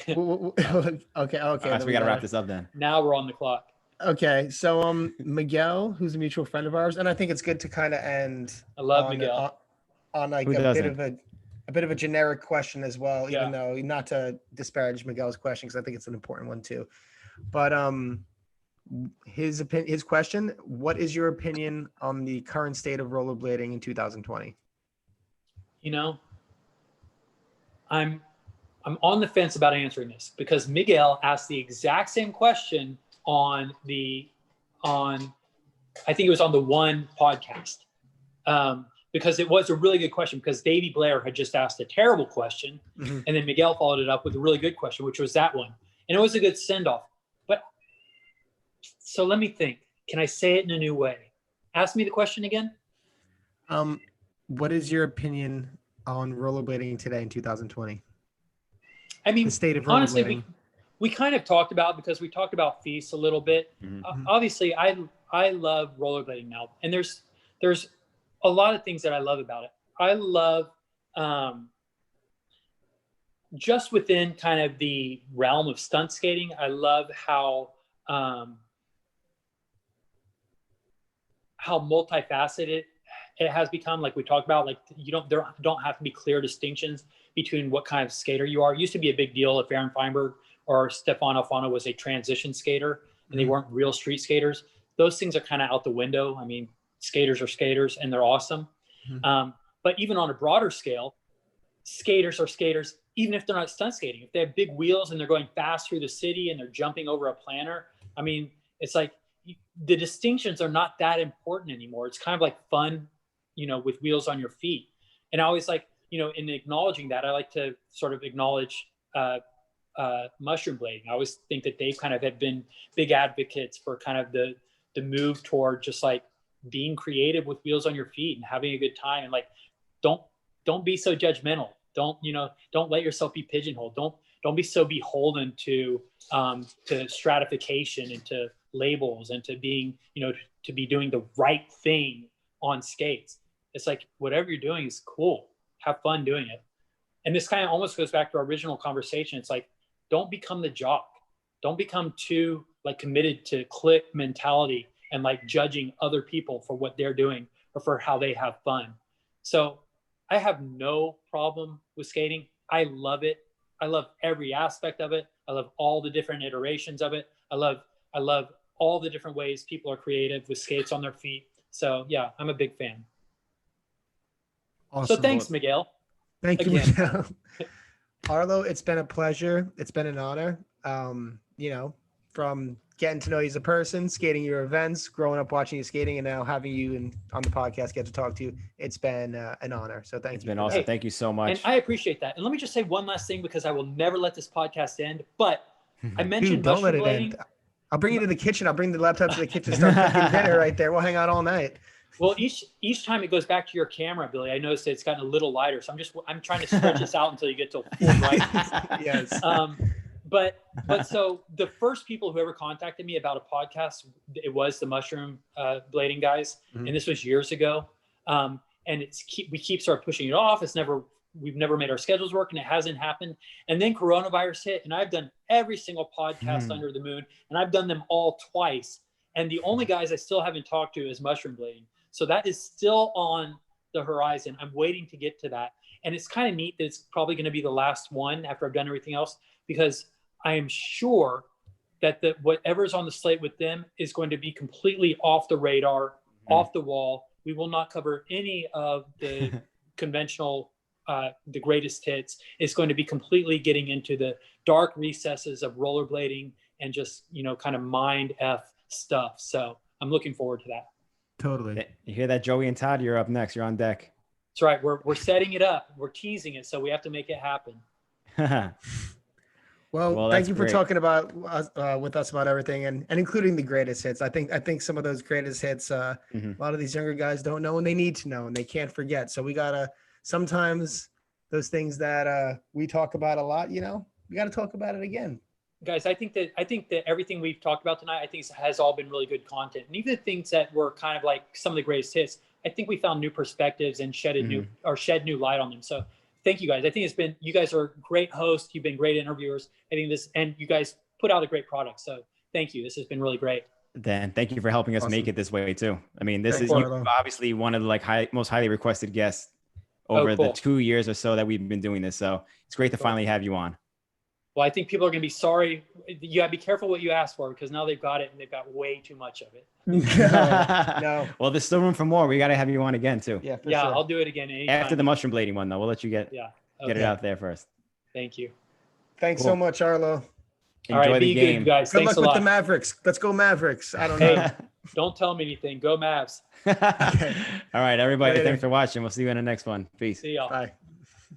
Okay. So we got to wrap this up then. Now we're on the clock. Okay. So Miguel, who's a mutual friend of ours, and I think it's good to kind of end. I love Miguel. On like a bit of a generic question as well, even though not to disparage Miguel's question, because I think it's an important one too. But his question: what is your opinion on the current state of rollerblading in 2020? I'm on the fence about answering this because Miguel asked the exact same question on I think it was on the One podcast. Because it was a really good question, because Davey Blair had just asked a terrible question. And then Miguel followed it up with a really good question, which was that one. And it was a good send-off. But so let me think. Can I say it in a new way? Ask me the question again. What is your opinion on rollerblading today in 2020? I mean, the state of honestly, we kind of talked about, because we talked about feasts a little bit. Obviously, I love rollerblading now. And there's a lot of things that I love about it. I love just within kind of the realm of stunt skating. I love how multifaceted it has become. Like we talked about, like there don't have to be clear distinctions between what kind of skater you are. It used to be a big deal if Aaron Feinberg or Stefan Alfano was a transition skater and they weren't real street skaters. Those things are kind of out the window. I mean, skaters are skaters and they're awesome. But even on a broader scale, skaters are skaters, even if they're not stunt skating. If they have big wheels and they're going fast through the city and they're jumping over a planter, I mean, it's like the distinctions are not that important anymore. It's kind of like fun, with wheels on your feet. And I always like, in acknowledging that, I like to sort of acknowledge mushroom blading. I always think that they kind of have been big advocates for kind of the move toward just like being creative with wheels on your feet and having a good time. And like, don't be so judgmental. Don't let yourself be pigeonholed. Don't be so beholden to stratification and to labels and to being, to be doing the right thing on skates. It's like, whatever you're doing is cool. Have fun doing it. And this kind of almost goes back to our original conversation. It's like, don't become the jock. Don't become too like committed to clique mentality and like judging other people for what they're doing or for how they have fun. So I have no problem with skating. I love it. I love every aspect of it. I love all the different iterations of it. I love all the different ways people are creative with skates on their feet. So yeah, I'm a big fan. Awesome. So thanks, Miguel. Thank you, Miguel. Arlo, it's been a pleasure. It's been an honor. From getting to know you as a person, skating your events, growing up watching you skating, and now having you on the podcast, get to talk to you. It's been an honor. So thank you. It's been awesome. Thank you so much. And I appreciate that. And let me just say one last thing, because I will never let this podcast end. But I mentioned don't let it end. I'll bring you to the kitchen. I'll bring the laptop to the kitchen, start cooking dinner right there. We'll hang out all night. Well, each time it goes back to your camera, Billy, I noticed that it's gotten a little lighter. So I'm trying to stretch this out until you get to full brightness. Yes. But so the first people who ever contacted me about a podcast, it was the mushroom blading guys, and this was years ago. And we keep sort of pushing it off. We've never made our schedules work, and it hasn't happened. And then coronavirus hit, and I've done every single podcast under the moon, and I've done them all twice. And the only guys I still haven't talked to is mushroom blading. So that is still on the horizon. I'm waiting to get to that. And it's kind of neat that it's probably going to be the last one after I've done everything else, because I am sure that whatever's on the slate with them is going to be completely off the radar, off the wall. We will not cover any of the conventional, the greatest hits. It's going to be completely getting into the dark recesses of rollerblading and just, kind of mind F stuff. So I'm looking forward to that. Totally. You hear that, Joey and Todd? You're up next. You're on deck. That's right. We're setting it up. We're teasing it. So we have to make it happen. Well, thank that's you for great. talking about with us about everything and including the greatest hits. I think some of those greatest hits, a lot of these younger guys don't know and they need to know and they can't forget. So we gotta sometimes those things that we talk about a lot, we gotta talk about it again. Guys, I think that everything we've talked about tonight, I think has all been really good content. And even the things that were kind of like some of the greatest hits, I think we found new perspectives and shed new light on them. So thank you guys. I think you guys are great hosts. You've been great interviewers. I think and you guys put out a great product. So thank you. This has been really great. Dan, thank you for helping us make it this way too. I mean, you're obviously one of the most highly requested guests over the 2 years or so that we've been doing this. So it's great to finally have you on. Well, I think people are going to be sorry. You got to be careful what you ask for because now they've got it and they've got way too much of it. No. Well, there's still room for more. We got to have you on again too. Yeah, sure. I'll do it again anytime. After the mushroom blading one, though. We'll let you get it out there first. Thank you. Thanks so much, Arlo. Enjoy the game. Good, guys. Good Thanks luck a with lot. the Mavericks. Let's go Mavericks. I don't know. Don't tell me anything. Go Mavs. All right, everybody. Later. Thanks for watching. We'll see you in the next one. Peace. See y'all. Bye.